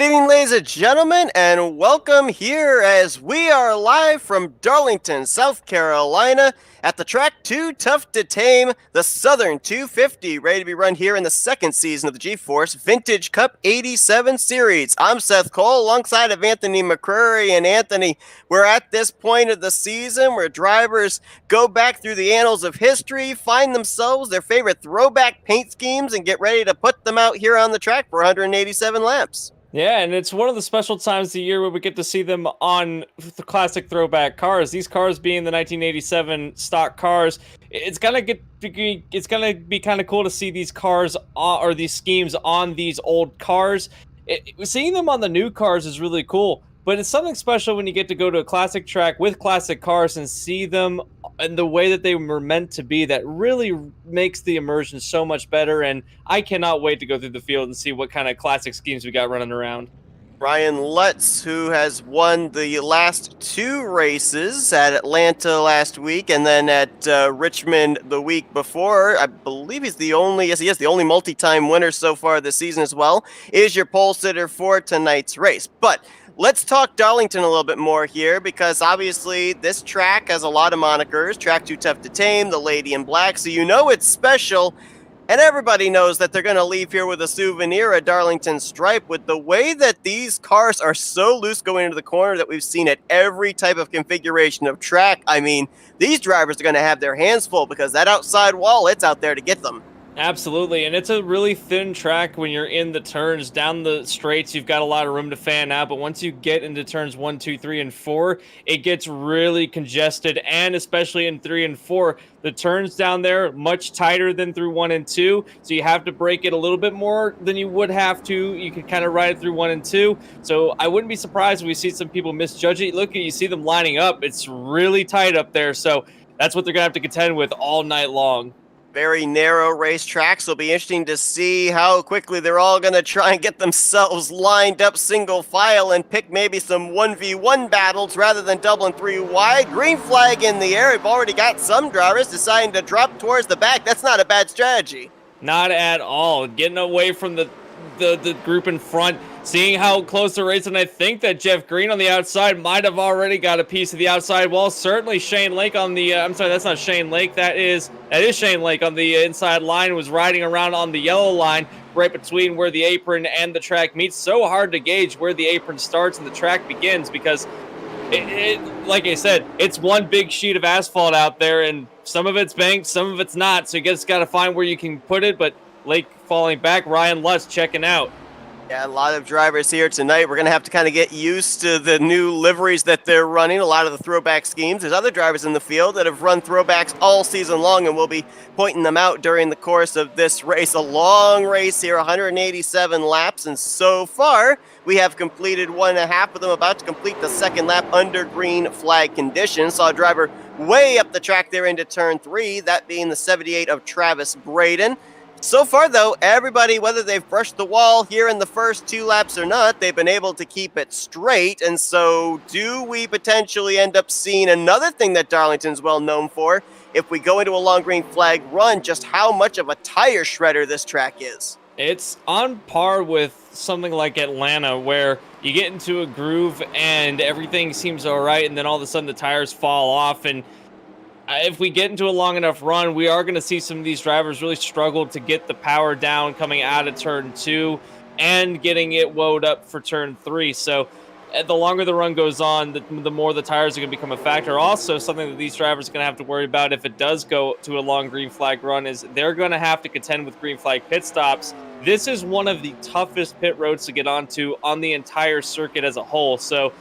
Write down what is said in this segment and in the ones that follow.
Good evening, ladies and gentlemen, and welcome here as we are live from Darlington, South Carolina at the track Too Tough to Tame, the Southern 250, ready to be run here in the second season of the G-Force Vintage Cup 87 Series. I'm Seth Cole alongside of Anthony McCreary, and Anthony, we're at this point of the season where drivers go back through the annals of history, find themselves their favorite throwback paint schemes, and get ready to put them out here on the track for 187 laps. Yeah, and it's one of the special times of the year where we get to see them on the classic throwback cars. These cars being the 1987 stock cars, it's gonna be kind of cool to see these cars or these schemes on these old cars. Seeing them on the new cars is really cool, but it's something special when you get to go to a classic track with classic cars and see them in the way that they were meant to be. That really makes the immersion so much better, and I cannot wait to go through the field and see what kind of classic schemes we got running around. Ryan Lutz, who has won the last two races at Atlanta last week and then at Richmond the week before. I believe he's the only multi-time winner so far this season as well, is your pole sitter for tonight's race. But let's talk Darlington a little bit more here, because obviously this track has a lot of monikers. Track Too Tough to Tame, the Lady in Black, so you know it's special. And everybody knows that they're going to leave here with a souvenir, a Darlington stripe. With the way that these cars are so loose going into the corner that we've seen at every type of configuration of track, I mean, these drivers are going to have their hands full, because that outside wall, it's out there to get them. Absolutely, and it's a really thin track when you're in the turns. Down the straights, you've got a lot of room to fan out, but once you get into turns 1, 2, 3, and 4, it gets really congested, and especially in 3 and 4, the turns down there much tighter than through 1 and 2, so you have to break it a little bit more than you would have to. You can kind of ride it through 1 and 2, so I wouldn't be surprised if we see some people misjudge it. Look, you see them lining up. It's really tight up there, so that's what they're going to have to contend with all night long. Very narrow racetrack, so it'll be interesting to see how quickly they're all going to try and get themselves lined up single file and pick maybe some 1v1 battles rather than double and three wide. Green flag in the air. We've already got some drivers deciding to drop towards the back. That's not a bad strategy. Not at all. Getting away from the group in front, seeing how close the race, and I think that Jeff Green on the outside might have already got a piece of the outside wall. Certainly Shane Lake on the I'm sorry, that's not Shane Lake, that is Shane Lake on the inside line, was riding around on the yellow line right between where the apron and the track meets. So hard to gauge where the apron starts and the track begins, because like I said, it's one big sheet of asphalt out there, and some of it's banked, some of it's not, so you just got to find where you can put it. But Lake falling back, Ryan Lutz checking out. Yeah, a lot of drivers here tonight. We're going to have to kind of get used to the new liveries that they're running, a lot of the throwback schemes. There's other drivers in the field that have run throwbacks all season long, and we'll be pointing them out during the course of this race. A long race here, 187 laps, and so far we have completed 1.5 of them, about to complete the second lap under green flag conditions. Saw a driver way up the track there into turn 3, that being the 78 of Travis Braden. So far, though, everybody, whether they've brushed the wall here in the first 2 laps or not, they've been able to keep it straight. And so do we potentially end up seeing another thing that Darlington's well known for, if we go into a long green flag run, just how much of a tire shredder this track is? It's on par with something like Atlanta, where you get into a groove and everything seems all right, and then all of a sudden the tires fall off. And if we get into a long enough run, we are going to see some of these drivers really struggle to get the power down coming out of turn 2 and getting it woed up for turn 3. So the longer the run goes on, the more the tires are going to become a factor. Also, something that these drivers are going to have to worry about if it does go to a long green flag run is they're going to have to contend with green flag pit stops. This is one of the toughest pit roads to get onto on the entire circuit as a whole. So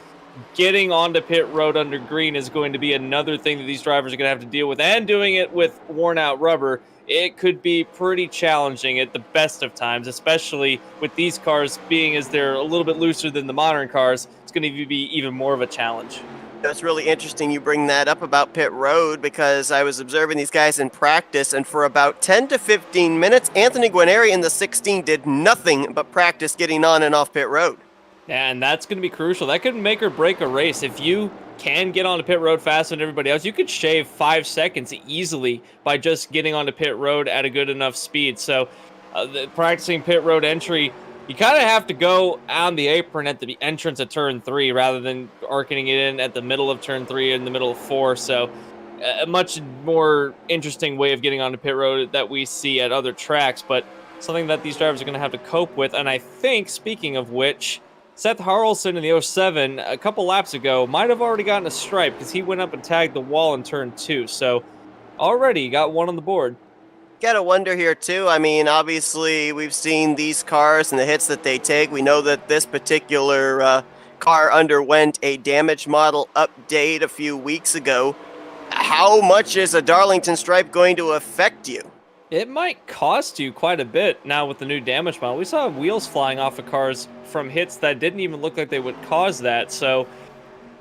getting onto pit road under green is going to be another thing that these drivers are going to have to deal with, and doing it with worn out rubber, it could be pretty challenging at the best of times, especially with these cars being as they're a little bit looser than the modern cars. It's going to be even more of a challenge. That's really interesting you bring that up about pit road, because I was observing these guys in practice, and for about 10 to 15 minutes, Anthony Guarneri in the 16 did nothing but practice getting on and off pit road. And that's going to be crucial. That could make or break a race. If you can get onto pit road faster than everybody else, you could shave 5 seconds easily by just getting onto pit road at a good enough speed. So practicing pit road entry you kind of have to go on the apron at the entrance of turn 3 rather than arcing it in at the middle of turn 3 in the middle of 4. So a much more interesting way of getting onto pit road that we see at other tracks, but something that these drivers are going to have to cope with. And I think, speaking of which, Seth Harrelson in the 07 a couple laps ago might have already gotten a stripe because he went up and tagged the wall in turn 2. So already got one on the board. Gotta wonder here too. I mean, obviously we've seen these cars and the hits that they take. We know that this particular car underwent a damage model update a few weeks ago. How much is a Darlington stripe going to affect you? It might cost you quite a bit now with the new damage model. We saw wheels flying off of cars from hits that didn't even look like they would cause that. So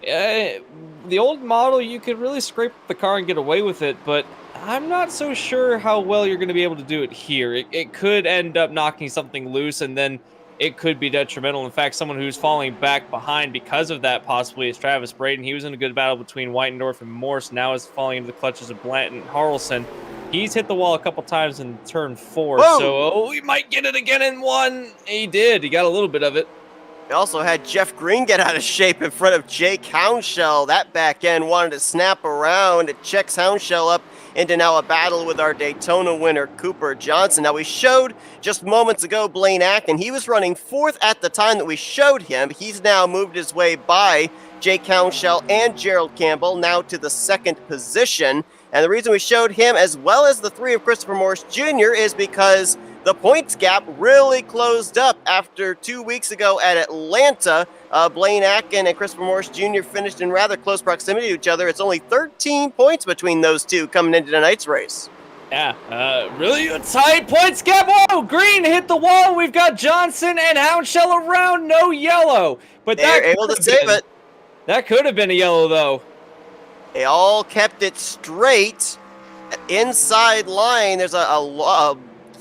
the old model, you could really scrape the car and get away with it, but I'm not so sure how well you're going to be able to do it here. It could end up knocking something loose, and then it could be detrimental. In fact, someone who's falling back behind because of that possibly is Travis Braden. He was in a good battle between Whitendorf and Morse, now is falling into the clutches of Blanton and Harrelson. He's hit the wall a couple times in turn 4, Whoa! So we might get it again in 1. He did. He got a little bit of it. We also had Jeff Green get out of shape in front of Jake Houndshell. That back end wanted to snap around. It checks Houndshell up into now a battle with our Daytona winner, Cooper Johnson. Now, we showed just moments ago Blaine Acken. He was running 4th at the time that we showed him. He's now moved his way by Jake Houndshell and Gerald Campbell, now to the 2nd position. And the reason we showed him, as well as the 3 of Christopher Morse Jr., is because the points gap really closed up after 2 weeks ago at Atlanta. Blaine Acken and Christopher Morse Jr. finished in rather close proximity to each other. It's only 13 points between those two coming into tonight's race. Yeah, really a tight points gap. Whoa, Green hit the wall. We've got Johnson and Houndshell around, no yellow. But they're able to save it. That could have been a yellow, though. They all kept it straight. Inside line, there's a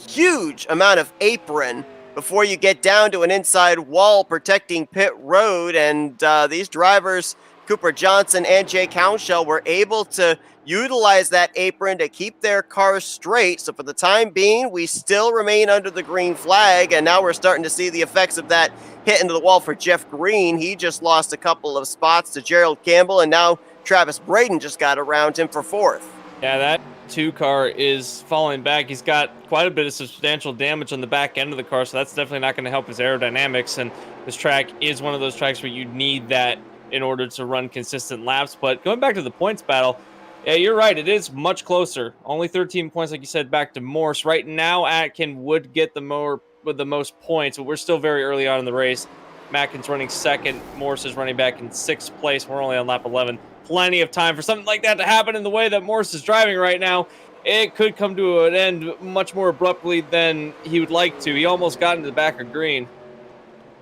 huge amount of apron before you get down to an inside wall protecting pit road. And these drivers, Cooper Johnson and Jake Houndshell, were able to utilize that apron to keep their cars straight. So for the time being, we still remain under the green flag. And now we're starting to see the effects of that hit into the wall for Jeff Green. He just lost a couple of spots to Gerald Campbell, and now Travis Braden just got around him for 4th. Yeah, that 2 car is falling back. He's got quite a bit of substantial damage on the back end of the car, so that's definitely not going to help his aerodynamics. And this track is one of those tracks where you need that in order to run consistent laps. But going back to the points battle, yeah, you're right. It is much closer. Only 13 points, like you said, back to Morse. Right now, Atkin would get the most points, but we're still very early on in the race. Mackin's running 2nd. Morse is running back in 6th place. We're only on lap 11. Plenty of time for something like that to happen in the way that Morse is driving right now. It could come to an end much more abruptly than he would like to. He almost got into the back of Green.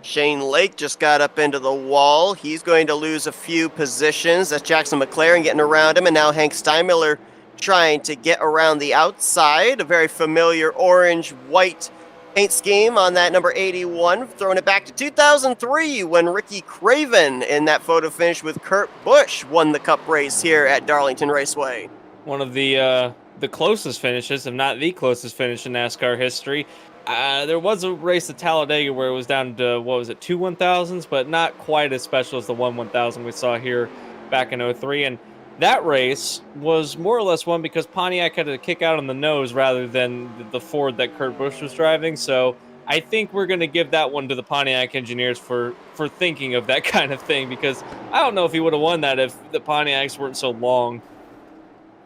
Shane Lake just got up into the wall. He's going to lose a few positions. That's Jackson McLaren getting around him, and now Hank Steinmiller trying to get around the outside. A very familiar orange-white paint scheme on that number 81, throwing it back to 2003 when Ricky Craven in that photo finish with Kurt Busch won the Cup race here at Darlington Raceway. One of the closest finishes, if not the closest finish in NASCAR history. There was a race at Talladega where it was down to, 2 1,000s, but not quite as special as the 1/1000 we saw here back in 03. And that race was more or less won because Pontiac had to kick out on the nose rather than the Ford that Kurt Busch was driving. So I think we're going to give that one to the Pontiac engineers for thinking of that kind of thing, because I don't know if he would have won that if the Pontiacs weren't so long.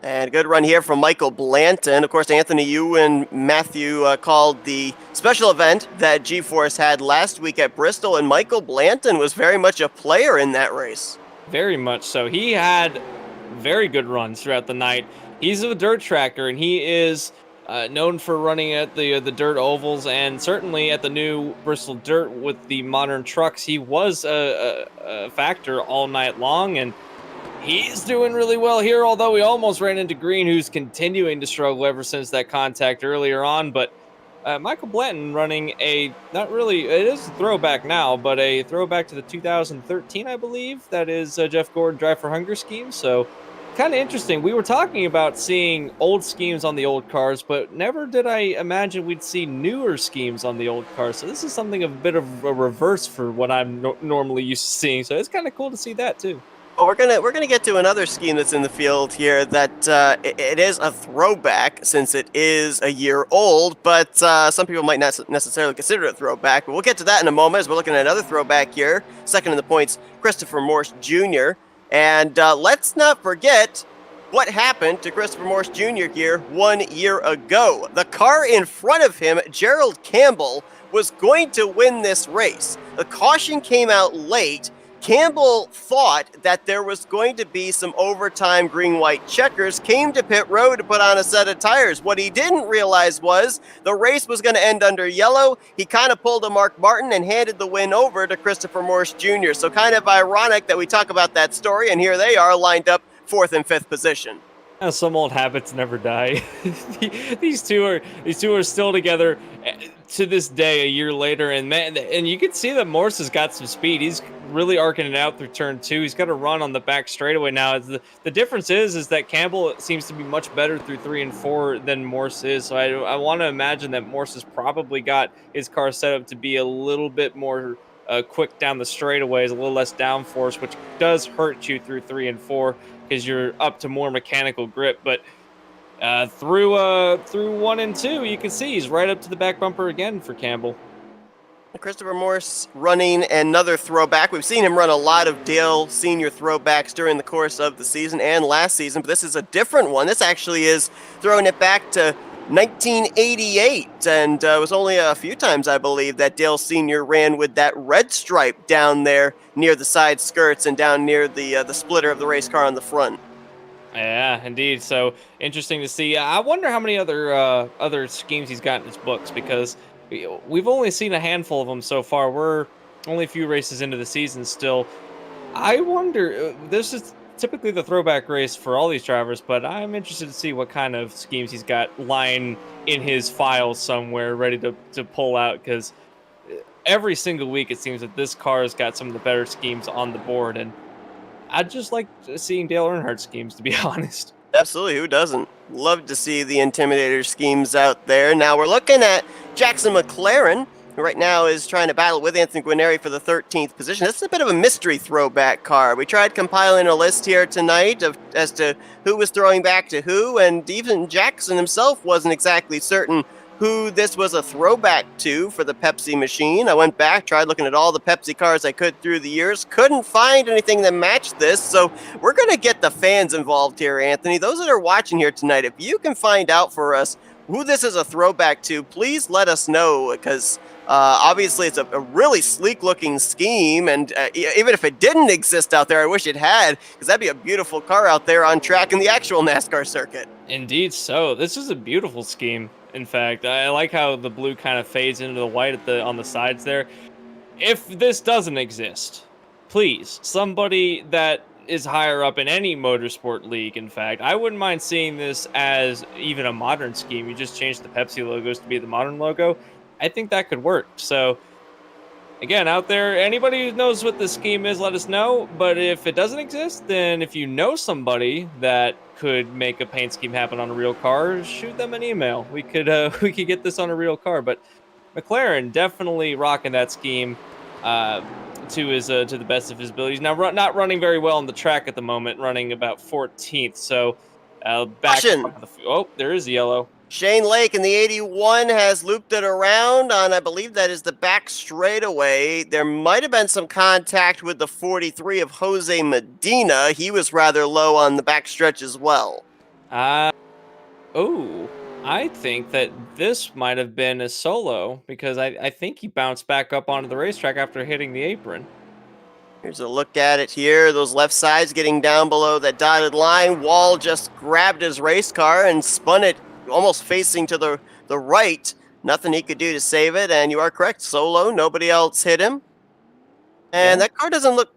And a good run here from Michael Blanton. Of course, Anthony, you and Matthew called the special event that G-Force had last week at Bristol, and Michael Blanton was very much a player in that race. Very much so. He had very good runs throughout the night. He's a dirt tracker, and he is known for running at the dirt ovals, and certainly at the new Bristol Dirt with the modern trucks. He was a factor all night long, and he's doing really well here, although we almost ran into Green, who's continuing to struggle ever since that contact earlier on. But Michael Blanton running it is a throwback now, but a throwback to the 2013, I believe. That is Jeff Gordon Drive for Hunger scheme. So kind of interesting. We were talking about seeing old schemes on the old cars, but never did I imagine we'd see newer schemes on the old cars. So this is something of a bit of a reverse for what I'm normally used to seeing. So it's kind of cool to see that too. Well, we're gonna get to another scheme that's in the field here that it is a throwback since it is a year old, but some people might not necessarily consider it a throwback. But we'll get to that in a moment as we're looking at another throwback here. Second in the points, Christopher Morse Jr. And let's not forget what happened to Christopher Morse Jr. here 1 year ago. The car in front of him, Gerald Campbell, was going to win this race. The caution came out late. Campbell thought that there was going to be some overtime green-white checkers, came to pit road to put on a set of tires. What he didn't realize was the race was going to end under yellow. He kind of pulled a Mark Martin and handed the win over to Christopher Morse Jr. So kind of ironic that we talk about that story, and here they are lined up 4th and 5th position. Some old habits never die. these two are still together to this day, a year later, and man, and you can see that Morse has got some speed. He's really arcing it out through turn 2. He's got a run on the back straightaway now. The difference is that Campbell seems to be much better through 3 and 4 than Morse is. So I want to imagine that Morse has probably got his car set up to be a little bit more quick down the straightaways, a little less downforce, which does hurt you through 3 and 4 because you're up to more mechanical grip. But through 1 and 2, you can see he's right up to the back bumper again for Campbell. Christopher Morse running another throwback. We've seen him run a lot of Dale Senior throwbacks during the course of the season and last season, but this is a different one. This actually is throwing it back to 1988, and it was only a few times, I believe, that Dale Senior ran with that red stripe down there near the side skirts and down near the splitter of the race car on the front. Yeah, indeed. So interesting to see. I wonder how many other schemes he's got in his books, because we've only seen a handful of them so far. We're only a few races into the season still. I wonder, this is typically the throwback race for all these drivers, but I'm interested to see what kind of schemes he's got lying in his files somewhere ready to pull out, because every single week it seems that this car has got some of the better schemes on the board, and I'd just like seeing Dale Earnhardt schemes, to be honest. Absolutely, who doesn't? Love to see the Intimidator schemes out there. Now we're looking at Jackson McLaren, who right now is trying to battle with Anthony Guarneri for the 13th position. This is a bit of a mystery throwback car. We tried compiling a list here tonight as to who was throwing back to who, and even Jackson himself wasn't exactly certain who this was a throwback to for the Pepsi machine. I went back, tried looking at all the Pepsi cars I could through the years, couldn't find anything that matched this, so we're going to get the fans involved here, Anthony. Those that are watching here tonight, if you can find out for us who this is a throwback to, please let us know, because obviously it's a really sleek-looking scheme, and even if it didn't exist out there, I wish it had, because that'd be a beautiful car out there on track in the actual NASCAR circuit. Indeed so. This is a beautiful scheme. In fact, I like how the blue kind of fades into the white on the sides there. If this doesn't exist, please, somebody that is higher up in any motorsport league, in fact, I wouldn't mind seeing this as even a modern scheme. You just change the Pepsi logos to be the modern logo. I think that could work. So, again, out there, anybody who knows what this scheme is, let us know. But if it doesn't exist, then if you know somebody that could make a paint scheme happen on a real car, shoot them an email. We could get this on a real car. But McLaren definitely rocking that scheme to the best of his abilities. Now, not running very well on the track at the moment, running about 14th. So back. Oh, there is yellow. Shane Lake in the 81 has looped it around on, I believe that is the back straightaway. There might have been some contact with the 43 of Jose Medina. He was rather low on the back stretch as well. I think that this might have been a solo, because I think he bounced back up onto the racetrack after hitting the apron. Here's a look at it here. Those left sides getting down below that dotted line. Wall just grabbed his race car and spun it almost facing to the right. Nothing he could do to save it, and you are correct, solo, nobody else hit him. And that car doesn't look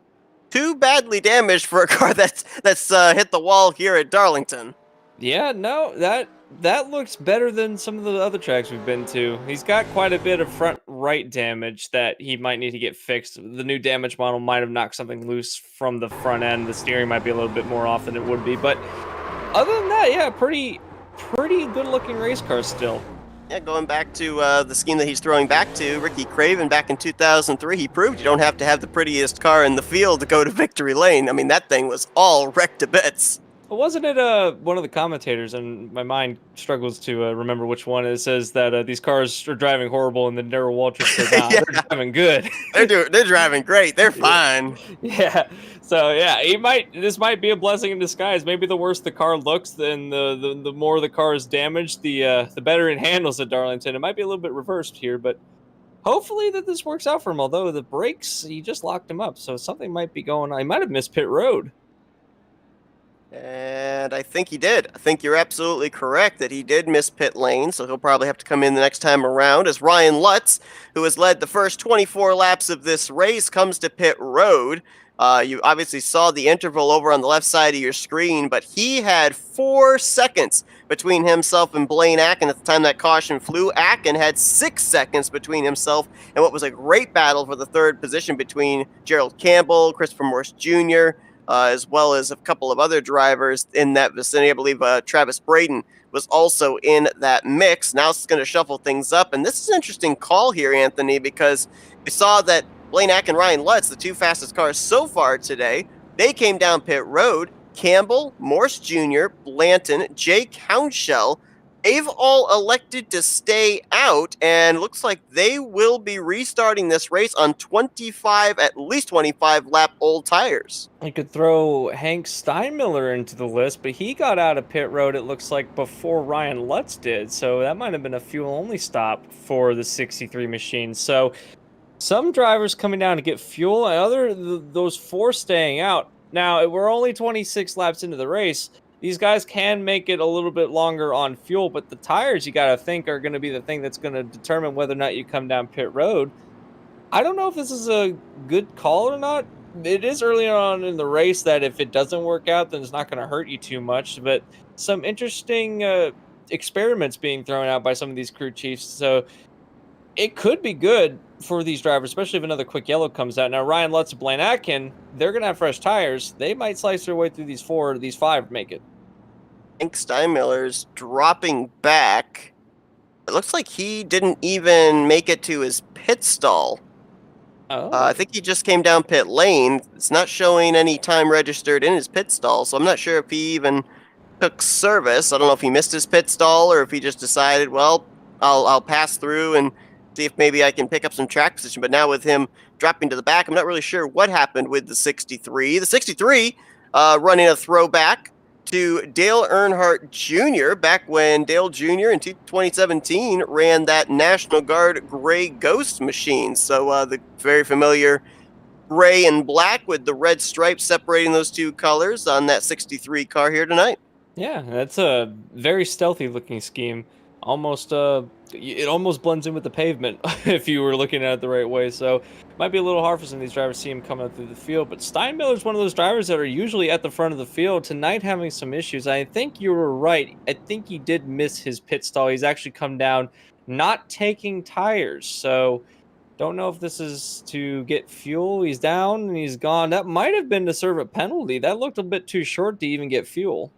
too badly damaged for a car that's hit the wall here at Darlington. Yeah, no, that that looks better than some of the other tracks we've been to. He's got quite a bit of front right damage that he might need to get fixed. The new damage model might have knocked something loose from the front end. The steering might be a little bit more off than it would be, but other than that, yeah, pretty good looking race car still. Yeah, going back to the scheme that he's throwing back to, Ricky Craven back in 2003, he proved you don't have to have the prettiest car in the field to go to victory lane. I mean, that thing was all wrecked to bits. Wasn't it one of the commentators, and my mind struggles to remember which one, it says that these cars are driving horrible, and then Darrell Waltrip says, Yeah. they're driving good. They're driving great. They're fine. Yeah. So yeah, this might be a blessing in disguise. Maybe the worse the car looks, then the more the car is damaged, the better it handles at Darlington. It might be a little bit reversed here, but hopefully that this works out for him. Although the brakes, he just locked him up, so something might be going on. He might have missed pit road. And I think he did. I think you're absolutely correct that he did miss pit lane, so he'll probably have to come in the next time around as Ryan Lutz, who has led the first 24 laps of this race, comes to pit road. You obviously saw the interval over on the left side of your screen, but he had 4 seconds between himself and Blaine Acken at the time that caution flew. Acken had 6 seconds between himself and what was a great battle for the third position between Gerald Campbell, Christopher Morse Jr., as well as a couple of other drivers in that vicinity. I believe Travis Braden was also in that mix. Now it's going to shuffle things up. And this is an interesting call here, Anthony, because we saw that Blaine Ack and Ryan Lutz, the 2 fastest cars so far today, they came down pit road. Campbell, Morse Jr., Blanton, Jake Hounshell, they've all elected to stay out, and looks like they will be restarting this race on at least 25 lap old tires. I could throw Hank Steinmiller into the list, but he got out of pit road, it looks like, before Ryan Lutz did, so that might have been a fuel-only stop for the 63 machine. So some drivers coming down to get fuel, and those 4 staying out. Now, we're only 26 laps into the race. These guys can make it a little bit longer on fuel, but the tires, you got to think, are going to be the thing that's going to determine whether or not you come down pit road. I don't know if this is a good call or not. It is early on in the race that if it doesn't work out, then it's not going to hurt you too much. But some interesting experiments being thrown out by some of these crew chiefs. So it could be good for these drivers, especially if another quick yellow comes out. Now, Ryan Lutz and Blaine Atkin, they're going to have fresh tires. They might slice their way through these 5 to make it. Hank Steinmiller's dropping back. It looks like he didn't even make it to his pit stall. Oh. I think he just came down pit lane. It's not showing any time registered in his pit stall, so I'm not sure if he even took service. I don't know if he missed his pit stall or if he just decided, well, I'll pass through and see if maybe I can pick up some track position. But now with him dropping to the back, I'm not really sure what happened with the 63. The 63 running a throwback to Dale Earnhardt Jr. back when Dale Jr. in 2017 ran that National Guard gray Ghost machine. So the very familiar gray and black with the red stripes separating those 2 colors on that 63 car here tonight. Yeah, that's a very stealthy looking scheme. It almost blends in with the pavement if you were looking at it the right way. So it might be a little hard for some of these drivers to see him coming up through the field. But Steinmiller's one of those drivers that are usually at the front of the field. Tonight having some issues. I think you were right. I think he did miss his pit stall. He's actually come down not taking tires. So don't know if this is to get fuel. He's down and he's gone. That might have been to serve a penalty. That looked a bit too short to even get fuel.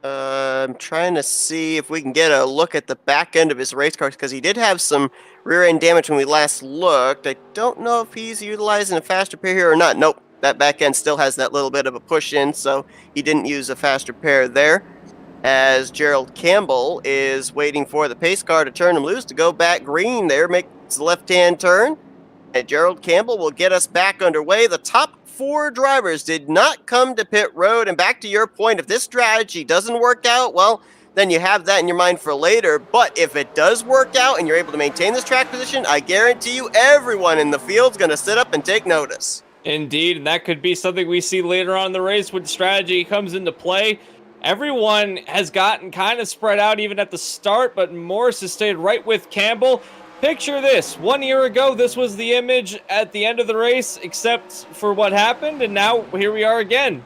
I'm trying to see if we can get a look at the back end of his race car, because he did have some rear end damage when we last looked. I don't know if he's utilizing a fast repair here or not. Nope, that back end still has that little bit of a push in, so he didn't use a fast repair there. As Gerald Campbell is waiting for the pace car to turn him loose to go back green there, makes the left-hand turn. And Gerald Campbell will get us back underway. The top 4 drivers did not come to pit road. And back to your point, if this strategy doesn't work out, well, then you have that in your mind for later. But if it does work out and you're able to maintain this track position, I guarantee you everyone in the field's going to sit up and take notice. Indeed, and that could be something we see later on in the race when strategy comes into play. Everyone has gotten kind of spread out even at the start, but Morris has stayed right with Campbell. Picture this. 1 year ago, this was the image at the end of the race, except for what happened, and now here we are again.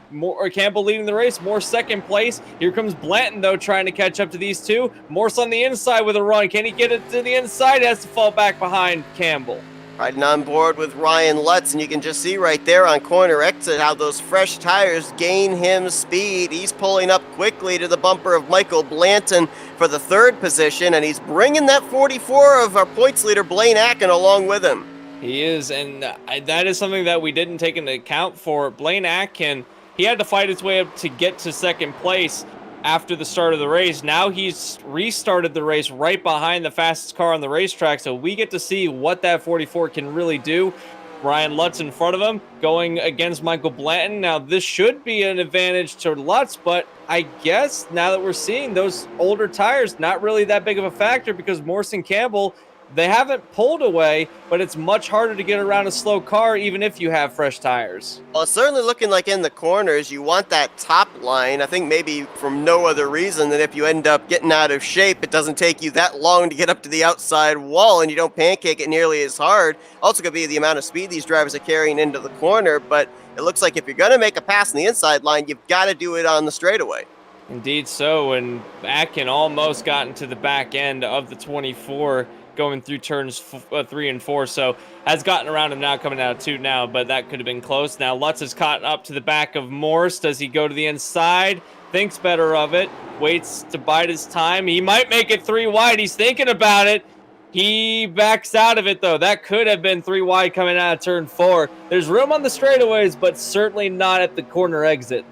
Campbell leading the race, Morse second place. Here comes Blanton, though, trying to catch up to these two. Morse on the inside with a run. Can he get it to the inside? He has to fall back behind Campbell. Riding on board with Ryan Lutz, and you can just see right there on corner exit how those fresh tires gain him speed. He's pulling up quickly to the bumper of Michael Blanton for the third position, and he's bringing that 44 of our points leader, Blaine Akin, along with him. He is, and that is something that we didn't take into account for. Blaine Akin, he had to fight his way up to get to second place after the start of the race. Now he's restarted the race right behind the fastest car on the racetrack, so we get to see what that 44 can really do. Ryan Lutz in front of him, going against Michael Blanton. Now, this should be an advantage to Lutz, but I guess now that we're seeing those older tires, not really that big of a factor because Morse and Campbell, they haven't pulled away, but it's much harder to get around a slow car even if you have fresh tires. Well, it's certainly looking like in the corners, you want that top line. I think maybe from no other reason than if you end up getting out of shape, it doesn't take you that long to get up to the outside wall and you don't pancake it nearly as hard. Also could be the amount of speed these drivers are carrying into the corner, but it looks like if you're going to make a pass on the inside line, you've got to do it on the straightaway. Indeed so, and Akin almost got into the back end of the 24 going through turns 3 and 4, so has gotten around him now, coming out of 2 now, but that could have been close. Now Lutz has caught up to the back of Morse. Does he go to the inside? Thinks better of it, waits to bide his time. He might make it 3 wide. He's thinking about it. He backs out of it, though. That could have been 3 wide coming out of turn 4. There's room on the straightaways, but certainly not at the corner exit.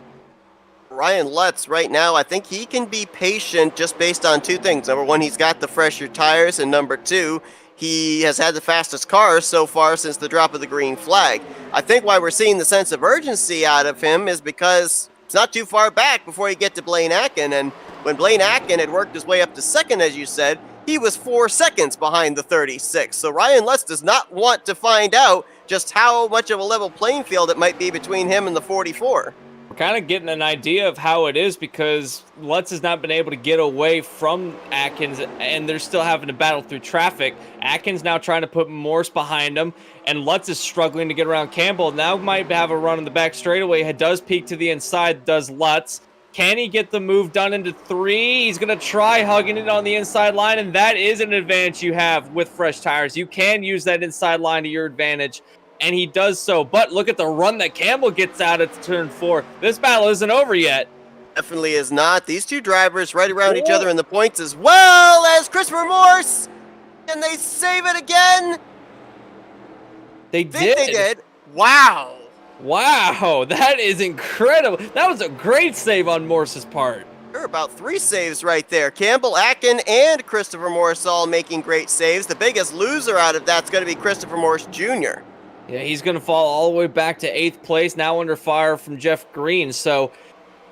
Ryan Lutz right now, I think he can be patient just based on 2 things. Number 1, he's got the fresher tires, and number 2, he has had the fastest cars so far since the drop of the green flag. I think why we're seeing the sense of urgency out of him is because it's not too far back before you get to Blaine Akin, and when Blaine Akin had worked his way up to second, as you said, he was 4 seconds behind the 36. So Ryan Lutz does not want to find out just how much of a level playing field it might be between him and the 44. We're kind of getting an idea of how it is because Lutz has not been able to get away from Atkins, and they're still having to battle through traffic. Atkins now trying to put Morse behind him, and Lutz is struggling to get around Campbell. Now might have a run on the back straightaway. He does peek to the inside, does Lutz. Can he get the move done into 3? He's going to try hugging it on the inside line, and that is an advantage you have with fresh tires. You can use that inside line to your advantage, and he does so. But look at the run that Campbell gets out at turn 4. This battle isn't over yet. Definitely is not. These 2 drivers right around each other in the points as well as Christopher Morse. Can they save it again? They did. Wow. Wow, that is incredible. That was a great save on Morse's part. There are about 3 saves right there. Campbell, Akin, and Christopher Morse all making great saves. The biggest loser out of that's going to be Christopher Morse Jr. Yeah, he's going to fall all the way back to 8th place, now under fire from Jeff Green. So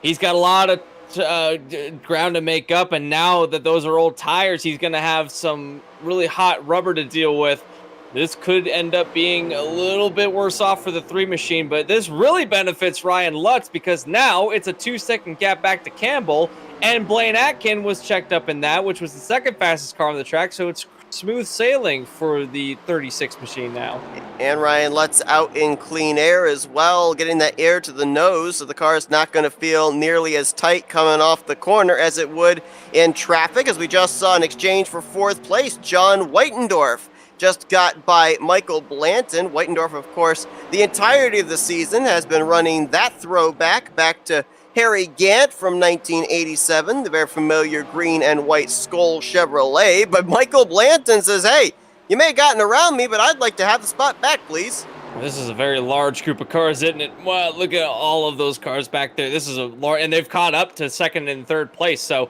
he's got a lot of ground to make up, and now that those are old tires, he's going to have some really hot rubber to deal with. This could end up being a little bit worse off for the 3 machine, but this really benefits Ryan Lutz because now it's a 2-second gap back to Campbell, and Blaine Akin was checked up in that, which was the 2nd fastest car on the track, so it's smooth sailing for the 36 machine now. And Ryan Lutz out in clean air as well, getting that air to the nose, so the car is not going to feel nearly as tight coming off the corner as it would in traffic, as we just saw an exchange for 4th place. John Whitendorf just got by Michael Blanton. Whitendorf, of course, the entirety of the season has been running that throwback back to Harry Gant from 1987, the very familiar green and white Skoll Chevrolet. But Michael Blanton says, hey, you may have gotten around me, but I'd like to have the spot back, please. This is a very large group of cars, isn't it? Well, look at all of those cars back there. This is a large, and they've caught up to 2nd and 3rd place. So,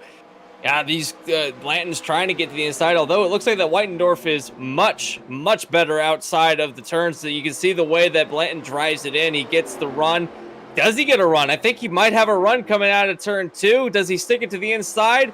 yeah, these Blanton's trying to get to the inside, although it looks like that Whitendorf is much, much better outside of the turns. So you can see the way that Blanton drives it in. He gets the run. Does he get a run? I think he might have a run coming out of turn 2. Does he stick it to the inside?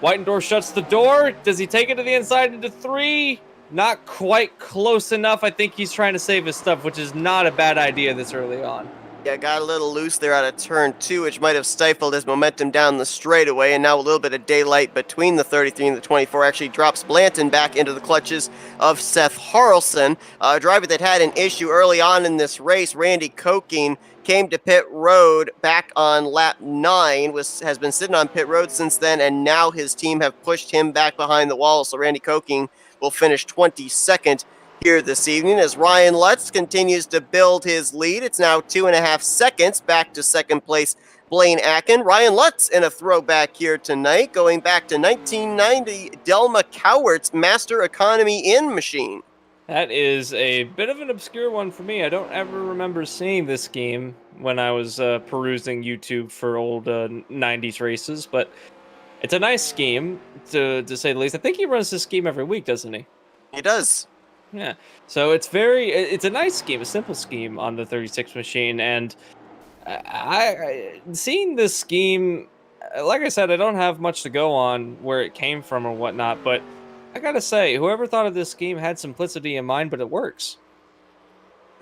Whitendorf shuts the door. Does he take it to the inside into 3? Not quite close enough. I think he's trying to save his stuff, which is not a bad idea this early on. Yeah, got a little loose there out of turn 2, which might have stifled his momentum down the straightaway, and now a little bit of daylight between the 33 and the 24 actually drops Blanton back into the clutches of Seth Harrelson, a driver that had an issue early on in this race. Randy Koking came to pit road back on lap 9, has been sitting on pit road since then, and now his team have pushed him back behind the wall, so Randy Koking will finish 22nd here this evening as Ryan Lutz continues to build his lead. It's now 2.5 seconds back to second place Blaine Akin. Ryan Lutz in a throwback here tonight, going back to 1990 Delma Cowart's Master Economy In machine. That is a bit of an obscure one for me. I don't ever remember seeing this scheme when I was perusing YouTube for old 90s races, but it's a nice scheme, to say the least. I think he runs this scheme every week, doesn't he? He does. Yeah, so it's a nice scheme, a simple scheme on the 36 machine, and I seeing this scheme, like I said, I don't have much to go on where it came from or whatnot, but I gotta say, whoever thought of this scheme had simplicity in mind, but it works.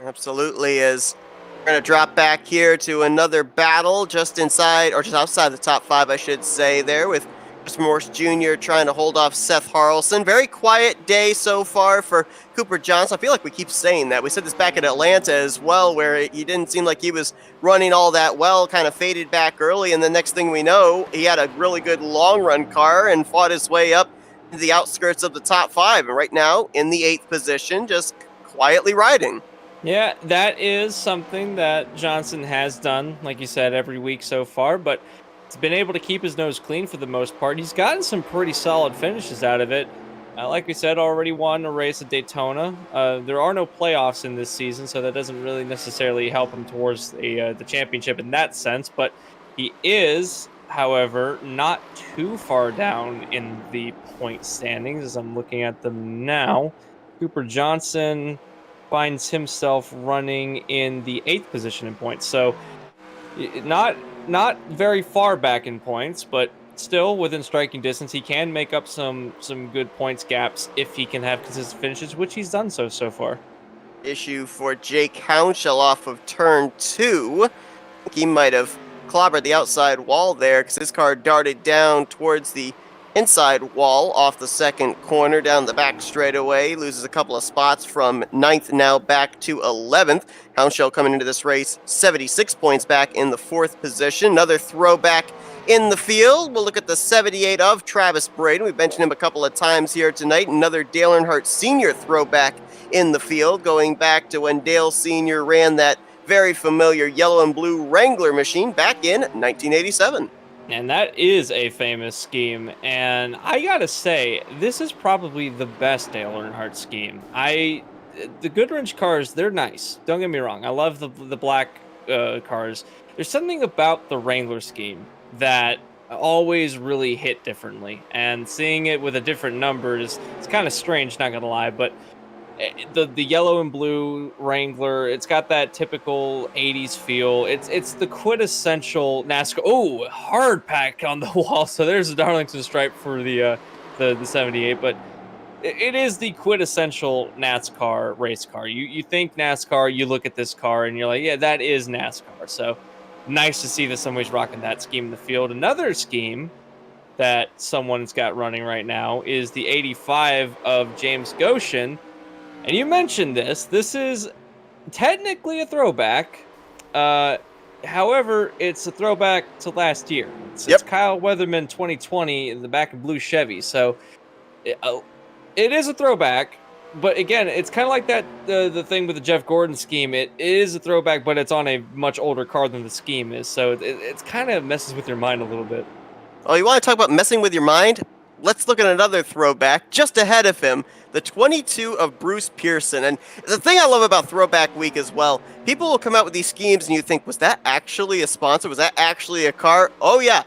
Absolutely is. We're going to drop back here to another battle just inside, or just outside the top 5, I should say, there with Chris Morse Jr. trying to hold off Seth Harrelson. Very quiet day so far for Cooper Johnson. I feel like we keep saying that. We said this back at Atlanta as well, where he didn't seem like he was running all that well, kind of faded back early, and the next thing we know, he had a really good long-run car and fought his way up to the outskirts of the top 5, and right now in the 8th position, just quietly riding. Yeah, that is something that Johnson has done, like you said, every week so far, but he's been able to keep his nose clean for the most part. He's gotten some pretty solid finishes out of it. Like we said, already won a race at Daytona. There are no playoffs in this season, so that doesn't really necessarily help him towards the championship in that sense, but he is, however, not too far down in the point standings as I'm looking at them now. Cooper Johnson finds himself running in the 8th position in points, so not very far back in points, but still within striking distance. He can make up some good points gaps if he can have consistent finishes, which he's done so far. Issue for Jake Hounshell off of turn 2. I think he might have clobbered the outside wall there because his car darted down towards the inside wall off the second corner down the back straightaway. Loses a couple of spots from 9th now back to 11th. Hounshell coming into this race 76 points back in the 4th position. Another throwback in the field. We'll look at the 78 of Travis Braden. We've mentioned him a couple of times here tonight. Another Dale Earnhardt Sr. throwback in the field, going back to when Dale Sr. ran that very familiar yellow and blue Wrangler machine back in 1987. And that is a famous scheme, and I gotta say, this is probably the best Dale Earnhardt scheme. The Goodwrench cars, they're nice. Don't get me wrong. I love the black cars. There's something about the Wrangler scheme that always really hit differently, and seeing it with a different number it's kind of strange, not gonna lie, but the yellow and blue Wrangler, it's got that typical 80s feel. It's the quintessential NASCAR. Oh, hard pack on the wall. So there's a Darlington stripe for the 78, but it is the quintessential NASCAR race car. You think NASCAR, you look at this car and you're like, yeah, that is NASCAR. So nice to see that somebody's rocking that scheme in the field. Another scheme that someone's got running right now is the 85 of James Goshen. And you mentioned this is technically a throwback. However, it's a throwback to last year. It's Kyle Weatherman 2020 in the back of blue Chevy. So it is a throwback. But again, it's kind of like that the thing with the Jeff Gordon scheme. It is a throwback, but it's on a much older car than the scheme is. So it's kind of messes with your mind a little bit. Oh, you want to talk about messing with your mind? Let's look at another throwback just ahead of him, the 22 of Bruce Pearson. And the thing I love about Throwback Week as well, people will come out with these schemes and you think, was that actually a sponsor? Was that actually a car? Oh, yeah.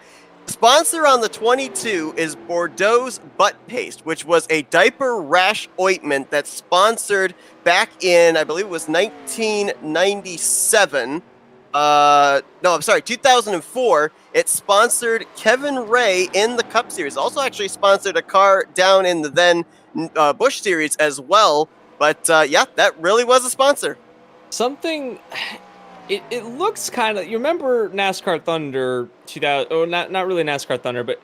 Sponsor on the 22 is Bordeaux's Butt Paste, which was a diaper rash ointment that sponsored back in, I believe it was 1997. 2004. It sponsored Kevin Ray in the Cup Series. Also actually sponsored a car down in the then Busch Series as well. But yeah, that really was a sponsor. Something It looks kind of. You remember NASCAR Thunder 2000? Oh, not really NASCAR Thunder, but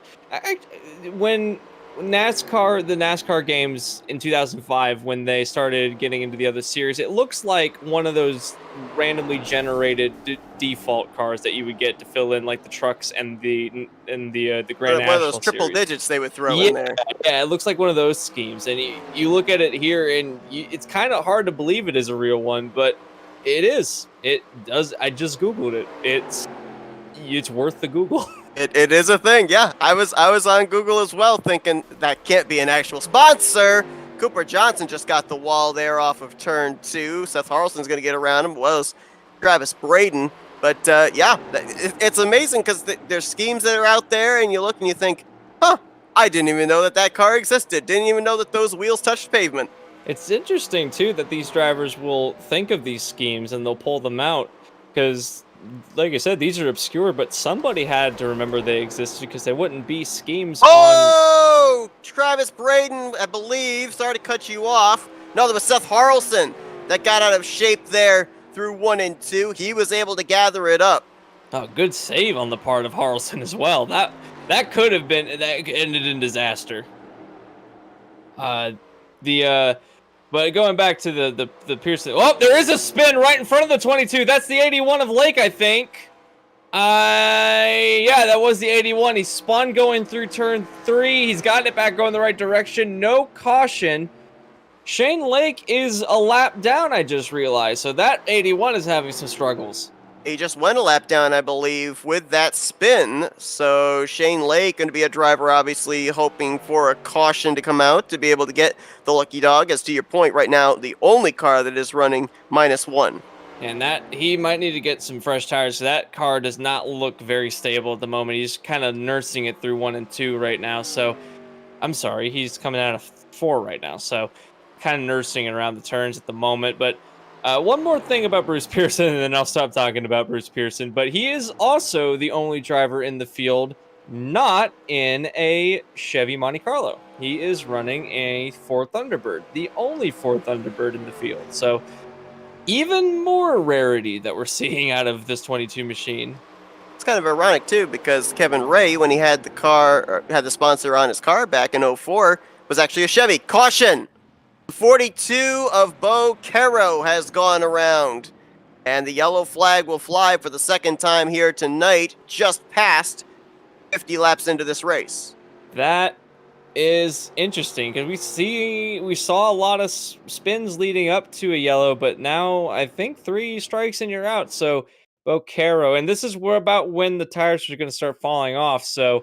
when the NASCAR games in 2005, when they started getting into the other series, it looks like one of those randomly generated default cars that you would get to fill in like the trucks and the Grand One of those National triple series. digits they would throw Yeah, in there. yeah, it looks like one of those schemes, and you look at it here, and it's kind of hard to believe it is a real one, but it is. It does. I just googled it. It's worth the Google. It is a thing, yeah. I was on Google as well, thinking that can't be an actual sponsor. Cooper Johnson just got the wall there off of turn 2. Seth Harrelson's going to get around him. Was Travis Braden. But yeah, it's amazing because there's schemes that are out there, and you look and you think, huh, I didn't even know that car existed. Didn't even know that those wheels touched pavement. It's interesting too that these drivers will think of these schemes and they'll pull them out because, like I said, these are obscure, but somebody had to remember they existed because there wouldn't be schemes Oh, Travis Braden, I believe. Sorry to cut you off. No, that was Seth Harrelson that got out of shape there through 1 and 2. He was able to gather it up. Oh, good save on the part of Harrelson as well. That could have been that ended in disaster. But going back to the Pearson. Oh, there is a spin right in front of the 22. That's the 81 of Lake, I think. Yeah, that was the 81. He spun going through turn 3. He's gotten it back going the right direction. No caution. Shane Lake is a lap down, I just realized. So that 81 is having some struggles. He just went a lap down, I believe, with that spin. So Shane Lake going to be a driver, obviously, hoping for a caution to come out to be able to get the lucky dog. As to your point, right now, the only car that is running -1. And that he might need to get some fresh tires. So that car does not look very stable at the moment. He's kind of nursing it through 1 and 2 right now. So I'm sorry, he's coming out of 4 right now. So kind of nursing it around the turns at the moment. But one more thing about Bruce Pearson, and then I'll stop talking about Bruce Pearson. But he is also the only driver in the field not in a Chevy Monte Carlo. He is running a Ford Thunderbird, the only Ford Thunderbird in the field. So even more rarity that we're seeing out of this 22 machine. It's kind of ironic, too, because Kevin Ray, when he had the car, or had the sponsor on his car back in 04, was actually a Chevy. Caution! 42 of Bo Caro has gone around, and the yellow flag will fly for the second time here tonight, just past 50 laps into this race. That is interesting because we saw a lot of spins leading up to a yellow, but now I think 3 strikes and you're out. So Bo Caro, and this is about when the tires are going to start falling off. So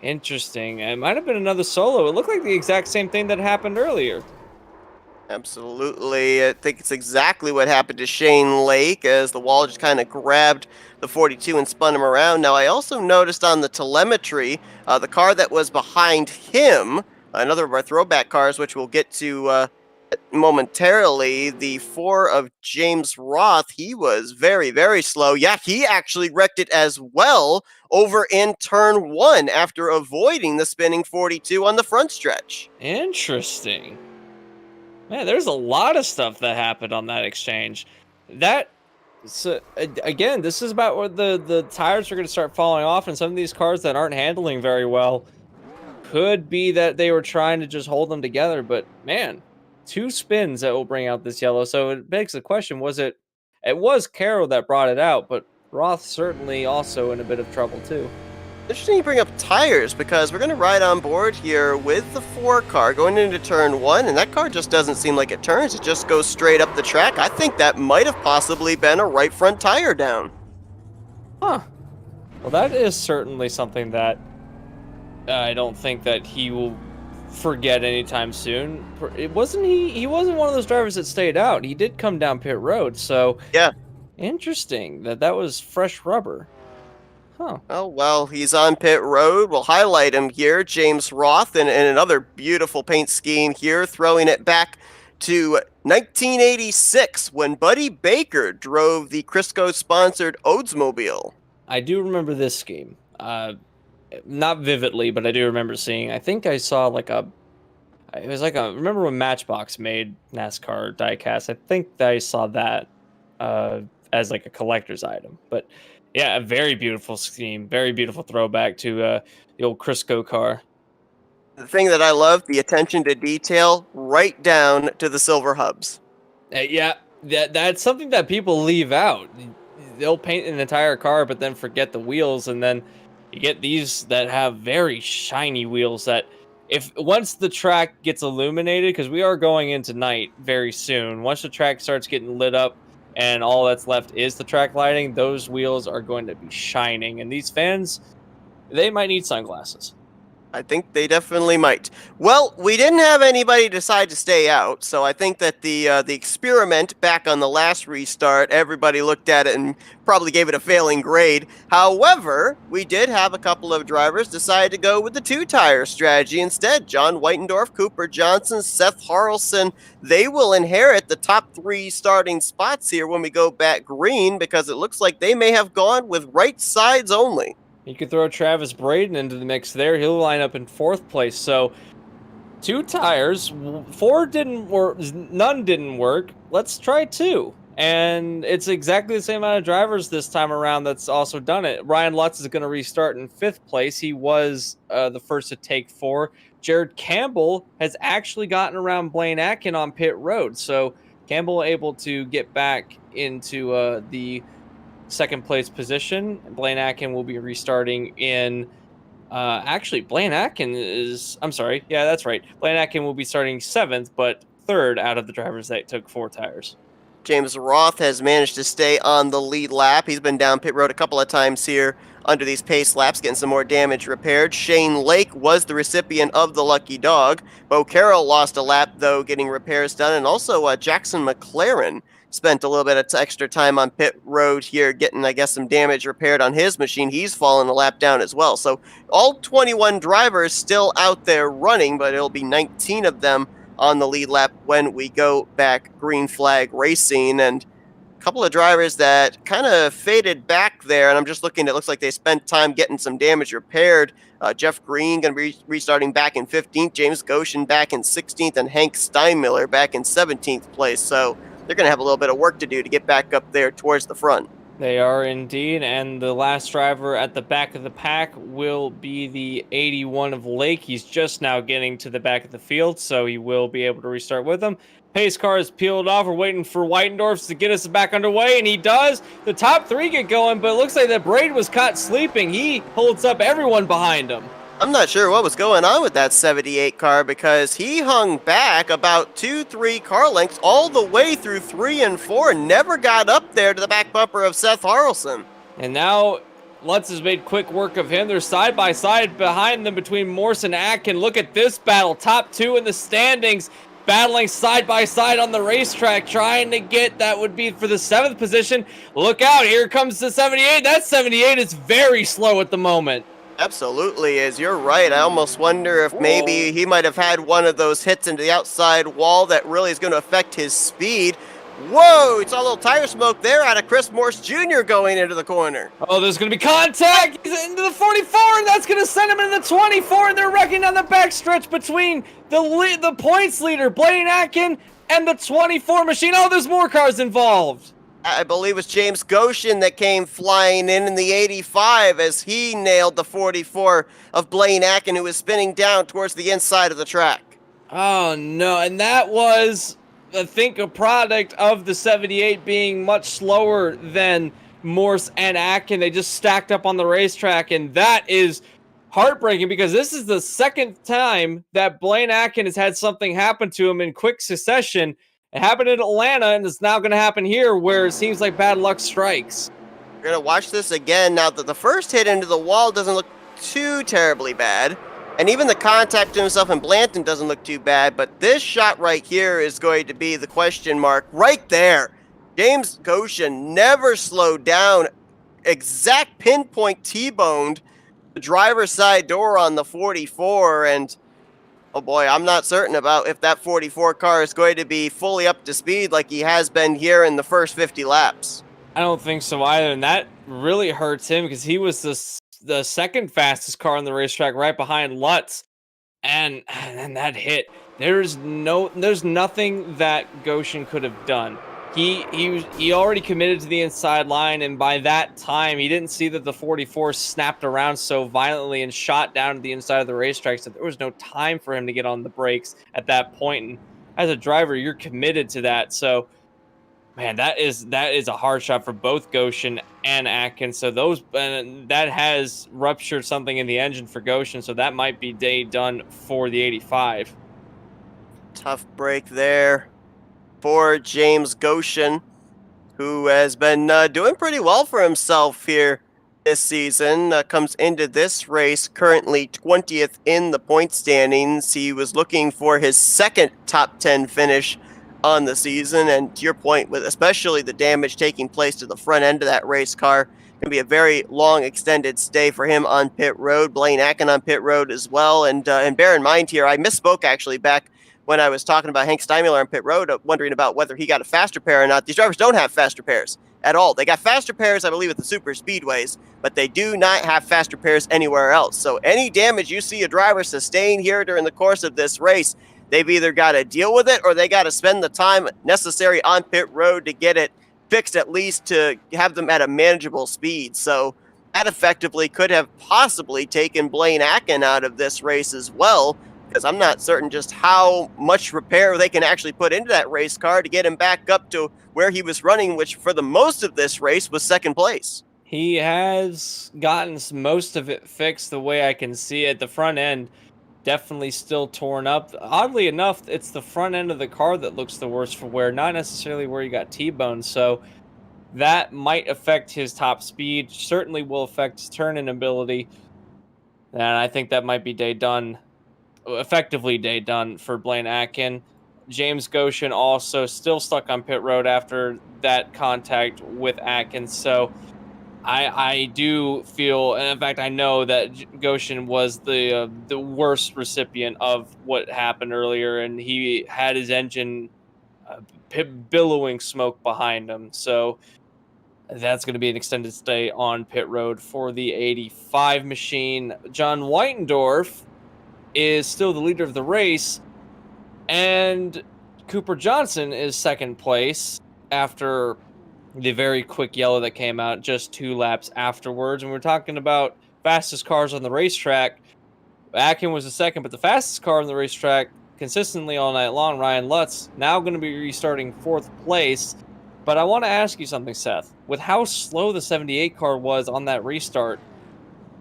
interesting. It might have been another solo. It looked like the exact same thing that happened earlier. Absolutely. I think it's exactly what happened to Shane Lake as the wall just kind of grabbed the 42 and spun him around. Now, I also noticed on the telemetry, the car that was behind him, another of our throwback cars, which we'll get to momentarily, the 4 of James Roth, he was very, very slow. Yeah, he actually wrecked it as well over in turn 1 after avoiding the spinning 42 on the front stretch. Interesting. Man, there's a lot of stuff that happened on that exchange. So again, this is about where the tires are going to start falling off, and some of these cars that aren't handling very well could be that they were trying to just hold them together. But man, 2 spins that will bring out this yellow. So it begs the question: it was Caro that brought it out, but Roth certainly also in a bit of trouble too. Interesting you bring up tires, because we're going to ride on board here with the 4 car going into turn 1, and that car just doesn't seem like it turns. It just goes straight up the track. I think that might have possibly been a right front tire down. Huh. Well, that is certainly something that I don't think that he will forget anytime soon. He wasn't one of those drivers that stayed out. He did come down pit road, so yeah. Interesting that was fresh rubber. Huh. Oh, well, he's on pit road. We'll highlight him here. James Roth in another beautiful paint scheme here, throwing it back to 1986 when Buddy Baker drove the Crisco-sponsored Oldsmobile. I do remember this scheme. Not vividly, but I do remember seeing. I think I saw remember when Matchbox made NASCAR diecast? I think that I saw that. as like a collector's item. But yeah, a very beautiful scheme, very beautiful throwback to the old Crisco car. The thing that I love, the attention to detail, right down to the silver hubs. Yeah, that's something that people leave out. They'll paint an entire car, but then forget the wheels, and then you get these that have very shiny wheels. That if once the track gets illuminated, because we are going into night very soon. Once the track starts getting lit up, and all that's left is the track lighting, those wheels are going to be shining, and these fans, they might need sunglasses. I think they definitely might. Well, we didn't have anybody decide to stay out, so I think that the experiment back on the last restart, everybody looked at it and probably gave it a failing grade. However, we did have a couple of drivers decide to go with the two-tire strategy instead. John Whitendorf, Cooper Johnson, Seth Harrelson, they will inherit the top 3 starting spots here when we go back green, because it looks like they may have gone with right sides only. You could throw Travis Braden into the mix there. He'll line up in 4th place. So 2 tires, 4 didn't work, none didn't work. Let's try 2. And it's exactly the same amount of drivers this time around that's also done it. Ryan Lutz is going to restart in 5th place. He was the first to take 4. Jared Campbell has actually gotten around Blaine Atkin on pit road. So Campbell able to get back into the 2nd place position. Blaine Atkin will be restarting in actually Blaine Atkin is, I'm sorry, yeah, that's right. Blaine Atkin will be starting 7th, but 3rd out of the drivers that took 4 tires. James Roth has managed to stay on the lead lap. He's been down pit road a couple of times here under these pace laps, getting some more damage repaired. Shane Lake was the recipient of the lucky dog. Bo Carroll lost a lap, though, getting repairs done. And also Jackson McLaren spent a little bit of extra time on pit road here, getting, I guess, some damage repaired on his machine. He's fallen a lap down as well. So all 21 drivers still out there running, but it'll be 19 of them on the lead lap when we go back green flag racing. And a couple of drivers that kind of faded back there, and I'm just looking, it looks like they spent time getting some damage repaired. Jeff Green going to be restarting back in 15th, James Goshen back in 16th, and Hank Steinmiller back in 17th place. So they're going to have a little bit of work to do to get back up there towards the front. They are indeed, and the last driver at the back of the pack will be the 81 of Lake. He's just now getting to the back of the field, so he will be able to restart with them. Pace car is peeled off. We're waiting for Whitendorf to get us back underway, and he does. The top 3 get going, but it looks like that Braden was caught sleeping. He holds up everyone behind him. I'm not sure what was going on with that 78 car, because he hung back about 2-3 car lengths all the way through 3 and 4 and never got up there to the back bumper of Seth Harrelson. And now Lutz has made quick work of him. They're side by side behind them between Morse and Atkin. Look at this battle. Top 2 in the standings, battling side by side on the racetrack, trying to get, that would be for the 7th position. Look out, here comes the 78. That 78 is very slow at the moment. Absolutely is. You're right. I almost wonder if maybe he might have had one of those hits into the outside wall that really is going to affect his speed. Whoa, it's a little tire smoke there out of Chris Morse Jr. going into the corner. Oh, there's going to be contact. He's into the 44, and that's going to send him into the 24, and they're wrecking on the backstretch between the points leader, Blaine Atkin, and the 24 machine. Oh, there's more cars involved. I believe it was James Goshen that came flying in the 85 as he nailed the 44 of Blaine Atkin, who was spinning down towards the inside of the track. Oh, no, and that was, I think, a product of the 78 being much slower than Morse and Atkin. They just stacked up on the racetrack, and that is heartbreaking because this is the 2nd time that Blaine Atkin has had something happen to him in quick succession. It happened in Atlanta, and it's now going to happen here, where it seems like bad luck strikes. We're going to watch this again now that the first hit into the wall doesn't look too terribly bad. And even the contact to himself in Blanton doesn't look too bad. But this shot right here is going to be the question mark right there. James Goshen never slowed down. Exact pinpoint T-boned the driver's side door on the 44, and oh boy, I'm not certain about if that 44 car is going to be fully up to speed like he has been here in the first 50 laps. I don't think so either, and that really hurts him because he was the 2nd fastest car on the racetrack right behind Lutz, and that hit. There's nothing that Goshen could have done he already committed to the inside line, and by that time, he didn't see that the 44 snapped around so violently and shot down to the inside of the racetrack, so there was no time for him to get on the brakes at that point. And as a driver, you're committed to that. So, man, that is a hard shot for both Goshen and Atkins. So that has ruptured something in the engine for Goshen. So that might be day done for the 85. Tough break there for James Goshen, who has been doing pretty well for himself here this season. Comes into this race currently 20th in the point standings. He was looking for his second top 10 finish on the season, and to your point, with especially the damage taking place to the front end of that race car, going to be a very long extended stay for him on pit road. Blaine Akin on pit road as well, and bear in mind here, I misspoke actually back when I was talking about Hank Steimuller on pit road, wondering about whether he got a faster pair or not. These drivers don't have faster pairs at all. They got faster pairs, I believe, at the super speedways, but they do not have faster pairs anywhere else. So any damage you see a driver sustain here during the course of this race, they've either got to deal with it or they got to spend the time necessary on pit road to get it fixed, at least to have them at a manageable speed. So that effectively could have possibly taken Blaine Akin out of this race as well, because I'm not certain just how much repair they can actually put into that race car to get him back up to where he was running, which for the most of this race was second place. He has gotten most of it fixed the way I can see it. The front end definitely still torn up. Oddly enough, it's the front end of the car that looks the worst for wear, not necessarily where he got T-boned. So that might affect his top speed, certainly will affect his turning ability. And I think that might be effectively day done for Blaine Akin. James Goshen also still stuck on pit road after that contact with Atkins. So I do feel, and in fact, I know that Goshen was the worst recipient of what happened earlier, and he had his engine billowing smoke behind him. So that's going to be an extended stay on pit road for the 85 machine. John Whitendorf is still the leader of the race, and Cooper Johnson is second place after the very quick yellow that came out just 2 laps afterwards. And we're talking about fastest cars on the racetrack. Akin was the second, but the fastest car on the racetrack consistently all night long, Ryan Lutz, now going to be restarting 4th place. But I want to ask you something, Seth. With how slow the 78 car was on that restart,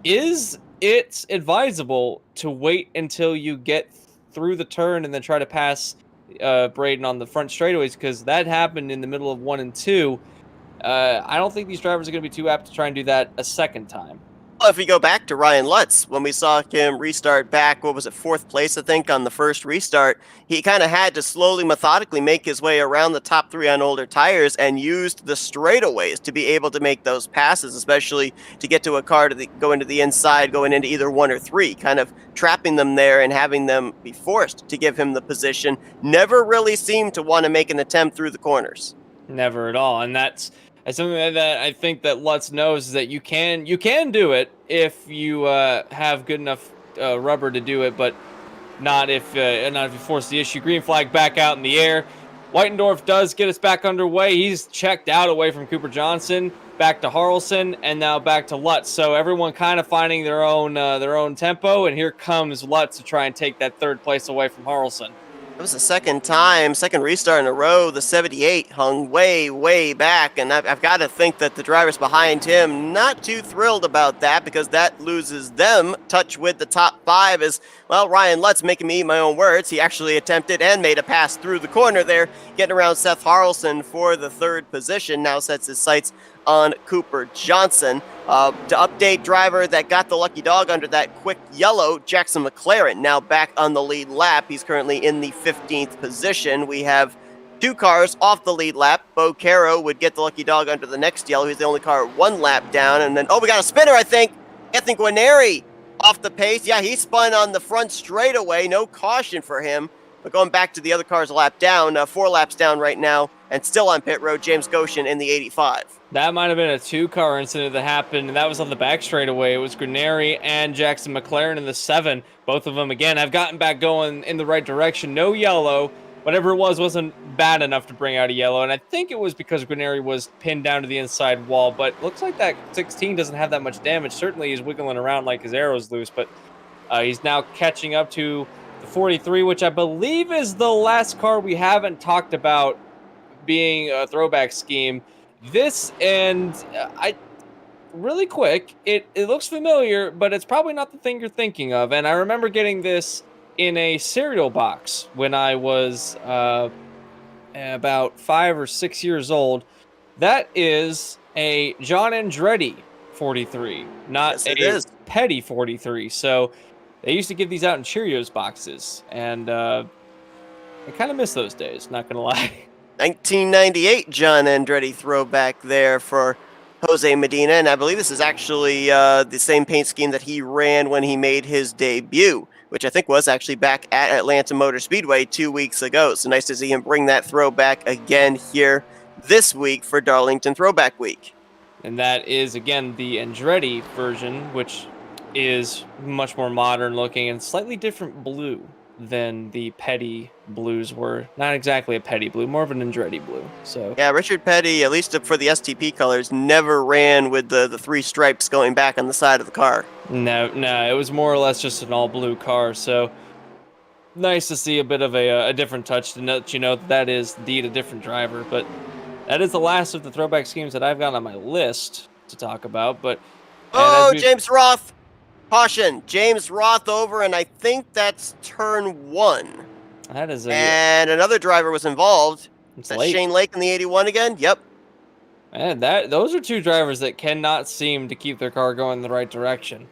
is it advisable to wait until you get through the turn and then try to pass Braden on the front straightaways? Because that happened in the middle of 1 and 2. I don't think these drivers are going to be too apt to try and do that a second time. Well, if we go back to Ryan Lutz, when we saw him restart back, 4th place, I think, on the first restart, he kind of had to slowly, methodically make his way around the top 3 on older tires and used the straightaways to be able to make those passes, especially to get to a car to go into the inside, going into either 1 or 3, kind of trapping them there and having them be forced to give him the position. Never really seemed to want to make an attempt through the corners. Never at all. And that's something that I think that Lutz knows, is that you can do it if you have good enough rubber to do it, but not if you force the issue. Green flag back out in the air. Whitendorf does get us back underway. He's checked out away from Cooper Johnson, back to Harrelson, and now back to Lutz. So everyone kind of finding their own tempo, and here comes Lutz to try and take that 3rd place away from Harrelson. It was the second restart in a row. The 78 hung way, way back, and I've got to think that the drivers behind him not too thrilled about that, because that loses them touch with the top 5 as, well, Ryan Lutz, making me eat my own words. He actually attempted and made a pass through the corner there, getting around Seth Harrelson for the 3rd position. Now sets his sights on Cooper Johnson. To update, driver that got the lucky dog under that quick yellow, Jackson McLaren, now back on the lead lap. He's currently in the 15th position. We have 2 cars off the lead lap. Bo Caro would get the lucky dog under the next yellow. He's the only car 1 lap down. And then, we got a spinner, I think. Anthony Guarneri off the pace. Yeah, he spun on the front straightaway. No caution for him. But going back to the other cars a lap down, 4 laps down right now, and still on pit road, James Goshen in the 85. That might have been a 2-car incident that happened, and that was on the back straightaway. It was Guarneri and Jackson McLaren in the 7. Both of them, again, have gotten back going in the right direction. No yellow. whatever it was wasn't bad enough to bring out a yellow. And I think it was because Guarneri was pinned down to the inside wall, but looks like that 16 doesn't have that much damage. Certainly he's wiggling around like his arrow's loose, but he's now catching up to the 43, which I believe is the last car we haven't talked about being a throwback scheme. This, and I really quick, it looks familiar, but it's probably not the thing you're thinking of. And I remember getting this in a cereal box when I was about 5 or 6 years old. That is a John Andretti 43, not yes, a Petty 43. So they used to give these out in Cheerios boxes, and I kind of miss those days, not gonna lie. 1998 John Andretti throwback there for Jose Medina, and I believe this is actually the same paint scheme that he ran when he made his debut, which I think was actually back at Atlanta Motor Speedway 2 weeks ago. So nice to see him bring that throwback again here this week for Darlington Throwback Week. And that is, again, the Andretti version, which is much more modern looking and slightly different blue than the Petty blues were. Not exactly a Petty blue, more of an Andretti blue. So yeah, Richard Petty, at least for the STP colors, never ran with the 3 stripes going back on the side of the car. No, it was more or less just an all blue car. So nice to see a bit of a different touch, to let you know that is indeed a different driver. But that is the last of the throwback schemes that I've got on my list to talk about. But James Roth. Caution, James Roth over, and I think that's turn 1. That is and another driver was involved. Is that Shane Lake in the 81 again? Yep. And those are 2 drivers that cannot seem to keep their car going in the right direction.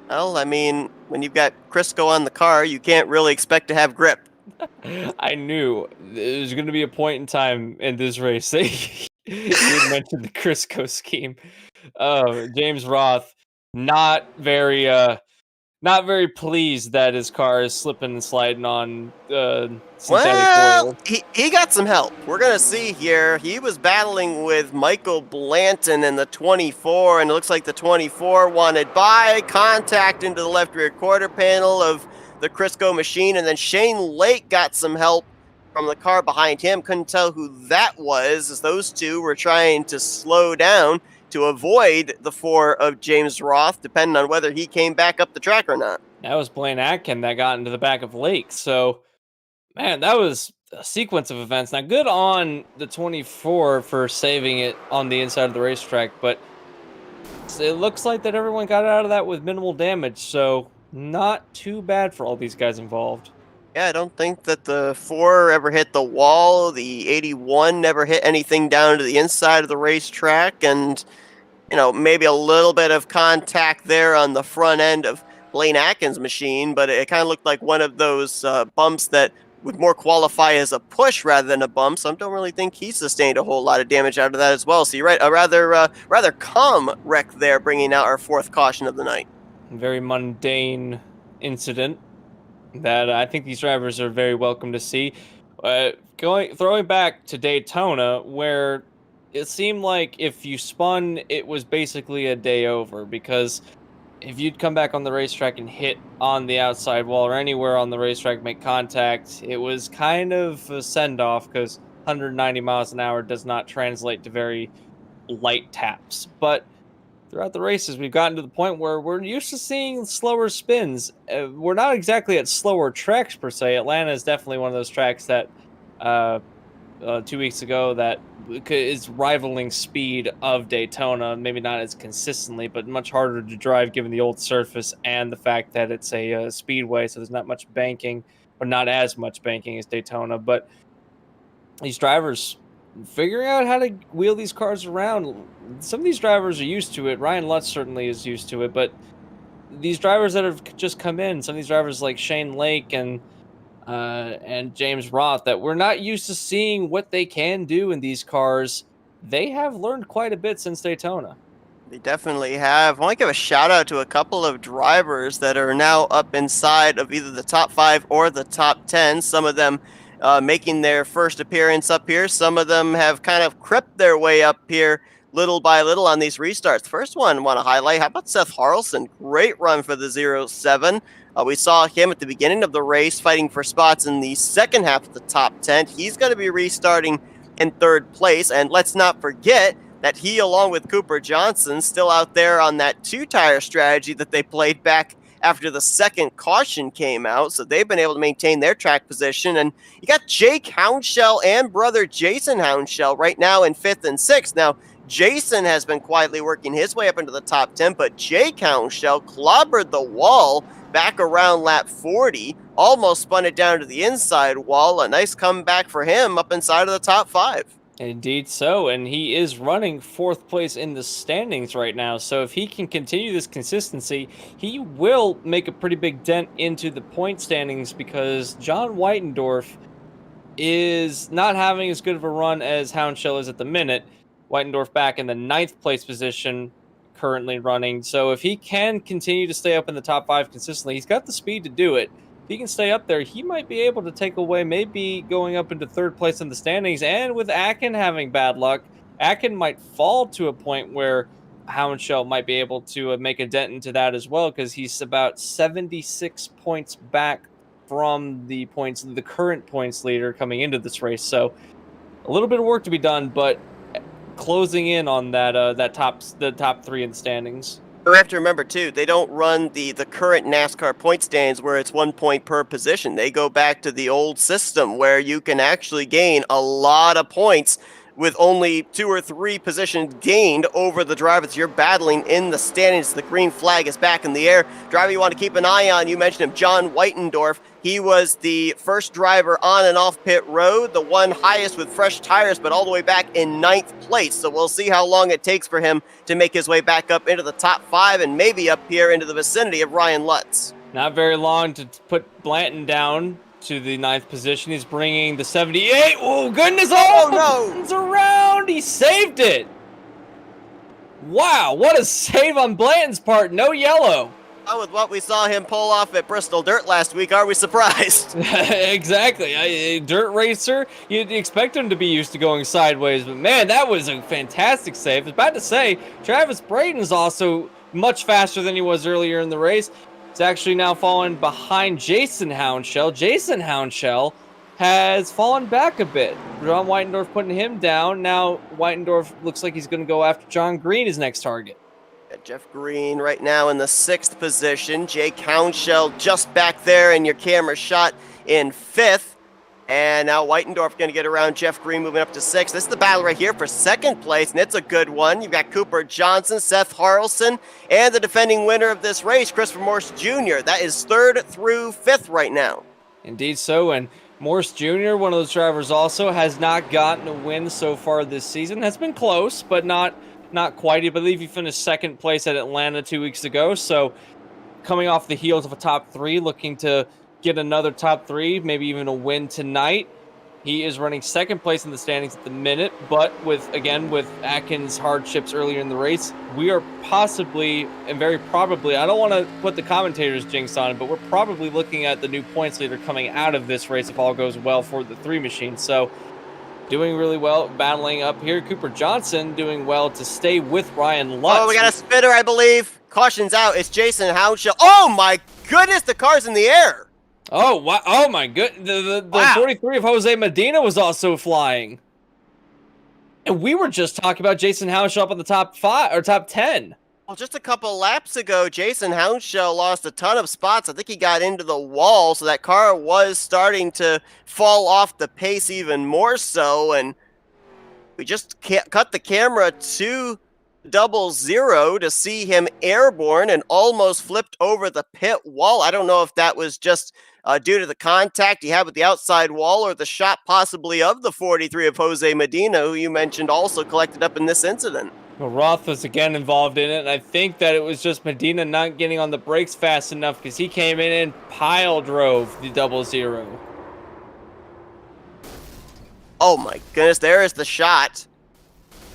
Well, I mean, when you've got Crisco on the car, you can't really expect to have grip. I knew there's going to be a point in time in this race that you mentioned the Crisco scheme. James Roth. Not very pleased that his car is slipping and sliding on synthetic oil. He got some help. We're going to see here. He was battling with Michael Blanton in the 24, and it looks like the 24 wanted by contact into the left rear quarter panel of the Crisco machine, and then Shane Lake got some help from the car behind him. Couldn't tell who that was, as those two were trying to slow down to avoid the 4 of James Roth, depending on whether he came back up the track or not. That was Blaine Atkin that got into the back of Lake. So, man, that was a sequence of events. Now, good on the 24 for saving it on the inside of the racetrack, but it looks like that everyone got out of that with minimal damage. So, not too bad for all these guys involved. Yeah, I don't think that the 4 ever hit the wall. The 81 never hit anything down to the inside of the racetrack, and maybe a little bit of contact there on the front end of Blaine Atkins' machine, but it kind of looked like one of those bumps that would more qualify as a push rather than a bump. So I don't really think he sustained a whole lot of damage out of that as well. So you're right, a rather calm wreck there, bringing out our 4th caution of the night. Very mundane incident that I think these drivers are very welcome to see. Throwing back to Daytona, where it seemed like if you spun, it was basically a day over, because if you'd come back on the racetrack and hit on the outside wall or anywhere on the racetrack, make contact, it was kind of a send-off, because 190 miles an hour does not translate to very light taps. But throughout the races, we've gotten to the point where we're used to seeing slower spins. We're not exactly at slower tracks per se. Atlanta is definitely one of those tracks that 2 weeks ago that is rivaling speed of Daytona. Maybe not as consistently, but much harder to drive given the old surface and the fact that it's a speedway, so there's not much banking, or not as much banking as Daytona. But these drivers figuring out how to wheel these cars around. Some of these drivers are used to it. Ryan Lutz certainly is used to it, but these drivers that have just come in, some of these drivers like Shane Lake and James Roth, that we're not used to seeing what they can do in these cars, they have learned quite a bit since Daytona. They definitely have. I want to give a shout out to a couple of drivers that are now up inside of either the top 5 or the top 10. Some of them making their first appearance up here. Some of them have kind of crept their way up here little by little on these restarts. First one I want to highlight, how about Seth Harrelson? Great run for the 07. We saw him at the beginning of the race fighting for spots in the second half of the top 10. He's going to be restarting in third place. And let's not forget that he, along with Cooper Johnson, still out there on that two-tire strategy that they played back after the second caution came out. So they've been able to maintain their track position. And you got Jake Houndshell and brother Jason Houndshell right now in 5th and 6th. Now, Jason has been quietly working his way up into the top 10, but Jake Houndshell clobbered the wall back around lap 40, almost spun it down to the inside wall. A nice comeback for him up inside of the top 5. Indeed so, and he is running 4th place in the standings right now, so if he can continue this consistency, he will make a pretty big dent into the point standings, because John Whitendorf is not having as good of a run as Houndshell is at the minute. Whitendorf back in the 9th place position, currently running, so if he can continue to stay up in the top 5 consistently, he's got the speed to do it. If he can stay up there, he might be able to take away, maybe going up into 3rd place in the standings. And with Akin having bad luck, Akin might fall to a point where Houndshell might be able to make a dent into that as well, because he's about 76 points back from the current points leader coming into this race. So a little bit of work to be done, but closing in on the top 3 in the standings. We have to remember, too, they don't run the current NASCAR point stands where it's 1 point per position. They go back to the old system where you can actually gain a lot of points with only 2 or 3 positions gained over the driver that you're battling in the standings. The green flag is back in the air. Driver you want to keep an eye on, you mentioned him, John Whitendorf. He was the first driver on and off pit road, the one highest with fresh tires, but all the way back in 9th place. So we'll see how long it takes for him to make his way back up into the top 5 and maybe up here into the vicinity of Ryan Lutz. Not very long to put Blanton down to the 9th position. He's bringing the 78. Oh, goodness. Oh, no. It's around. He saved it. Wow, what a save on Blanton's part. No yellow. Oh, with what we saw him pull off at Bristol Dirt last week, are we surprised? Exactly. A dirt racer, you'd expect him to be used to going sideways, but man, that was a fantastic save. I was about to say, Travis Braden's also much faster than he was earlier in the race. It's actually now fallen behind Jason Houndshell. Jason Houndshell has fallen back a bit. John Whitendorf putting him down. Now Whitendorf looks like he's going to go after John Green, his next target. Got Jeff Green right now in the 6th position. Jake Houndshell just back there in your camera shot in 5th. And now Whitendorf going to get around Jeff Green, moving up to 6th. This is the battle right here for 2nd place, and it's a good one. You've got Cooper Johnson, Seth Harrelson, and the defending winner of this race, Christopher Morse Jr. That is 3rd through 5th right now. Indeed so, and Morse Jr., one of those drivers also, has not gotten a win so far this season. Has been close, but not quite. I believe he finished 2nd place at Atlanta 2 weeks ago, so coming off the heels of a top 3, looking to get another top 3, maybe even a win tonight. He is running 2nd place in the standings at the minute, but with Atkins' hardships earlier in the race, we are possibly, and very probably, I don't want to put the commentators' jinx on it, but we're probably looking at the new points leader coming out of this race if all goes well for the 3 machine. So doing really well, battling up here. Cooper Johnson doing well to stay with Ryan Lutz. Oh, we got a spitter, I believe. Caution's out. It's Jason Houndshell. Oh, my goodness, the car's in the air. Oh, wow. Oh, my goodness. The Wow. 43 of Jose Medina was also flying. And we were just talking about Jason Houndshell up on the top 5 or top 10. Well, just a couple laps ago, Jason Houndshell lost a ton of spots. I think he got into the wall, so that car was starting to fall off the pace even more so. And we just cut the camera to 00 to see him airborne and almost flipped over the pit wall. I don't know if that was just due to the contact he had with the outside wall or the shot possibly of the 43 of Jose Medina, who you mentioned also collected up in this incident. Well, Roth was again involved in it, and I think that it was just Medina not getting on the brakes fast enough because he came in and pile drove the 00. Oh my goodness, there is the shot.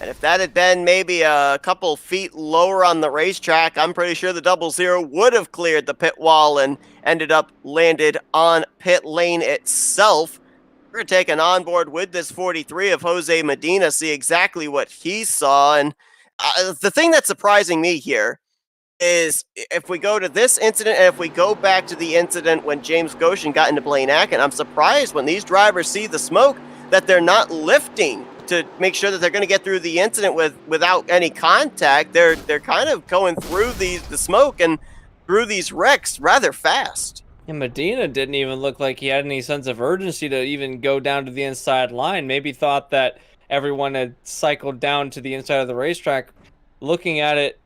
And if that had been maybe a couple feet lower on the racetrack, I'm pretty sure the 00 would have cleared the pit wall and ended up landed on pit lane itself. We're going to take an onboard with this 43 of Jose Medina, see exactly what he saw. And the thing that's surprising me here is if we go to this incident and if we go back to the incident when James Goshen got into Blaine Acken, I'm surprised when these drivers see the smoke that they're not lifting to make sure that they're going to get through the incident without any contact. They're kind of going through the smoke and through these wrecks rather fast. And Medina didn't even look like he had any sense of urgency to even go down to the inside line. Maybe thought that everyone had cycled down to the inside of the racetrack. Looking at it,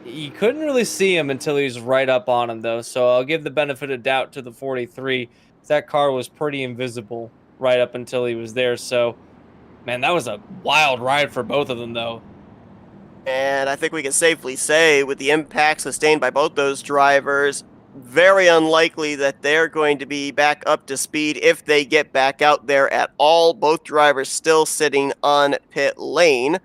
you couldn't really see him until he was right up on him, though. So I'll give the benefit of doubt to the 43. That car was pretty invisible right up until he was there. So, man, that was a wild ride for both of them, though. And I think we can safely say, with the impact sustained by both those drivers, very unlikely that they're going to be back up to speed if they get back out there at all. Both drivers still sitting on pit lane.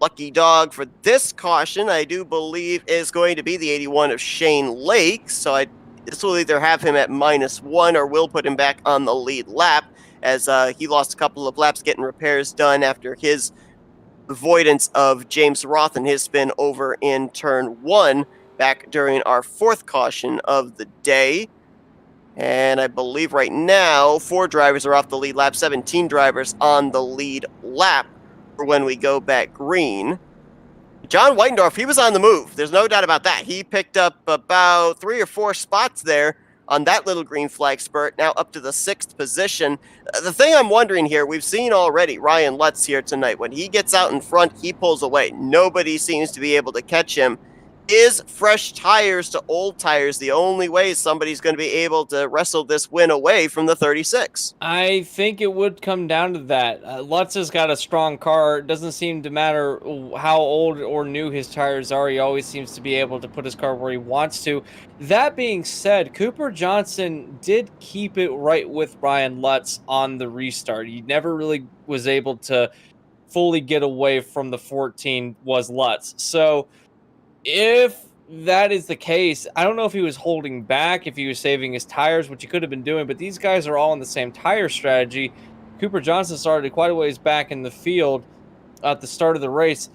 Lucky dog for this caution, I do believe, is going to be the 81 of Shane Lake. So this will either have him at -1 or will put him back on the lead lap, as he lost a couple of laps getting repairs done after his avoidance of James Roth and his spin over in turn 1 back during our 4th caution of the day. And I believe right now 4 drivers are off the lead lap, 17 drivers on the lead lap for when we go back green. John Weitendorf, he was on the move. There's no doubt about that. He picked up about 3 or 4 spots there on that little green flag spurt, now up to the 6th position. The thing I'm wondering here, we've seen already Ryan Lutz here tonight. When he gets out in front, he pulls away. Nobody seems to be able to catch him. Is fresh tires to old tires the only way somebody's going to be able to wrestle this win away from the 36? I think it would come down to that. Lutz has got a strong car. It doesn't seem to matter how old or new his tires are. He always seems to be able to put his car where he wants to. That being said, Cooper Johnson did keep it right with Ryan Lutz on the restart. He never really was able to fully get away from the 14 was Lutz. So if that is the case, I don't know if he was holding back, if he was saving his tires, which he could have been doing, but these guys are all on the same tire strategy. Cooper Johnson started quite a ways back in the field at the start of the race.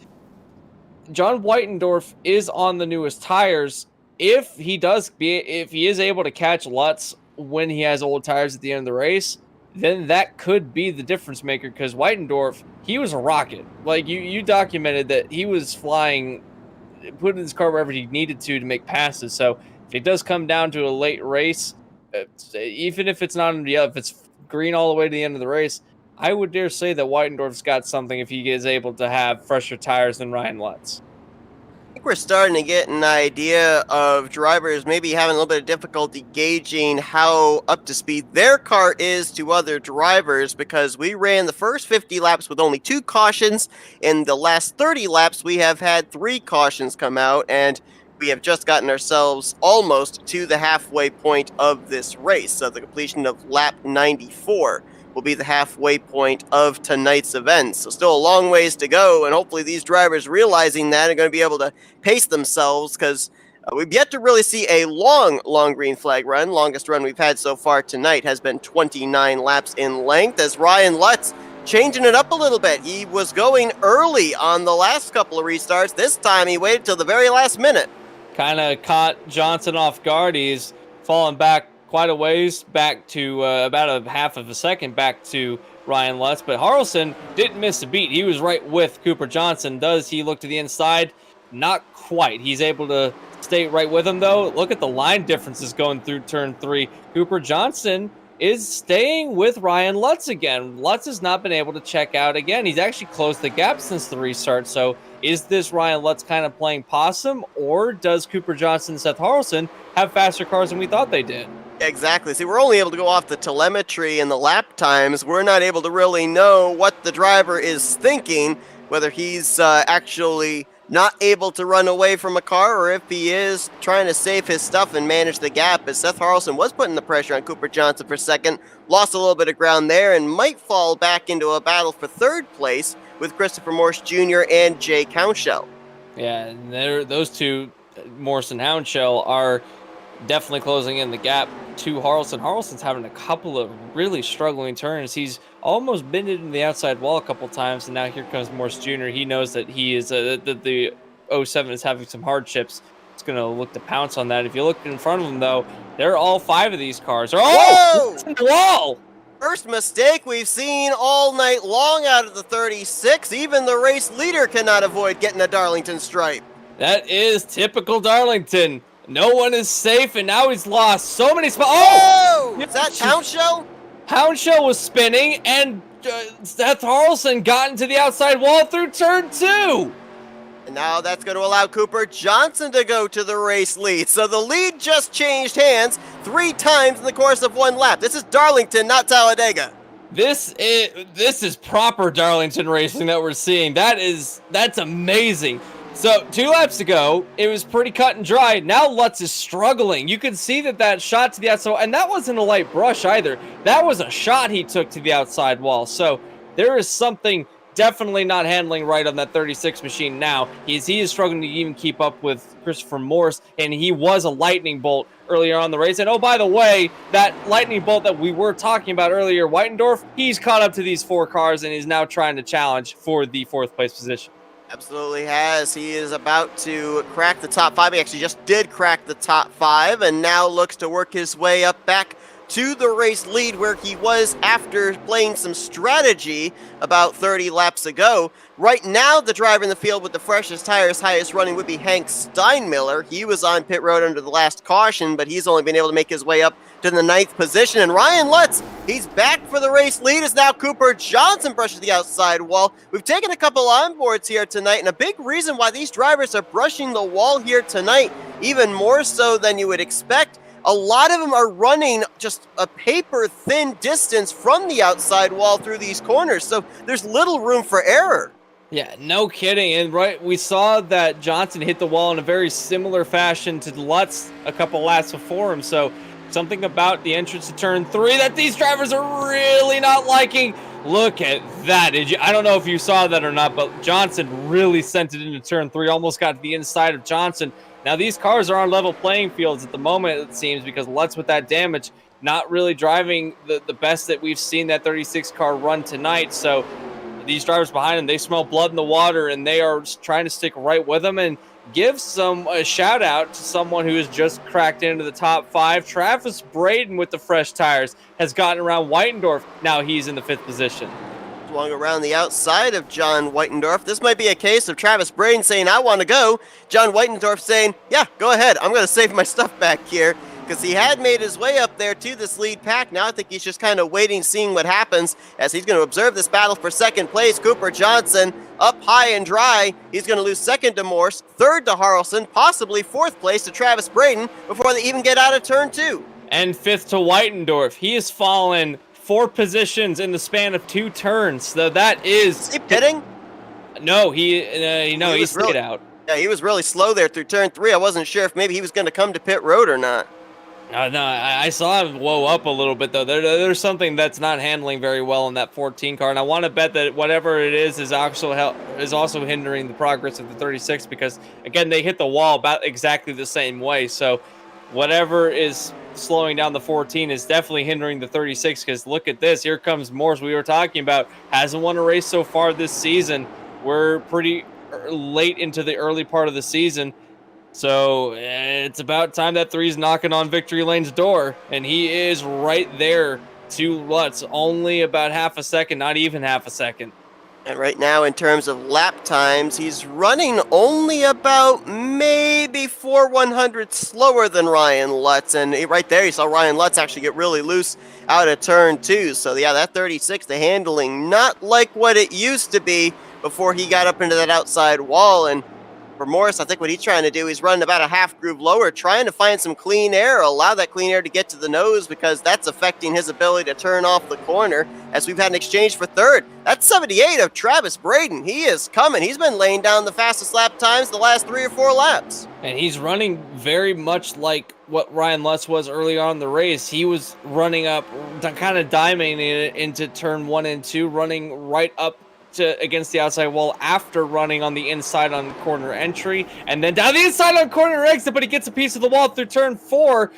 John Weitendorf is on the newest tires. If he is able to catch Lutz when he has old tires at the end of the race, then that could be the difference maker, because Weitendorf, he was a rocket. Like you documented that he was flying, putting his car wherever he needed to make passes. So if it does come down to a late race, even if it's not in the if it's green all the way to the end of the race, I would dare say that Weitendorf's got something if he is able to have fresher tires than Ryan Lutz. I think we're starting to get an idea of drivers maybe having a little bit of difficulty gauging how up to speed their car is to other drivers, because we ran the first 50 laps with only 2 cautions. In the last 30 laps, we have had 3 cautions come out, and we have just gotten ourselves almost to the halfway point of this race. So the completion of lap 94 will be the halfway point of tonight's event. So still a long ways to go, and hopefully these drivers realizing that are going to be able to pace themselves, because we've yet to really see a long green flag run. Longest run we've had so far tonight has been 29 laps in length, as Ryan Lutz changing it up a little bit. He was going early on the last couple of restarts. This time he waited till the very last minute. Kind of caught Johnson off guard. He's fallen back quite a ways, back to about a half of a second back to Ryan Lutz. But Harrelson didn't miss a beat. He was right with Cooper Johnson. Does he look to the inside? Not quite. He's able to stay right with him, though. Look at the line differences going through turn 3. Cooper Johnson is staying with Ryan Lutz again. Lutz has not been able to check out again. He's actually closed the gap since the restart. So is this Ryan Lutz kind of playing possum, or does Cooper Johnson and Seth Harrelson have faster cars than we thought they did? Exactly. See, we're only able to go off the telemetry and the lap times. We're not able to really know what the driver is thinking, whether he's actually not able to run away from a car, or if he is trying to save his stuff and manage the gap, as Seth Harrelson was putting the pressure on Cooper Johnson for second, lost a little bit of ground there, and might fall back into a battle for third place with Christopher Morse Jr. and Jay Counshell. Yeah, and those two, Morse and Houndshell, are definitely closing in the gap to Harrelson. Harrelson's having a couple of really struggling turns. He's almost bended into the outside wall a couple times, and now here comes Morse Jr. He knows that he is the 07 is having some hardships, it's going to look to pounce on that. If you look in front of them, though, they're all 5 of these cars. Whoa! It's in the wall! First mistake we've seen all night long out of the 36. Even the race leader cannot avoid getting a Darlington stripe. That is typical Darlington. No one is safe, and now he's lost so many spots. Oh! Is that Hound Show? Hound Show was spinning, and Seth Harrelson got into the outside wall through turn 2. And now that's going to allow Cooper Johnson to go to the race lead. So the lead just changed hands 3 times in the course of 1 lap. This is Darlington, not Talladega. This is proper Darlington racing that we're seeing. That's amazing. So 2 laps ago, it was pretty cut and dry. Now Lutz is struggling. You can see that shot to the outside, and that wasn't a light brush either. That was a shot he took to the outside wall. So there is something definitely not handling right on that 36 machine now. He is struggling to even keep up with Christopher Morse, and he was a lightning bolt earlier on the race. And oh, by the way, that lightning bolt that we were talking about earlier, Whitendorf, he's caught up to these 4 cars, and he's now trying to challenge for the 4th place position. Absolutely has. He is about to crack the top 5. He actually just did crack the top 5 and now looks to work his way up back to the race lead where he was after playing some strategy about 30 laps ago. Right now, the driver in the field with the freshest tires, highest running, would be Hank Steinmiller. He was on pit road under the last caution, but he's only been able to make his way up to the 9th position. And Ryan Lutz, he's back for the race lead as now Cooper Johnson brushes the outside wall. We've taken a couple onboards here tonight, and a big reason why these drivers are brushing the wall here tonight, even more so than you would expect, a lot of them are running just a paper-thin distance from the outside wall through these corners, so there's little room for error. Yeah, no kidding. And right, we saw that Johnson hit the wall in a very similar fashion to Lutz a couple laps before him, so something about the entrance to turn 3 that these drivers are really not liking. Look at that. I don't know if you saw that or not, but Johnson really sent it into turn 3, almost got to the inside of Johnson. Now, these cars are on level playing fields at the moment, it seems, because Lutz, with that damage, not really driving the best that we've seen that 36 car run tonight. So these drivers behind him, they smell blood in the water, and they are trying to stick right with him. And give a shout out to someone who has just cracked into the top 5. Travis Braden with the fresh tires has gotten around Whitendorf. Now he's in the 5th position. Swung around the outside of John Whitendorf. This might be a case of Travis Braden saying, I want to go. John Whitendorf saying, yeah, go ahead. I'm going to save my stuff back here, because he had made his way up there to this lead pack. Now I think he's just kind of waiting, seeing what happens as he's going to observe this battle for 2nd place. Cooper Johnson up high and dry. He's going to lose 2nd to Morse, 3rd to Harrelson, possibly 4th place to Travis Braden before they even get out of turn 2. And 5th to Whitendorf. He has fallen 4 positions in the span of 2 turns. So that is... Is he pitting? No, he stayed out. Yeah, he was really slow there through turn 3. I wasn't sure if maybe he was going to come to pit road or not. No, I saw him blow up a little bit, though. There's something that's not handling very well in that 14 car, and I want to bet that whatever it is also hindering the progress of the 36, because, again, they hit the wall about exactly the same way. So whatever is slowing down the 14 is definitely hindering the 36, because look at this. Here comes Morse, we were talking about. Hasn't won a race so far this season. We're pretty late into the early part of the season. So it's about time that 3's knocking on victory lane's door, and he is right there to Lutz, only about half a second, not even half a second. And right now, in terms of lap times, he's running only about maybe 4/100 slower than Ryan Lutz. And right there, you saw Ryan Lutz actually get really loose out of turn 2. So yeah, that 36, the handling, not like what it used to be before he got up into that outside wall. And for Morris, I think what he's trying to do is run about a half groove lower, trying to find some clean air, allow that clean air to get to the nose, because that's affecting his ability to turn off the corner, as we've had an exchange for 3rd. That's 78 of Travis Braden. He is coming. He's been laying down the fastest lap times the last 3 or 4 laps. And he's running very much like what Ryan Lutz was early on in the race. He was running up, kind of diming it into turn 1 and 2, running right up against the outside wall after running on the inside on corner entry, and then down the inside on corner exit, but he gets a piece of the wall through turn 4.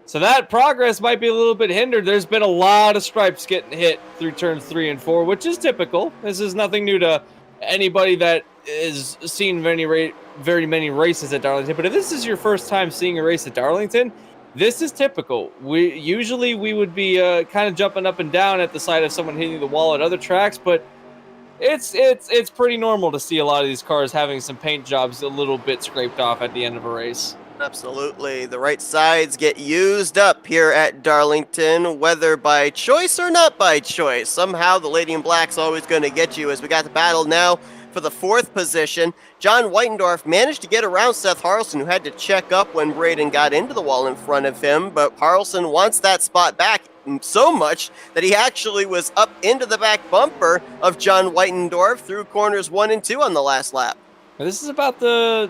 So that progress might be a little bit hindered. There's been a lot of stripes getting hit through turns 3 and 4, which is typical. This is nothing new to anybody that has seen very many races at Darlington, but if this is your first time seeing a race at Darlington, this is typical. We would be kind of jumping up and down at the sight of someone hitting the wall at other tracks, but it's pretty normal to see a lot of these cars having some paint jobs a little bit scraped off at the end of a race. Absolutely. The right sides get used up here at Darlington, whether by choice or not by choice. Somehow the Lady in Black's always going to get you as we got the battle now for the 4th position. John Whitendorf managed to get around Seth Harrelson, who had to check up when Braden got into the wall in front of him, but Harrelson wants that spot back so much that he actually was up into the back bumper of John Whitendorf through corners 1 and 2 on the last lap. This is about the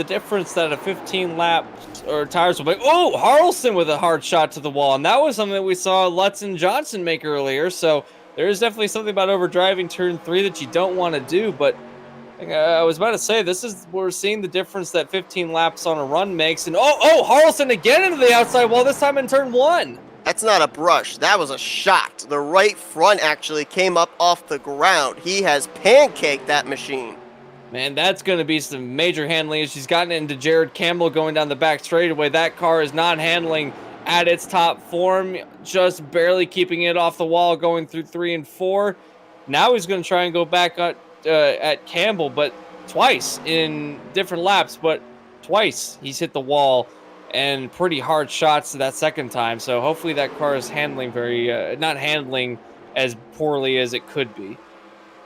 difference that a 15 lap or tires will make. Oh, Harrelson with a hard shot to the wall, and that was something that we saw Lutz and Johnson make earlier. So there is definitely something about overdriving turn 3 that you don't want to do. But I was about to say, this is we're seeing the difference that 15 laps on a run makes. And Harrelson again into the outside wall, this time in turn 1. That's not a brush. That was a shot. The right front actually came up off the ground. He has pancaked that machine. Man, that's going to be some major handling. She's gotten into Jared Campbell going down the back straightaway. That car is not handling at its top form, just barely keeping it off the wall going through 3 and 4. Now he's going to try and go back at Campbell, but twice in different laps, but twice he's hit the wall and pretty hard shots that second time. So hopefully that car is handling not handling as poorly as it could be.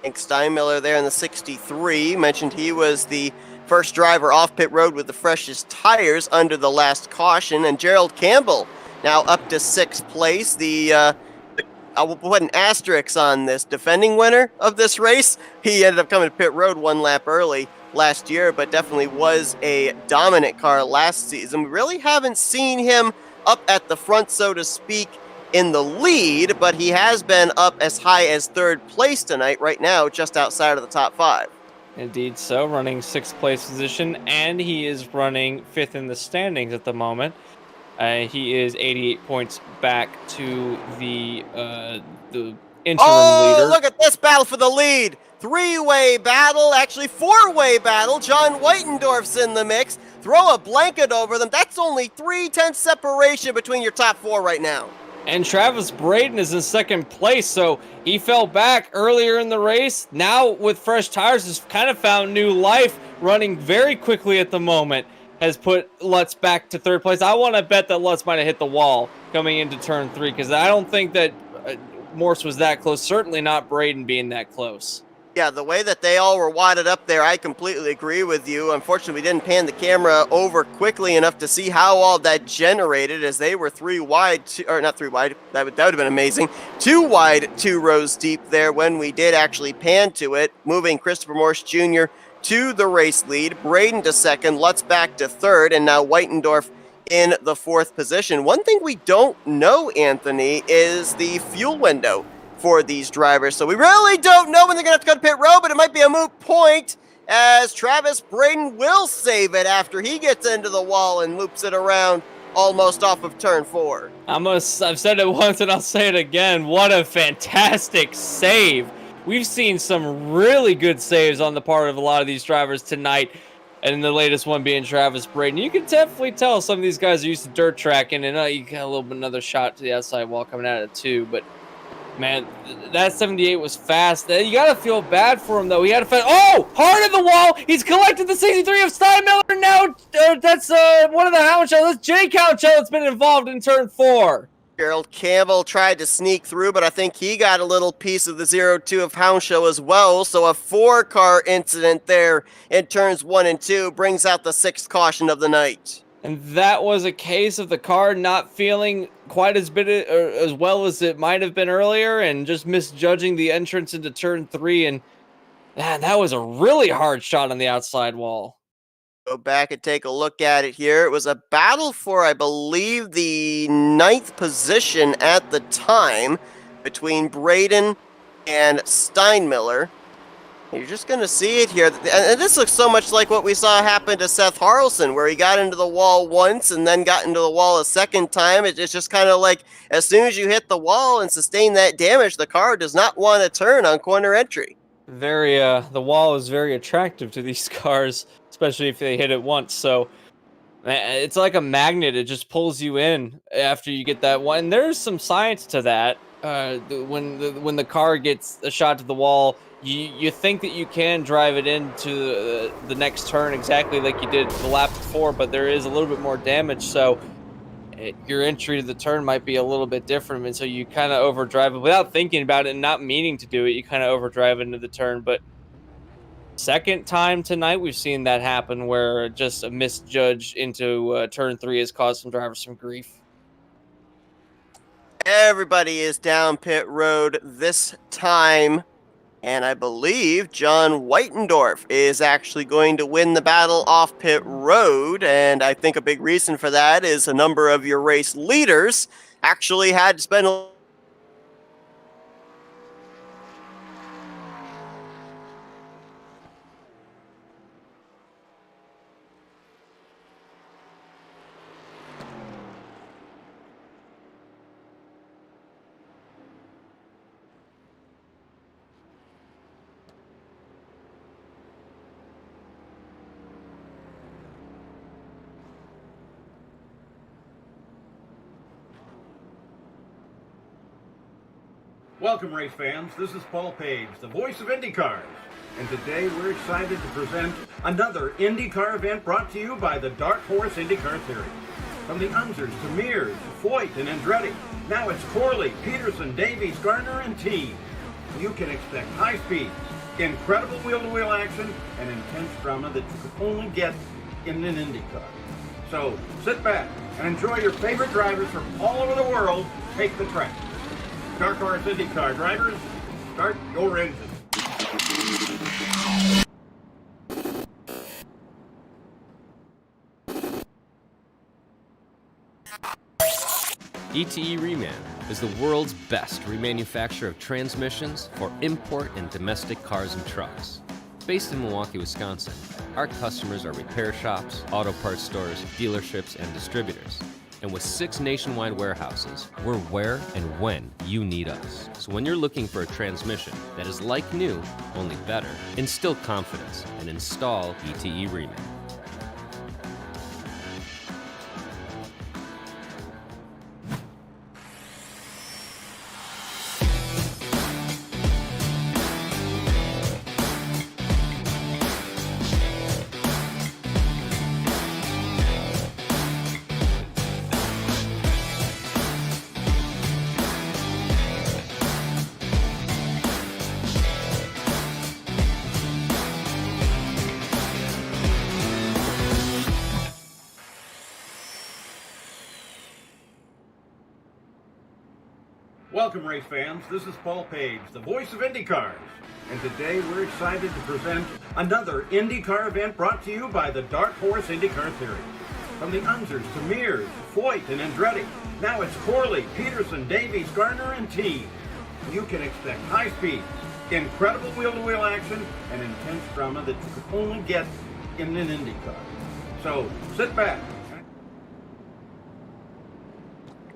Steinmiller there in the 63 mentioned he was the first driver off pit road with the freshest tires under the last caution, and Gerald Campbell now up to 6th place. I will put an asterisk on this. Defending winner of this race. He ended up coming to pit road 1 lap early last year, but definitely was a dominant car last season. We really haven't seen him up at the front, so to speak, in the lead, but he has been up as high as 3rd place tonight, right now, just outside of the top 5. Indeed so, running 6th place position, and he is running 5th in the standings at the moment. He is 88 points back to the interim leader. Look at this battle for the lead. 3-way battle, actually 4-way battle. John Whitendorf's in the mix. Throw a blanket over them. That's only 3/10 separation between your top 4 right now. And Travis Braden is in 2nd place, so he fell back earlier in the race. Now, with fresh tires, has kind of found new life, running very quickly at the moment. Has put Lutz back to 3rd place. I want to bet that Lutz might have hit the wall coming into turn 3, because I don't think that Morse was that close. Certainly not Braden being that close. Yeah, the way that they all were wadded up there, I completely agree with you. Unfortunately, we didn't pan the camera over quickly enough to see how all that generated, as they were 3 wide, or not 3 wide, that would have been amazing. 2 wide, 2 rows deep there when we did actually pan to it, moving Christopher Morse Jr. to the race lead, Braden to 2nd, Lutz back to 3rd, and now Whitendorf in the 4th position. One thing we don't know, Anthony, is the fuel window for these drivers. So we really don't know when they're going to have to go to pit road, but it might be a moot point as Travis Braden will save it after he gets into the wall and loops it around almost off of turn 4. I've said it once and I'll say it again. What a fantastic save. We've seen some really good saves on the part of a lot of these drivers tonight, and the latest one being Travis Braden. You can definitely tell some of these guys are used to dirt tracking, and you got a little bit another shot to the outside wall coming out of it too, but man, that 78 was fast. You gotta feel bad for him, though. He had a hard in the wall. He's collected the 63 of Steinmiller. Now that's one of the Hound Show. That's Jake Hound Show that's been involved in turn 4. Gerald Campbell tried to sneak through, but I think he got a little piece of the 0-2 of Hound Show as well. So a 4-car incident there in turns 1 and 2 brings out the 6th caution of the night. And that was a case of the car not feeling quite as well as it might have been earlier, and just misjudging the entrance into turn 3. And man, that was a really hard shot on the outside wall. Go back and take a look at it here. It was a battle for, I believe, the 9th position at the time between Braden and Steinmiller. You're just going to see it here. And this looks so much like what we saw happen to Seth Harrelson, where he got into the wall once and then got into the wall a second time. It's just kind of like as soon as you hit the wall and sustain that damage, the car does not want to turn on corner entry. very the wall is very attractive to these cars, especially if they hit it once. So it's like a magnet; it just pulls you in after you get that one. And there's some science to that. When the car gets a shot to the wall, you think that you can drive it into the next turn exactly like you did the lap before, but there is a little bit more damage. So your entry to the turn might be a little bit different, and so you kind of overdrive it without thinking about it and not meaning to do it. You kind of overdrive into the turn, but second time tonight we've seen that happen where just a misjudge into turn 3 has caused some drivers some grief. Everybody is down pit road this time, and I believe John Whitendorf is actually going to win the battle off pit road, and I think a big reason for that is a number of your race leaders actually had to spend a Welcome, race fans. This is Paul Page, the voice of IndyCars. And today we're excited to present another IndyCar event brought to you by the Dark Horse IndyCar Series. From the Unzers to Mears, Foyt, and Andretti, now it's Corley, Peterson, Davies, Garner, and Team. You can expect high speeds, incredible wheel-to-wheel action, and intense drama that you could only get in an IndyCar. So sit back and enjoy your favorite drivers from all over the world take the track. Dark Horse IndyCar drivers, start your engine. ETE Reman is the world's best remanufacturer of transmissions for import and domestic cars and trucks. Based in Milwaukee, Wisconsin, our customers are repair shops, auto parts stores, dealerships, and distributors. And with 6 nationwide warehouses, we're where and when you need us. So when you're looking for a transmission that is like new, only better, instill confidence and install ETE Reman. Welcome, race fans. This is Paul Page, the voice of IndyCars. And today we're excited to present another IndyCar event brought to you by the Dark Horse IndyCar Series. From the Unzers to Mears, Foyt, and Andretti, now it's Corley, Peterson, Davies, Garner, and Team. You can expect high speeds, incredible wheel-to-wheel action, and intense drama that you could only get in an IndyCar. So sit back.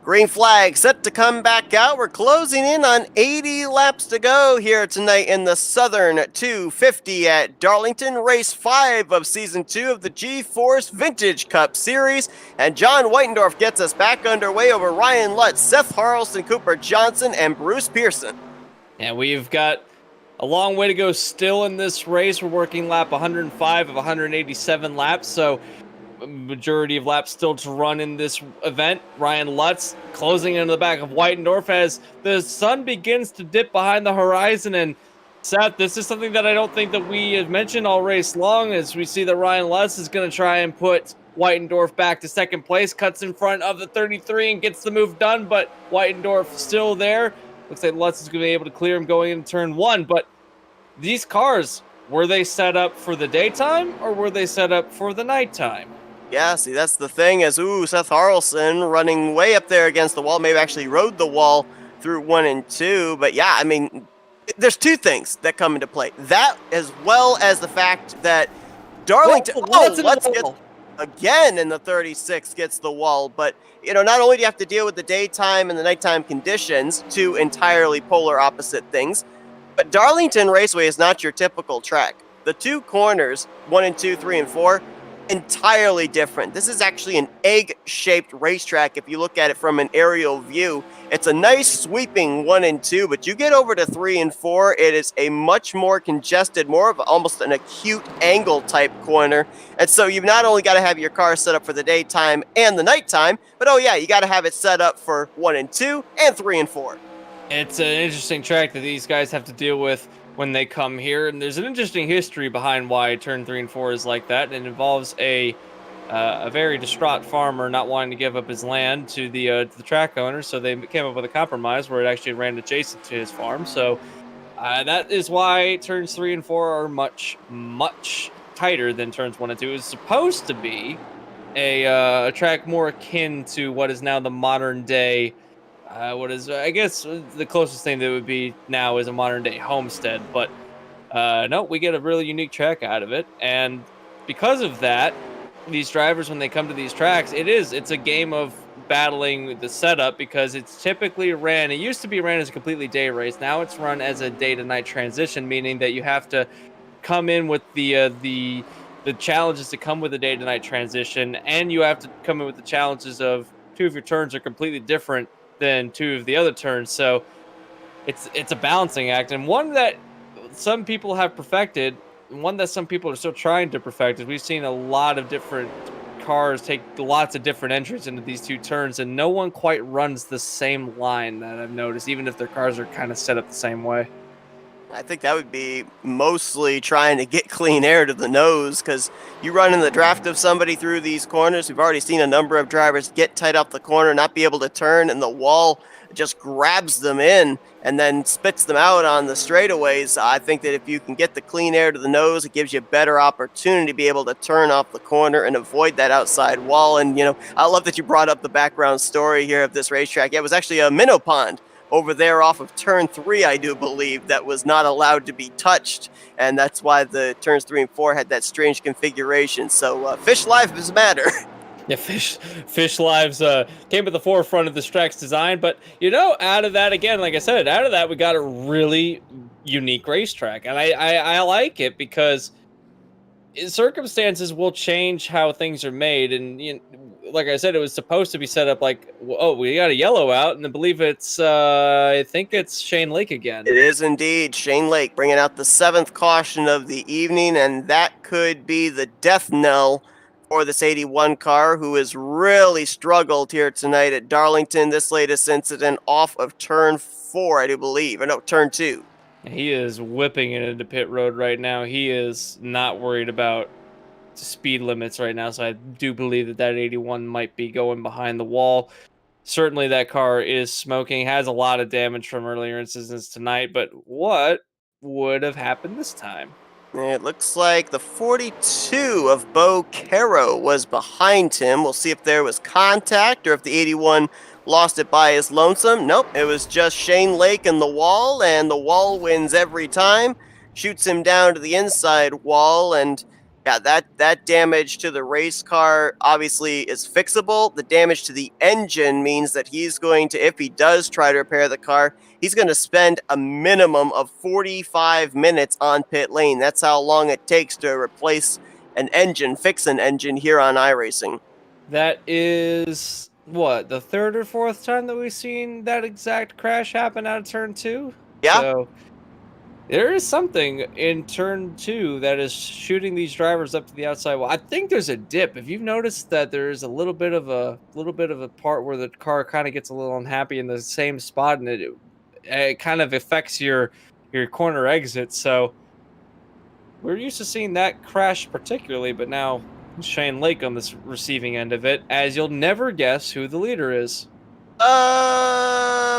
green flag set to come back out. We're closing in on 80 laps to go here tonight in the Southern 250 at Darlington, race 5 of season 2 of the G-Force Vintage Cup Series. And John Whitendorf gets us back underway over Ryan Lutz, Seth Harrelson, Cooper Johnson, and Bruce Pearson. And we've got a long way to go still in this race. We're working lap 105 of 187 laps, so majority of laps still to run in this event. Ryan Lutz closing into the back of Whitendorf as the sun begins to dip behind the horizon. And Seth, this is something that I don't think that we have mentioned all race long, as we see that Ryan Lutz is going to try and put Whitendorf back to second place, cuts in front of the 33 and gets the move done, but Whitendorf still there. Looks like Lutz is going to be able to clear him going into turn 1. But these cars, were they set up for the daytime or were they set up for the nighttime? Yeah, see, that's the thing is, Seth Harrelson running way up there against the wall, maybe actually rode the wall through 1 and 2. But yeah, I mean, there's two things that come into play. That, as well as the fact that Darlington, Lutz gets again in the 36 gets the wall. But, you know, not only do you have to deal with the daytime and the nighttime conditions, two entirely polar opposite things, But Darlington Raceway is not your typical track. The two corners, 1 and 2, 3 and 4, entirely different. This is actually an egg-shaped racetrack if you look at it from an aerial view. It's a nice sweeping 1 and 2, but you get over to 3 and 4, it is a much more congested, more of almost an acute angle type corner. And so you've not only got to have your car set up for the daytime and the nighttime, but oh yeah, you got to have it set up for 1 and 2 and 3 and 4. It's an interesting track that these guys have to deal with when they come here, and there's an interesting history behind why turn 3 and 4 is like that, and it involves a very distraught farmer not wanting to give up his land to the track owner, so they came up with a compromise where it actually ran adjacent to his farm. So that is why turns 3 and 4 are much tighter than turns 1 and 2. It's supposed to be a track more akin to what is now the modern day. What is, I guess, the closest thing that would be now is a modern day homestead, but no, we get a really unique track out of it. And because of that, these drivers, when they come to these tracks, it's a game of battling the setup, because it's typically ran, it used to be ran as a completely day race. Now it's run as a day to night transition, meaning that you have to come in with the challenges that come with the day to night transition, and you have to come in with the challenges of 2 of your turns are completely different than 2 of the other turns. So it's a balancing act, and one that some people have perfected, one that some people are still trying to perfect, is we've seen a lot of different cars take lots of different entries into these 2 turns, and no one quite runs the same line that I've noticed, even if their cars are kind of set up the same way. I think that would be mostly trying to get clean air to the nose, because you run in the draft of somebody through these corners. We've already seen a number of drivers get tight up the corner, not be able to turn, and the wall just grabs them in and then spits them out on the straightaways. I think that if you can get the clean air to the nose, it gives you a better opportunity to be able to turn off the corner and avoid that outside wall. And, you know, I love that you brought up the background story here of this racetrack. Yeah, it was actually a minnow pond over there off of turn 3, I do believe, that was not allowed to be touched, and that's why the turns 3 and 4 had that strange configuration. So fish lives matter. Yeah, fish lives came at the forefront of this track's design, but you know, out of that, again, like I said, out of that we got a really unique racetrack, and I like it because circumstances will change how things are made. And you know, like I said, it was supposed to be set up like, oh, we got a yellow out, and I believe it's I think it's Shane Lake again. It is indeed Shane Lake bringing out the 7th caution of the evening, and that could be the death knell for this 81 car, who has really struggled here tonight at Darlington. This latest incident off of turn 4, I do believe, or no, turn 2. He is whipping it into pit road right now. He is not worried about speed limits right now, so I do believe that 81 might be going behind the wall. Certainly that car is smoking, has a lot of damage from earlier incidents tonight, but what would have happened this time? It looks like the 42 of Bo Caro was behind him. We'll see if there was contact or if the 81 lost it by his lonesome. Nope, it was just Shane Lake and the wall, and the wall wins every time. Shoots him down to the inside wall, and yeah, that damage to the race car obviously is fixable. The damage to the engine means that he's going to, if he does try to repair the car, he's going to spend a minimum of 45 minutes on pit lane. That's how long it takes to replace an engine, fix an engine here on iRacing. That is, what, the 3rd or 4th time that we've seen that exact crash happen out of turn 2? Yeah. So there is something in turn 2 that is shooting these drivers up to the outside wall. I think there's a dip. If you've noticed that there's a little bit of a part where the car kind of gets a little unhappy in the same spot, and it kind of affects your corner exit. So we're used to seeing that crash particularly, but now Shane Lake on this receiving end of it, as you'll never guess who the leader is.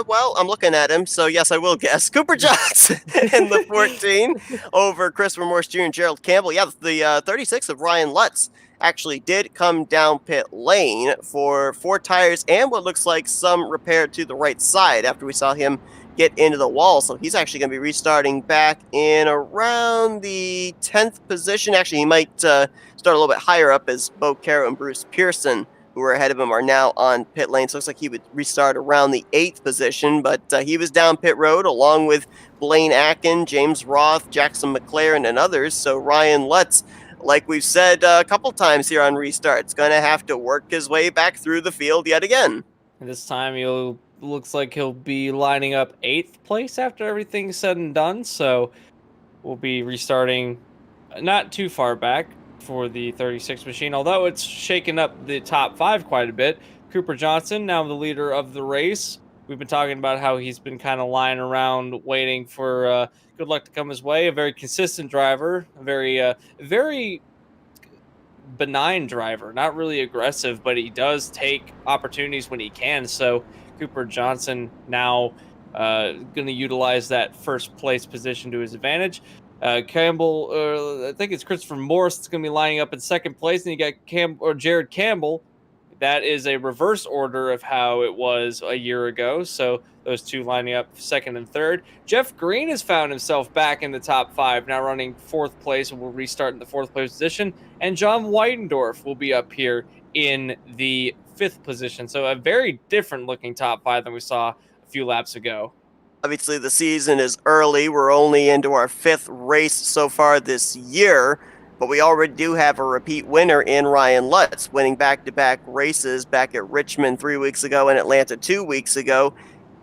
Well, I'm looking at him, so yes, I will guess. Cooper Johnson in the 14 over Christopher Morse Jr. and Gerald Campbell. Yeah, the 36 of Ryan Lutz actually did come down pit lane for 4 tires and what looks like some repair to the right side after we saw him get into the wall. So he's actually going to be restarting back in around the 10th position. Actually, he might start a little bit higher up as Bo Caro and Bruce Pearson who are ahead of him are now on pit lane. So it looks like he would restart around the 8th position, but he was down pit road along with Blaine Akin, James Roth, Jackson McLaren, and others. So Ryan Lutz, like we've said a couple times here on Restart, is going to have to work his way back through the field yet again. And this time looks like he'll be lining up 8th place after everything's said and done. So we'll be restarting not too far back for the 36 machine, although it's shaken up the top 5 quite a bit. Cooper Johnson, now the leader of the race. We've been talking about how he's been kind of lying around waiting for good luck to come his way. A very consistent driver, a very benign driver, not really aggressive, but he does take opportunities when he can. So Cooper Johnson now going to utilize that first place position to his advantage. Campbell, I think it's Christopher Morse that's going to be lining up in 2nd place, and you got Jared Campbell. That is a reverse order of how it was a year ago. So those two lining up 2nd and 3rd. Jeff Green has found himself back in the top 5, now running 4th place, and will restart in the 4th place position. And John Weidendorf will be up here in the 5th position. So a very different looking top 5 than we saw a few laps ago. Obviously, the season is early. We're only into our 5th race so far this year, but we already do have a repeat winner in Ryan Lutz, winning back-to-back races back at Richmond 3 weeks ago and Atlanta 2 weeks ago.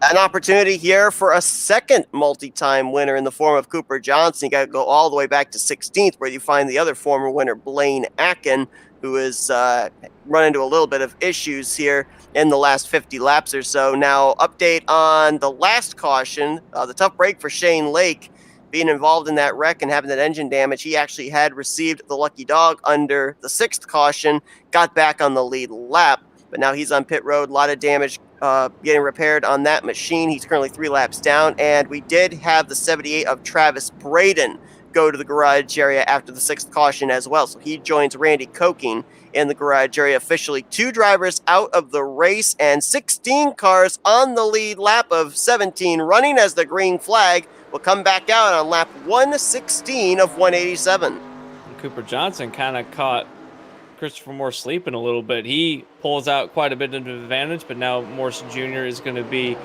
An opportunity here for a second multi-time winner in the form of Cooper Johnson. You got to go all the way back to 16th, where you find the other former winner, Blaine Akin, who has run into a little bit of issues here in the last 50 laps or so. Now, update on the last caution, the tough break for Shane Lake, being involved in that wreck and having that engine damage. He actually had received the lucky dog under the 6th caution, got back on the lead lap, but now he's on pit road. A lot of damage getting repaired on that machine. He's currently 3 laps down, and we did have the 78 of Travis Braden go to the garage area after the 6th caution as well. So he joins Randy Koking in the garage area officially. 2 drivers out of the race and 16 cars on the lead lap of 17 running, as the green flag will come back out on lap 116 of 187. Cooper Johnson kind of caught Christopher Morse sleeping a little bit. He pulls out quite a bit of advantage, but now Morse Jr. is going to be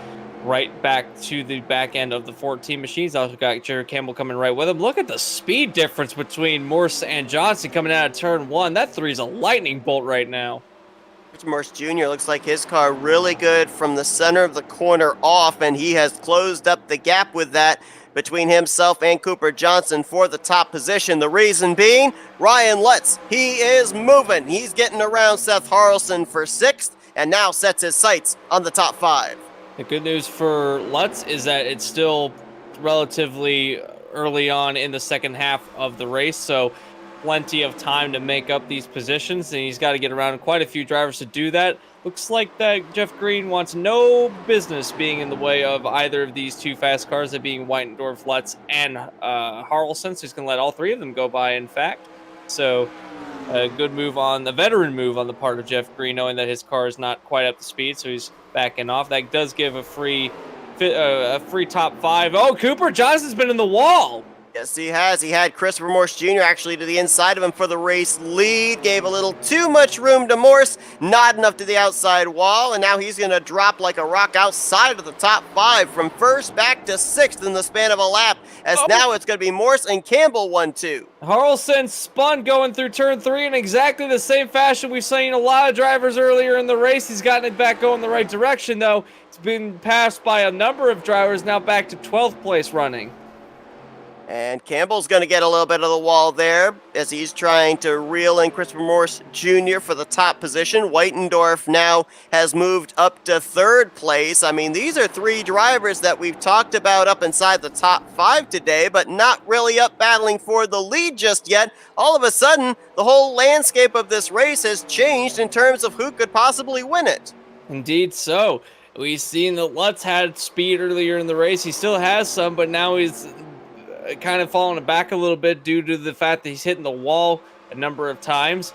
right back to the back end of the 14 machines. Also got Jared Campbell coming right with him. Look at the speed difference between Morse and Johnson coming out of turn 1. That 3 is a lightning bolt right now. Morse Jr. looks like his car really good from the center of the corner off, and he has closed up the gap with that between himself and Cooper Johnson for the top position. The reason being, Ryan Lutz, he is moving. He's getting around Seth Harrelson for 6th, and now sets his sights on the top 5. The good news for Lutz is that it's still relatively early on in the second half of the race, so plenty of time to make up these positions, and he's got to get around quite a few drivers to do that. Looks like that Jeff Green wants no business being in the way of either of these 2 fast cars, that being Weidendorf, Lutz, and Harrelson. So he's going to let all 3 of them go by, in fact. So a good move on the veteran move on the part of Jeff Green, knowing that his car is not quite up to speed, so he's backing off. That does give a free top 5. Oh, Cooper Johnson's been in the wall. Yes, he has. He had Christopher Morse Jr. actually to the inside of him for the race lead. Gave a little too much room to Morse, not enough to the outside wall, and now he's going to drop like a rock outside of the top 5 from 1st back to 6th in the span of a lap, as now it's going to be Morse and Campbell 1-2. Harrelson spun going through turn 3 in exactly the same fashion we've seen a lot of drivers earlier in the race. He's gotten it back going the right direction, though. It's been passed by a number of drivers, now back to 12th place running. And Campbell's going to get a little bit of the wall there as he's trying to reel in Christopher Morse Jr. for the top position. Weidendorf now has moved up to 3rd place. I mean, these are 3 drivers that we've talked about up inside the top 5 today, but not really up battling for the lead just yet. All of a sudden, the whole landscape of this race has changed in terms of who could possibly win it. Indeed so. We've seen that Lutz had speed earlier in the race. He still has some, but now he's kind of falling back a little bit due to the fact that he's hitting the wall a number of times,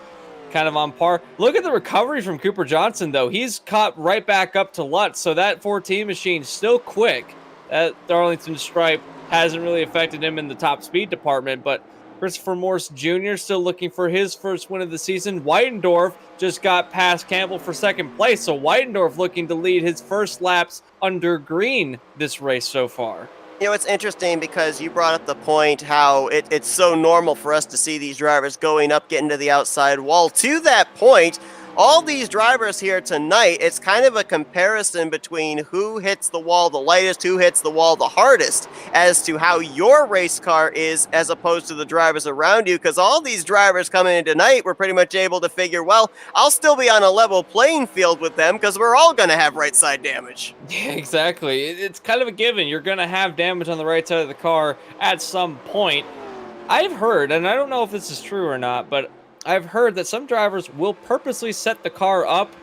kind of on par. Look at the recovery from Cooper Johnson, though. He's caught right back up to Lutz, so that 14 machine still quick. That Darlington stripe hasn't really affected him in the top speed department, but Christopher Morse Jr. still looking for his first win of the season. Weidendorf just got past Campbell for second place, so Weidendorf looking to lead his first laps under green this race so far. You know, it's interesting because you brought up the point how it's so normal for us to see these drivers going up, getting to the outside wall. To that point, all these drivers here tonight, it's kind of a comparison between who hits the wall the lightest, who hits the wall the hardest, as to how your race car is as opposed to the drivers around you, because all these drivers coming in tonight were pretty much able to figure, well, I'll still be on a level playing field with them because we're all going to have right side damage. Yeah, exactly. It's kind of a given. You're going to have damage on the right side of the car at some point. I've heard, and I don't know if this is true or not, but I've heard that some drivers will purposely set the car up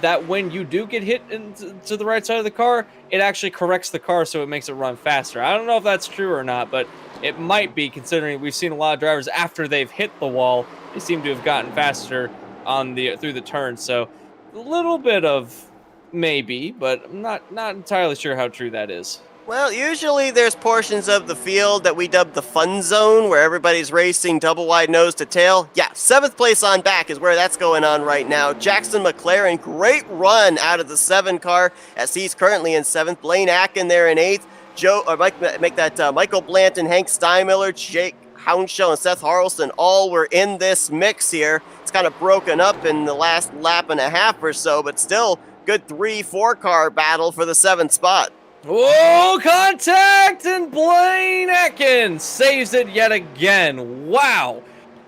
that when you do get hit into the right side of the car, it actually corrects the car so it makes it run faster. I don't know if that's true or not, but it might be, considering we've seen a lot of drivers after they've hit the wall, they seem to have gotten faster through the turn. So a little bit of maybe, but I'm not entirely sure how true that is. Well, usually there's portions of the field that we dub the fun zone, where everybody's racing double wide nose to tail. Yeah, 7th place on back is where that's going on right now. Jackson McLaren, great run out of the 7 car, as he's currently in 7th. Blaine Atkin there in 8th. Michael Blanton, Hank Steinmiller, Jake Hounshell, and Seth Harrelson all were in this mix here. It's kind of broken up in the last lap and a half or so, but still good 3-4 car battle for the 7th spot. Whoa, contact, and Blaine Atkin saves it yet again. Wow.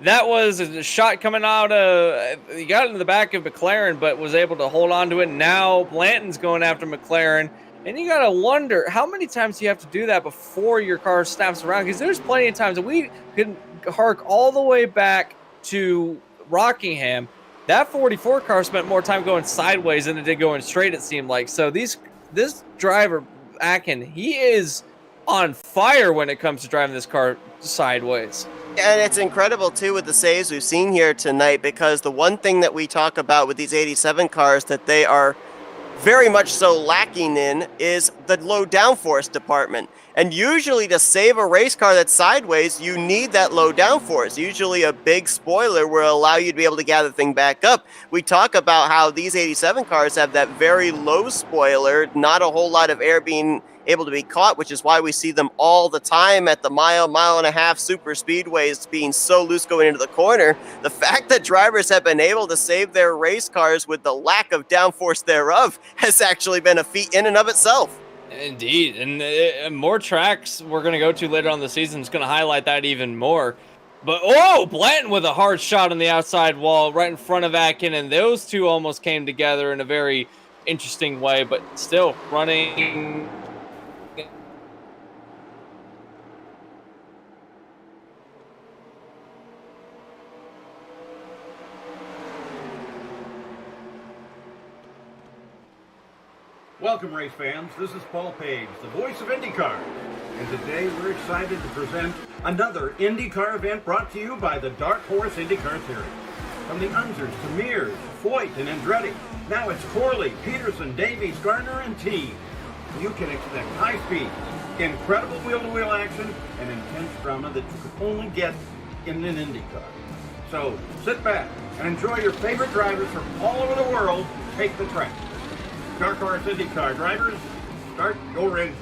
That was a shot coming out he got into the back of McLaren, but was able to hold on to it. Now Blanton's going after McLaren, and you got to wonder how many times you have to do that before your car snaps around, because there's plenty of times that we can hark all the way back to Rockingham. That 44 car spent more time going sideways than it did going straight, it seemed like. So this driver, Atkin, he is on fire when it comes to driving this car sideways. And it's incredible, too, with the saves we've seen here tonight, because the one thing that we talk about with these 87 cars that they are very much so lacking in is the low downforce department. And usually to save a race car that's sideways, you need that low downforce. Usually a big spoiler will allow you to be able to gather the thing back up. We talk about how these 87 cars have that very low spoiler, not a whole lot of air being able to be caught, which is why we see them all the time at the mile and a half super speedways being so loose going into the corner. The fact that drivers have been able to save their race cars with the lack of downforce thereof has actually been a feat in and of itself. Indeed, and more tracks we're going to go to later on in the season is going to highlight that even more. But, Blanton with a hard shot on the outside wall right in front of Atkin, and those two almost came together in a very interesting way, but still running. Welcome, race fans. This is Paul Page, the voice of IndyCar. And today we're excited to present another IndyCar event brought to you by the Dark Horse IndyCar Series. From the Unzers to Mears, Foyt, and Andretti, now it's Corley, Peterson, Davies, Gardner, and Teague. You can expect high speed, incredible wheel-to-wheel action, and intense drama that you could only get in an IndyCar. So sit back and enjoy your favorite drivers from all over the world take the track. Dark Horse IndyCar drivers, start your engine.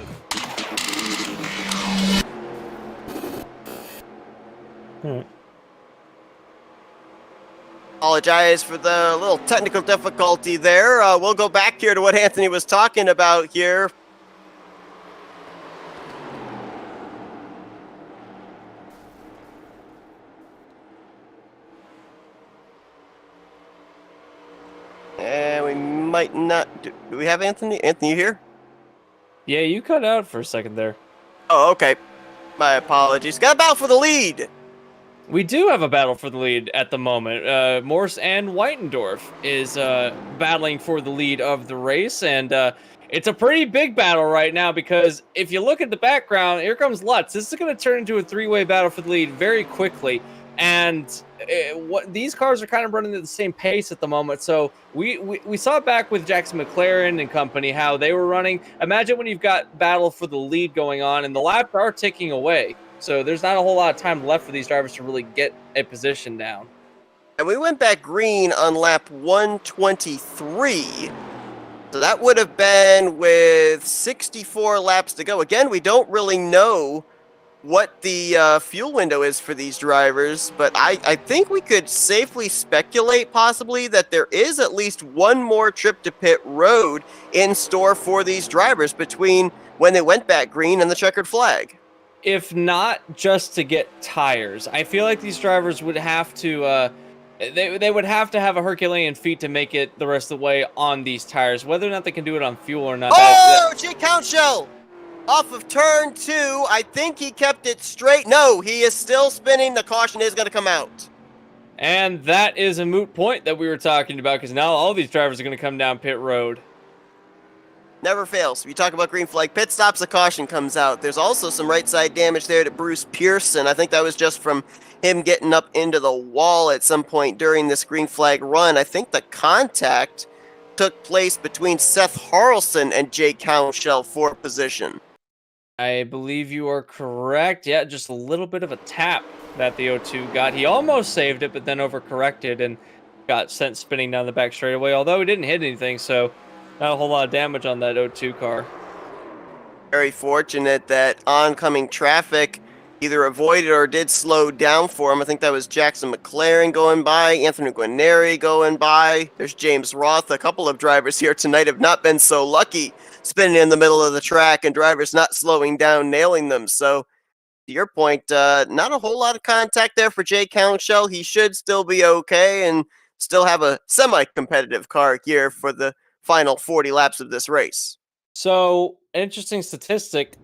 Apologize for the little technical difficulty there. We'll go back here to what Anthony was talking about here. And we might not. Do we have Anthony? Anthony, you here? Yeah, you cut out for a second there. Oh, okay. My apologies. Got a battle for the lead. We do have a battle for the lead at the moment. Morse and Weidendorf is battling for the lead of the race, and it's a pretty big battle right now, because if you look at the background, here comes Lutz. This is going to turn into a three-way battle for the lead very quickly, and these cars are kind of running at the same pace at the moment. So we saw back with Jackson McLaren and company how they were running. Imagine when you've got battle for the lead going on, and the laps are ticking away. So there's not a whole lot of time left for these drivers to really get a position down. And we went back green on lap 123. So that would have been with 64 laps to go. Again, we don't really know what the fuel window is for these drivers, but I think we could safely speculate possibly that there is at least one more trip to pit road in store for these drivers between when they went back green and the checkered flag. If not just to get tires, I feel like these drivers would have to they would have to have a Herculean feat to make it the rest of the way on these tires. Whether or not they can do it on fuel or not. Oh, Jake Countshell! Off of turn 2, I think he kept it straight. No, he is still spinning. The caution is going to come out. And that is a moot point that we were talking about, because now all these drivers are going to come down pit road. Never fails. If you talk about green flag pit stops, the caution comes out. There's also some right side damage there to Bruce Pearson. I think that was just from him getting up into the wall at some point during this green flag run. I think the contact took place between Seth Harrelson and Jake Countshell for position. I believe you are correct. Yeah, just a little bit of a tap that the O2 got. He almost saved it, but then overcorrected and got sent spinning down the back straightaway, although he didn't hit anything, so not a whole lot of damage on that O2 car. Very fortunate that oncoming traffic either avoided or did slow down for him. I think that was Jackson McLaren going by, Anthony Guarneri going by. There's James Roth. A couple of drivers here tonight have not been so lucky spinning in the middle of the track and drivers not slowing down, nailing them. So, to your point, not a whole lot of contact there for Jay Countshell. He should still be okay and still have a semi-competitive car here for the final 40 laps of this race. So, interesting statistic.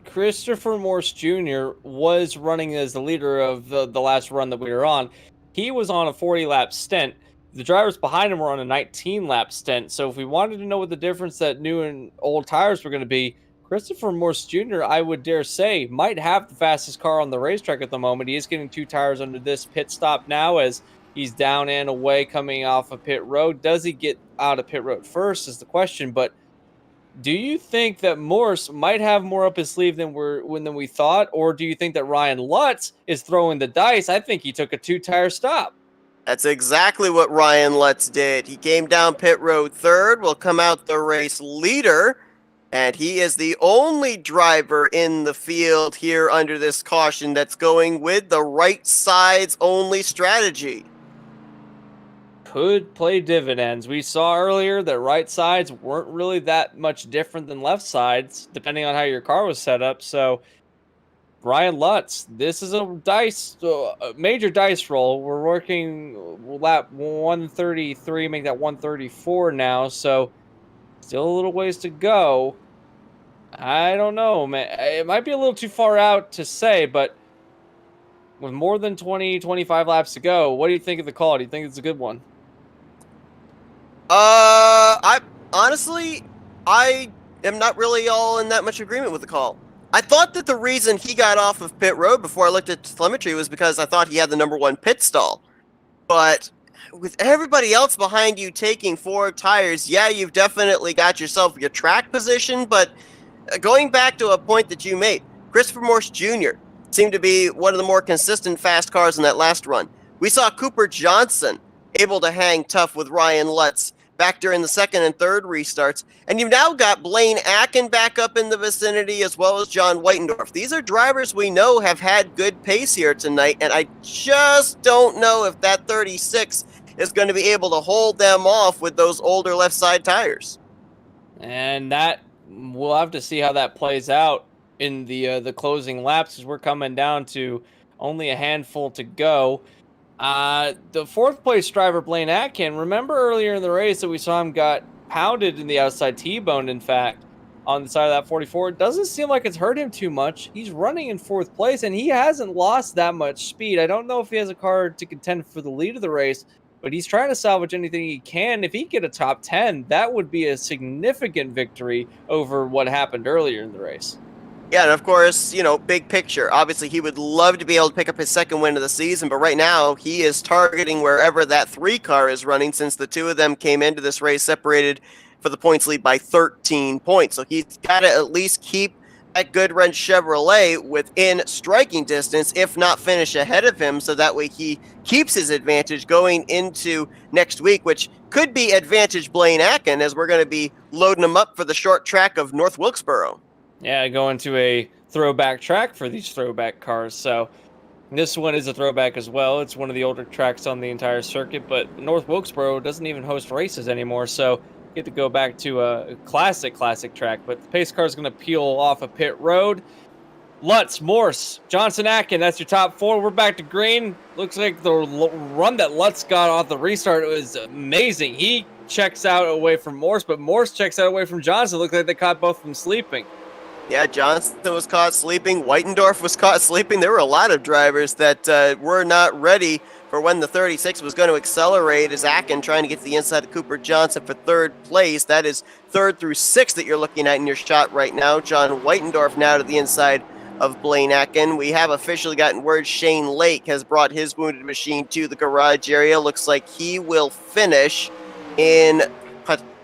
Christopher Morse Jr. was running as the leader of the last run that we were on. He was on a 40-lap stint. The drivers behind him were on a 19-lap stint. So if we wanted to know what the difference that new and old tires were going to be, Christopher Morse Jr., I would dare say, might have the fastest car on the racetrack at the moment. He is getting 2 tires under this pit stop now as he's down and away coming off of pit road. Does he get out of pit road first is the question, but do you think that Morse might have more up his sleeve than we thought, or do you think that Ryan Lutz is throwing the dice? I think he took a 2-tire stop. That's exactly what Ryan Lutz did. He came down pit road third, will come out the race leader, and he is the only driver in the field here under this caution that's going with the right sides only strategy. Could play dividends. We saw earlier that right sides weren't really that much different than left sides, depending on how your car was set up. So, Ryan Lutz, this is a major dice roll. We're working lap 133, make that 134 now. So, still a little ways to go. I don't know, man. It might be a little too far out to say, but with more than 20, 25 laps to go, what do you think of the call? Do you think it's a good one? I am not really all in that much agreement with the call. I thought that the reason he got off of pit road before I looked at telemetry was because I thought he had the number 1 pit stall. But with everybody else behind you taking 4 tires, yeah, you've definitely got yourself your track position, but going back to a point that you made, Christopher Morse Jr. seemed to be one of the more consistent fast cars in that last run. We saw Cooper Johnson able to hang tough with Ryan Lutz back during the second and third restarts. And you've now got Blaine Akin back up in the vicinity as well as John Whitendorf. These are drivers we know have had good pace here tonight, and I just don't know if that 36 is going to be able to hold them off with those older left side tires. And that we'll have to see how that plays out in the closing laps as we're coming down to only a handful to go. The 4th place driver, Blaine Atkin, remember earlier in the race that we saw him got pounded in the outside T-boned, in fact, on the side of that 44. It doesn't seem like it's hurt him too much. He's running in 4th place, and he hasn't lost that much speed. I don't know if he has a car to contend for the lead of the race, but he's trying to salvage anything he can. If he get a top 10, that would be a significant victory over what happened earlier in the race. Yeah, and of course, big picture. Obviously, he would love to be able to pick up his second win of the season, but right now, he is targeting wherever that 3 car is running since the 2 of them came into this race separated for the points lead by 13 points. So he's got to at least keep at Goodwrench Chevrolet within striking distance, if not finish ahead of him, so that way he keeps his advantage going into next week, which could be advantage Blaine Akin, as we're going to be loading him up for the short track of North Wilkesboro. Yeah, going to a throwback track for these throwback cars. So this one is a throwback as well. It's one of the older tracks on the entire circuit, but North Wilkesboro doesn't even host races anymore, so you get to go back to a classic track. But the pace car is going to peel off of pit road. Lutz, Morse, Johnson, Akin, that's your top four. We're back to green. Looks like the run that Lutz got off the restart was amazing. He checks out away from Morse, but Morse checks out away from Johnson. Looked like they caught both of them sleeping. Yeah, Johnson was caught sleeping. Whitendorf was caught sleeping. There were a lot of drivers that were not ready for when the 36 was going to accelerate, as Akin trying to get to the inside of Cooper Johnson for third place. That is 3rd through 6th that you're looking at in your shot right now. John Whitendorf now to the inside of Blaine Akin. We have officially gotten word Shane Lake has brought his wounded machine to the garage area. Looks like he will finish in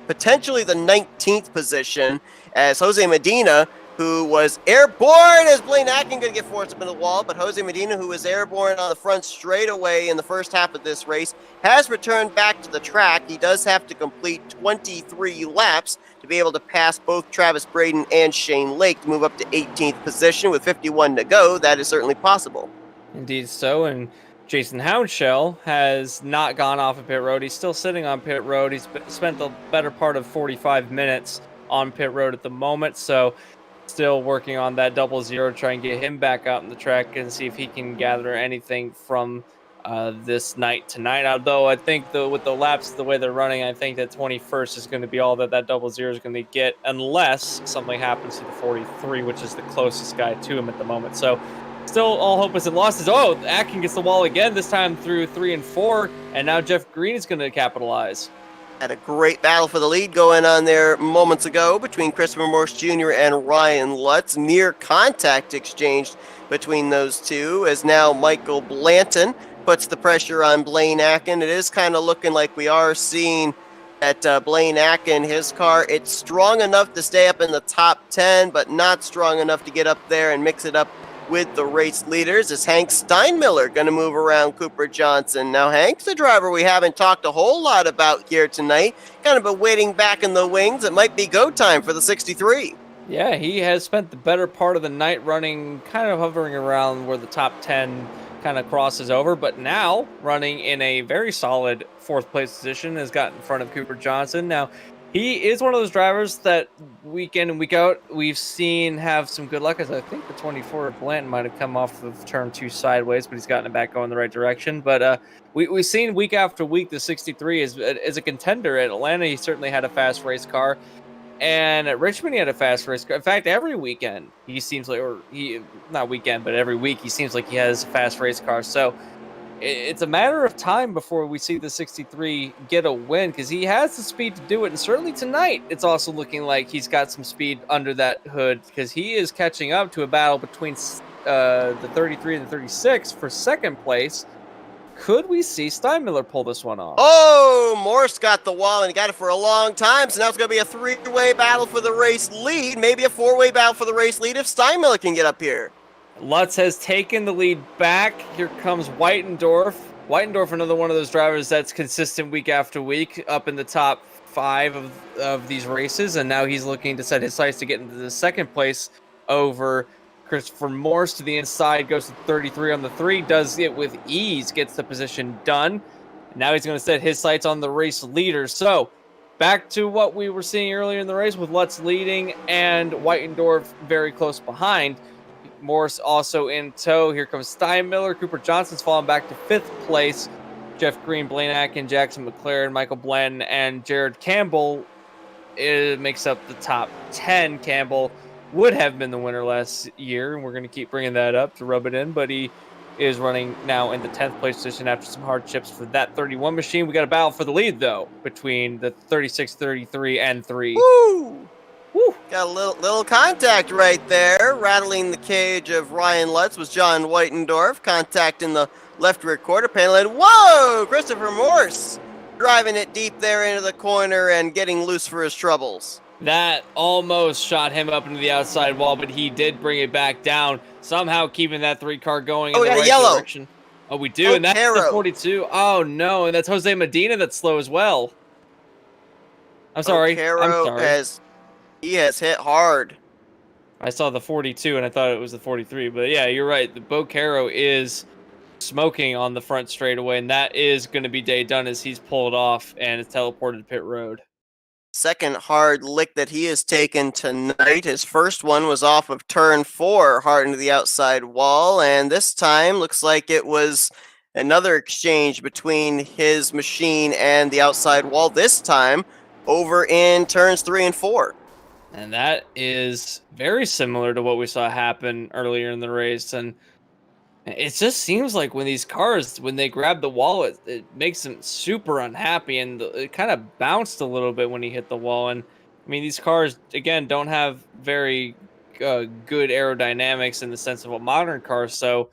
potentially the 19th position, as Jose Medina, who was airborne, as Blaine Akin going to get forced up in the wall, but Jose Medina, who was airborne on the front straightaway in the first half of this race, has returned back to the track. He does have to complete 23 laps to be able to pass both Travis Braden and Shane Lake to move up to 18th position with 51 to go. That is certainly possible. Indeed so, and Jason Houndshell has not gone off of pit road. He's still sitting on pit road. He's spent the better part of 45 minutes on pit road at the moment, so still working on that 00, try and get him back out in the track and see if he can gather anything from this night tonight. Although I think with the laps the way they're running, I think that 21st is going to be all that 00 is going to get, unless something happens to the 43, which is the closest guy to him at the moment. So still all hope isn't lost. Akin gets the wall again, this time through 3 and 4, and now Jeff Green is going to capitalize. Had a great battle for the lead going on there moments ago between Christopher Morse Jr. and Ryan Lutz. Near contact exchanged between those two, as now Michael Blanton puts the pressure on Blaine Akin. It is kind of looking like we are seeing that Blaine Akin, his car, it's strong enough to stay up in the top 10, but not strong enough to get up there and mix it up with the race leaders. Is Hank Steinmiller going to move around Cooper Johnson? Now, Hank's a driver we haven't talked a whole lot about here tonight. Kind of been waiting back in the wings. It might be go time for the 63. Yeah, he has spent the better part of the night running, kind of hovering around where the top 10 kind of crosses over, but now running in a very solid 4th place position, has got in front of Cooper Johnson. Now, he is one of those drivers that week in and week out we've seen have some good luck, as I think the 24 Blanton might have come off of turn 2 sideways, but he's gotten it back going the right direction. But we've seen week after week the 63 is a contender. At Atlanta, he certainly had a fast race car, and at Richmond he had a fast race car. In fact, every weekend he seems like, or he not weekend, but every week he seems like he has a fast race car. So it's a matter of time before we see the 63 get a win, because he has the speed to do it. And certainly tonight, it's also looking like he's got some speed under that hood, because he is catching up to a battle between the 33 and the 36 for 2nd place. Could we see Steinmiller pull this one off? Oh, Morse got the wall, and he got it for a long time. So now it's going to be a 3-way battle for the race lead, maybe a 4-way battle for the race lead if Steinmiller can get up here. Lutz has taken the lead back. Here comes Whitendorf. Whitendorf, another one of those drivers that's consistent week after week, up in the top 5 of these races, and now he's looking to set his sights to get into the 2nd place over Christopher Morse. To the inside, goes to 33 on the 3, does it with ease, gets the position done. Now he's going to set his sights on the race leader. So back to what we were seeing earlier in the race, with Lutz leading and Whitendorf very close behind. Morse also in tow. Here comes Steinmiller. Cooper Johnson's fallen back to 5th place. Jeff Green, Blaine Akin, Jackson McLaren, Michael Blanton, and Jared Campbell, it makes up the top 10. Campbell would have been the winner last year, and we're going to keep bringing that up to rub it in, but he is running now in the 10th place position after some hardships for that 31 machine. We got a battle for the lead, though, between the 36, 33, and 3. Woo! Woo. Got a little contact right there. Rattling the cage of Ryan Lutz was John Whitendorf. Contact in the left rear quarter panel. And whoa! Christopher Morse driving it deep there into the corner and getting loose for his troubles. That almost shot him up into the outside wall, but he did bring it back down, somehow keeping that 3-car going in Oh, the we got a right yellow. direction. Oh, we do, and that's the O'Caro. 42. Oh, no, and that's Jose Medina that's slow as well. I'm sorry. O'Caro has hit hard. I saw the 42, and I thought it was the 43, but yeah, you're right. The Bocaro is smoking on the front straightaway, and that is going to be day done as he's pulled off and is teleported to pit road. Second hard lick that he has taken tonight. His first one was off of turn 4, hard into the outside wall, and this time looks like it was another exchange between his machine and the outside wall, this time over in turns 3 and 4. And that is very similar to what we saw happen earlier in the race. And it just seems like when these cars, when they grab the wall, it makes them super unhappy. And it kind of bounced a little bit when he hit the wall. And I mean, these cars, again, don't have very good aerodynamics in the sense of a modern car. So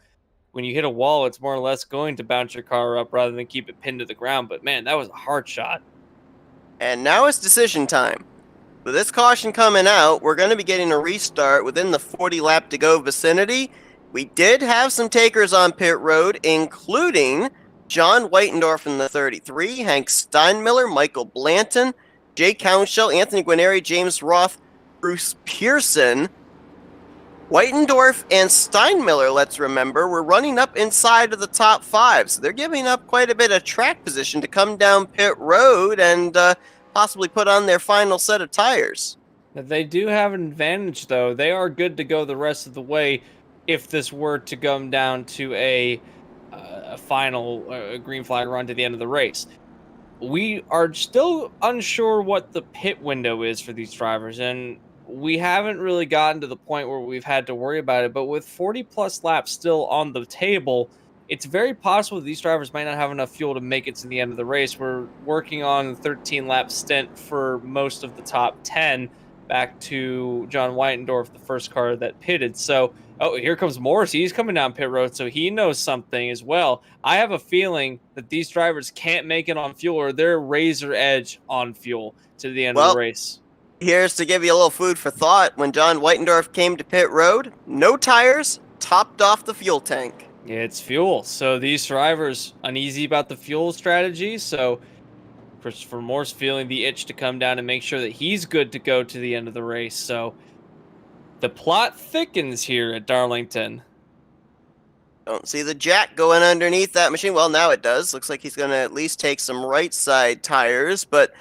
when you hit a wall, it's more or less going to bounce your car up rather than keep it pinned to the ground. But man, that was a hard shot. And now it's decision time. With this caution coming out, we're going to be getting a restart within the 40 lap to go vicinity. We did have some takers on pit road, including John Whitendorf in the 33, Hank Steinmiller, Michael Blanton, Jay Counshell, Anthony Guarneri, James Roth, Bruce Pearson. Whitendorf and Steinmiller, let's remember, were running up inside of the top 5, so they're giving up quite a bit of track position to come down pit road and possibly put on their final set of tires. They do have an advantage, though. They are good to go the rest of the way if this were to come down to a final green flag run to the end of the race. We are still unsure what the pit window is for these drivers, and we haven't really gotten to the point where we've had to worry about it. But with 40-plus laps still on the table, it's very possible these drivers might not have enough fuel to make it to the end of the race. We're working on a 13-lap stint for most of the top 10 back to John Whitendorf, the first car that pitted. So, here comes Morris. He's coming down pit road, so he knows something as well. I have a feeling that these drivers can't make it on fuel, or they're razor edge on fuel to the end of the race. Here's to give you a little food for thought. When John Whitendorf came to pit road, no tires, topped off the fuel tank. It's fuel. So these drivers uneasy about the fuel strategy. So Christopher Moore's feeling the itch to come down and make sure that he's good to go to the end of the race. So the plot thickens here at Darlington. Don't see the jack going underneath that machine. Well, now it does. Looks like he's going to at least take some right side tires, but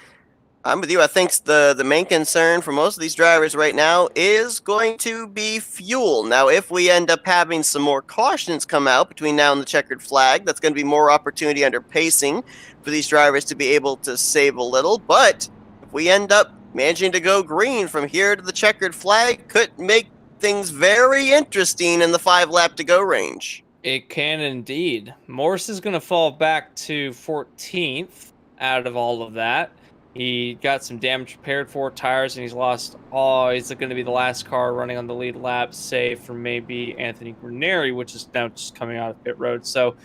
I'm with you. I think the main concern for most of these drivers right now is going to be fuel. Now, if we end up having some more cautions come out between now and the checkered flag, that's going to be more opportunity under pacing for these drivers to be able to save a little. But if we end up managing to go green from here to the checkered flag, could make things very interesting in the 5-lap to go range. It can indeed. Morris is going to fall back to 14th out of all of that. He got some damage repaired, 4 tires, and he's lost all. He's going to be the last car running on the lead lap, save for maybe Anthony Guarneri, which is now just coming out of pit road. So,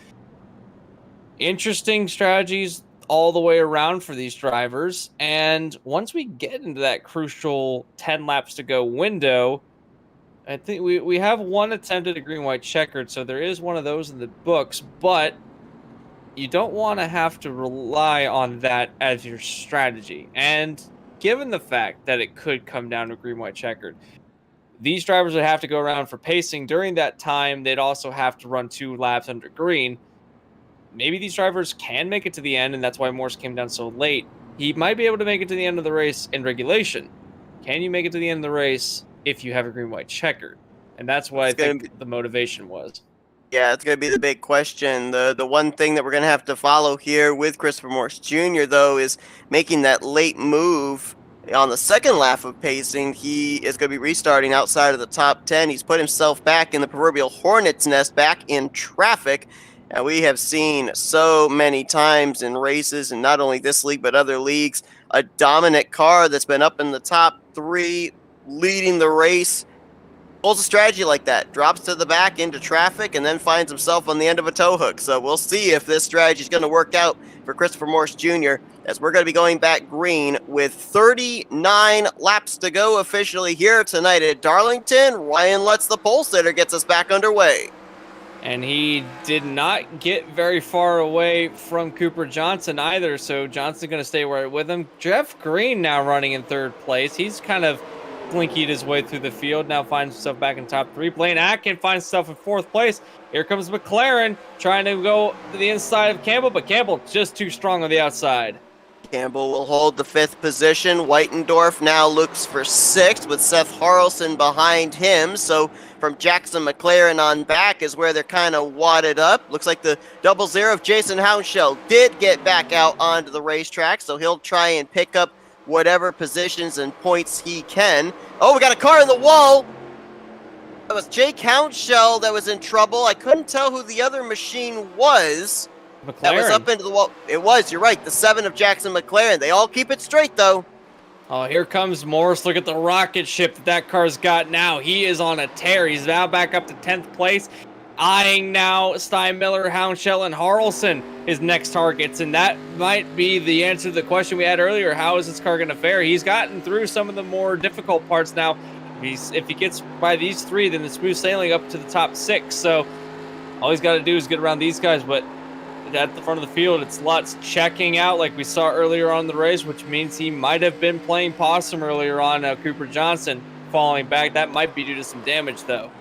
interesting strategies all the way around for these drivers. And once we get into that crucial 10 laps to go window, I think we have one attempt at a green-white checkered, so there is one of those in the books, but you don't want to have to rely on that as your strategy. And given the fact that it could come down to green-white checkered, these drivers would have to go around for pacing. During that time, they'd also have to run 2 laps under green. Maybe these drivers can make it to the end, and that's why Morse came down so late. He might be able to make it to the end of the race in regulation. Can you make it to the end of the race if you have a green-white checkered? And that's what I think the motivation was. Yeah, it's going to be the big question. The one thing that we're going to have to follow here with Christopher Morse Jr., though, is making that late move on the second lap of pacing. He is going to be restarting outside of the top 10. He's put himself back in the proverbial hornet's nest, back in traffic. And we have seen so many times in races, and not only this league but other leagues, a dominant car that's been up in the top 3, leading the race, pulls a strategy like that, drops to the back into traffic, and then finds himself on the end of a tow hook. So we'll see if this strategy is going to work out for Christopher Morse Jr., as we're going to be going back green with 39 laps to go officially here tonight at Darlington. Ryan Lutz, the pole sitter, gets us back underway. And he did not get very far away from Cooper Johnson either, so Johnson's going to stay right with him. Jeff Green now running in third place. He's kind of slinkied his way through the field, now finds himself back in top 3. Blaine Atkin finds himself in 4th place. Here comes McLaren trying to go to the inside of Campbell, but Campbell just too strong on the outside. Campbell will hold the 5th position. Whitendorf now looks for 6th with Seth Harrelson behind him. So from Jackson McLaren on back is where they're kind of wadded up. Looks like the 00 of Jason Hounshell did get back out onto the racetrack, so he'll try and pick up whatever positions and points he can. Oh, we got a car in the wall. That was Jake Hounshell that was in trouble. I couldn't tell who the other machine was. McLaren. That was up into the wall. It was, you're right, the 7 of Jackson McLaren. They all keep it straight, though. Oh, here comes Morse. Look at the rocket ship that car's got now. He is on a tear. He's now back up to 10th place. Eyeing now Steinmiller, Hounshell, and Harrelson, his next targets. And that might be the answer to the question we had earlier. How is this car going to fare? He's gotten through some of the more difficult parts now. If he gets by these 3, then the smooth sailing up to the top 6. So all he's got to do is get around these guys. But at the front of the field, it's Lutz checking out like we saw earlier on in the race, which means he might have been playing possum earlier on. Cooper Johnson falling back. That might be due to some damage, though.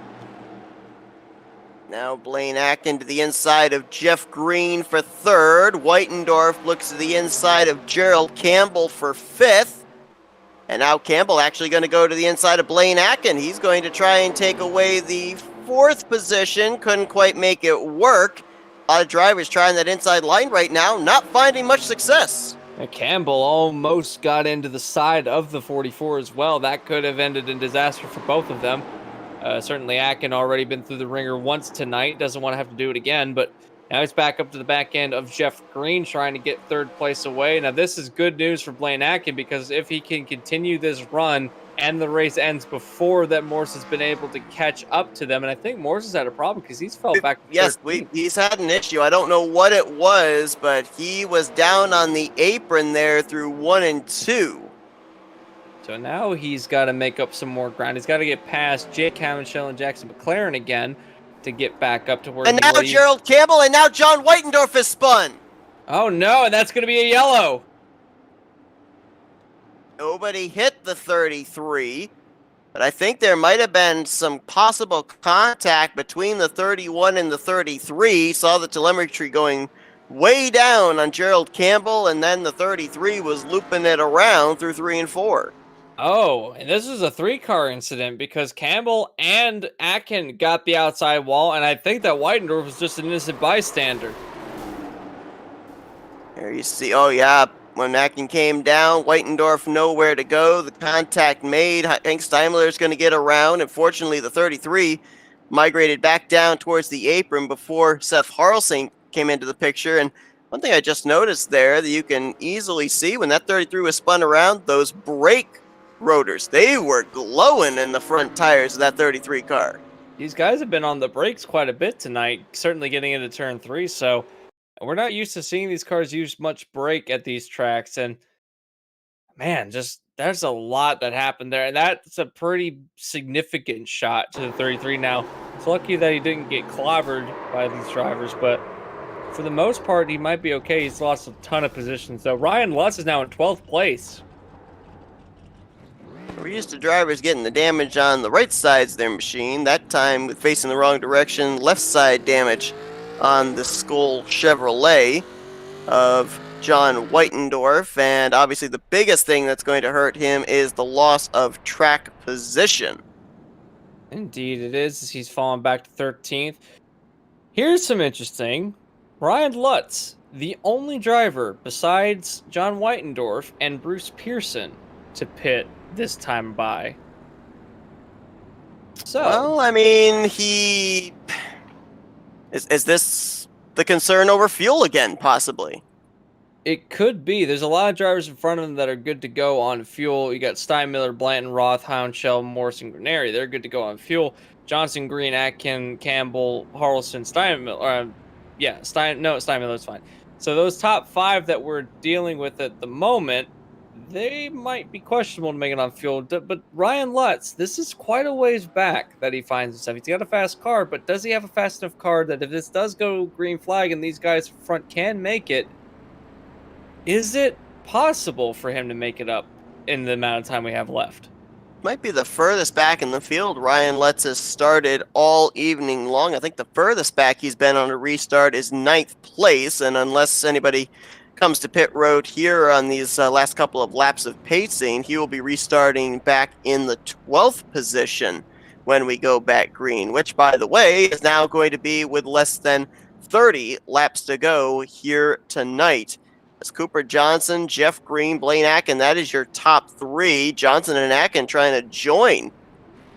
Now Blaine Atkin to the inside of Jeff Green for 3rd. Whitendorf looks to the inside of Gerald Campbell for 5th. And now Campbell actually going to go to the inside of Blaine Atkin. He's going to try and take away the 4th position. Couldn't quite make it work. A lot of drivers trying that inside line right now, not finding much success. And Campbell almost got into the side of the 44 as well. That could have ended in disaster for both of them. Certainly Atkin already been through the ringer once tonight. Doesn't want to have to do it again, but now he's back up to the back end of Jeff Green trying to get 3rd place away. Now this is good news for Blaine Atkin, because if he can continue this run and the race ends before that, Morse has been able to catch up to them. And I think Morse has had a problem because he's fell back. Yes, he's had an issue. I don't know what it was, but he was down on the apron there through 1 and 2. So now he's got to make up some more ground. He's got to get past Jake Hounshell and Jackson McLaren again to get back up to where And now Gerald Campbell, and now John Whitendorf is spun. Oh no, and that's going to be a yellow. Nobody hit the 33, but I think there might have been some possible contact between the 31 and the 33. Saw the telemetry going way down on Gerald Campbell, and then the 33 was looping it around through 3 and 4. Oh, and this is a 3-car incident because Campbell and Atkin got the outside wall, and I think that Whitendorf was just an innocent bystander. There you see, oh yeah, when Atkin came down, Whitendorf nowhere to go. The contact made. Hank Steinmiller is going to get around. Unfortunately, the 33 migrated back down towards the apron before Seth Harrelson came into the picture. And one thing I just noticed there that you can easily see when that 33 was spun around, those brake rotors, they were glowing in the front tires of that 33 car. These guys have been on the brakes quite a bit tonight, certainly getting into turn 3, so we're not used to seeing these cars use much brake at these tracks. And man, just there's a lot that happened there, and that's a pretty significant shot to the 33. Now, it's lucky that he didn't get clobbered by these drivers, but for the most part, he might be okay. He's lost a ton of positions, though. Ryan Lutz is now in 12th place. We're used to drivers getting the damage on the right sides of their machine. That time, with facing the wrong direction, left side damage on the Skoll Chevrolet of John Whitendorf. And obviously the biggest thing that's going to hurt him is the loss of track position. Indeed it is. He's fallen back to 13th. Here's some interesting. Ryan Lutz, the only driver besides John Whitendorf and Bruce Pearson to pit this time by. So, well, I mean, is this the concern over fuel again, possibly? It could be. There's a lot of drivers in front of them that are good to go on fuel. You got Steinmiller, Blanton, Roth, Houndshell, Morrison, Granary. They're good to go on fuel. Johnson, Green, Atkin, Campbell, Harrelson, Steinmiller. Steinmiller's fine. So those top 5 that we're dealing with at the moment, they might be questionable to make it on fuel. But Ryan Lutz, this is quite a ways back that he finds himself. He's got a fast car, but does he have a fast enough car that if this does go green flag and these guys front can make it, is it possible for him to make it up in the amount of time we have left? Might be the furthest back in the field Ryan Lutz has started all evening long. I think the furthest back he's been on a restart is 9th place, and unless anybody comes to pit road here on these last couple of laps of pacing, he will be restarting back in the 12th position when we go back green, which, by the way, is now going to be with less than 30 laps to go here tonight. It's Cooper Johnson, Jeff Green, Blaine Atkin. That is your top 3. Johnson and Atkin trying to join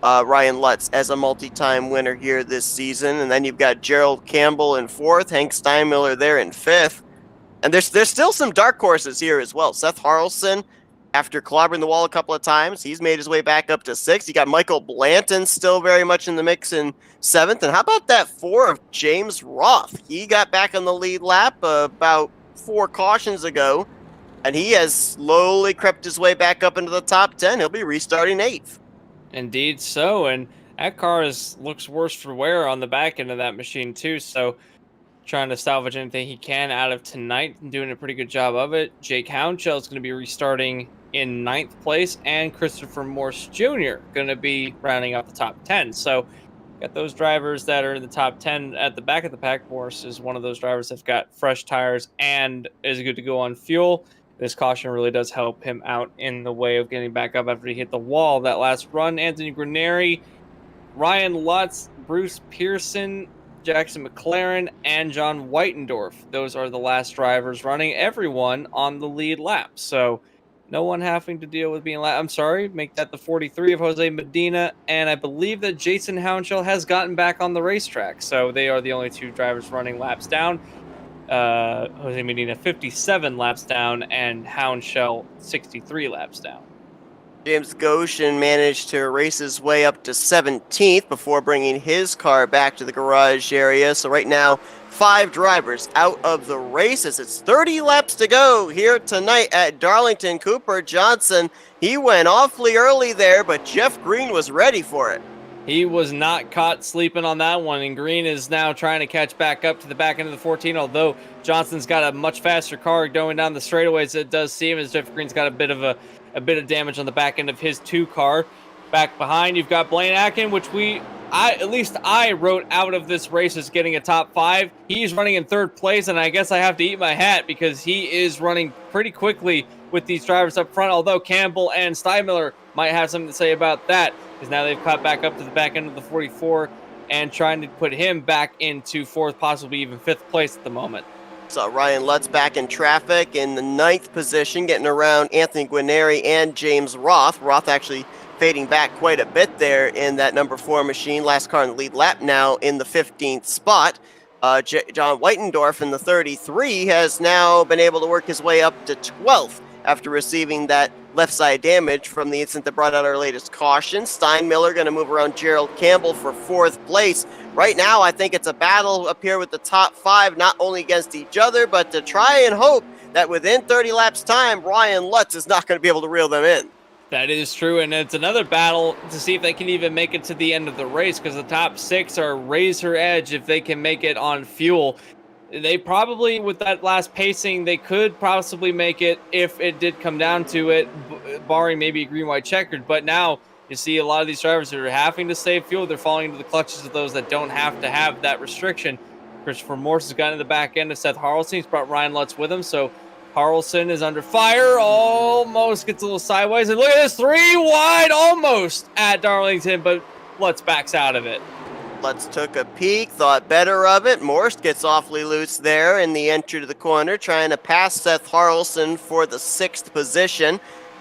Ryan Lutz as a multi-time winner here this season. And then you've got Gerald Campbell in 4th, Hank Steinmiller there in 5th. And there's still some dark horses here as well. Seth Harrelson, after clobbering the wall a couple of times, he's made his way back up to 6th. You got Michael Blanton still very much in the mix in 7th. And how about that 4 of James Roth? He got back on the lead lap about 4 cautions ago, and he has slowly crept his way back up into the top 10. He'll be restarting 8th. Indeed so, and that car looks worse for wear on the back end of that machine too, so trying to salvage anything he can out of tonight and doing a pretty good job of it. Jake Houndshell is going to be restarting in 9th place, and Christopher Morse Jr. going to be rounding out the top 10. So got those drivers that are in the top 10 at the back of the pack. Morse is one of those drivers that's got fresh tires and is good to go on fuel. This caution really does help him out in the way of getting back up after he hit the wall that last run. Anthony Granary, Ryan Lutz, Bruce Pearson, Jackson McLaren, and John Whitendorf. Those are the last drivers running, everyone on the lead lap. So no one having to deal with being make that the 43 of Jose Medina, and I believe that Jason Houndshell has gotten back on the racetrack. So they are the only 2 drivers running laps down. Jose Medina 57 laps down, and Houndshell 63 laps down. James Goshen managed to race his way up to 17th before bringing his car back to the garage area. So right now, 5 drivers out of the races. It's 30 laps to go here tonight at Darlington. Cooper Johnson, he went awfully early there, but Jeff Green was ready for it. He was not caught sleeping on that one, and Green is now trying to catch back up to the back end of the 14, although Johnson's got a much faster car going down the straightaways. It does seem as Jeff Green's got a bit of damage on the back end of his 2 car. Back behind, you've got Blaine Atkin, which I wrote out of this race as getting a top 5. He's running in 3rd place, and I guess I have to eat my hat because he is running pretty quickly with these drivers up front, although Campbell and Steinmiller might have something to say about that, because now they've caught back up to the back end of the 44 and trying to put him back into 4th, possibly even 5th place at the moment. So Ryan Lutz back in traffic in the 9th position, getting around Anthony Guarneri and James Roth. Roth actually fading back quite a bit there in that number 4 machine. Last car in the lead lap now in the 15th spot. John Whitendorf in the 33 has now been able to work his way up to 12th after receiving that left side damage from the incident that brought out our latest caution. Steinmiller going to move around Gerald Campbell for 4th place. Right now, I think it's a battle up here with the top 5, not only against each other, but to try and hope that within 30 laps time, Ryan Lutz is not going to be able to reel them in. That is true, and it's another battle to see if they can even make it to the end of the race, because the top 6 are razor edge if they can make it on fuel. They probably, with that last pacing, they could possibly make it if it did come down to it, barring maybe a green-white checkered. But now you see a lot of these drivers that are having to save fuel. They're falling into the clutches of those that don't have to have that restriction. Christopher Morse has gotten to the back end of Seth Harrelson. He's brought Ryan Lutz with him, so Harrelson is under fire, almost gets a little sideways. And look at this, 3 wide almost at Darlington, but Lutz backs out of it. Lutz took a peek, thought better of it. Morse gets awfully loose there in the entry to the corner, trying to pass Seth Harrelson for the 6th position.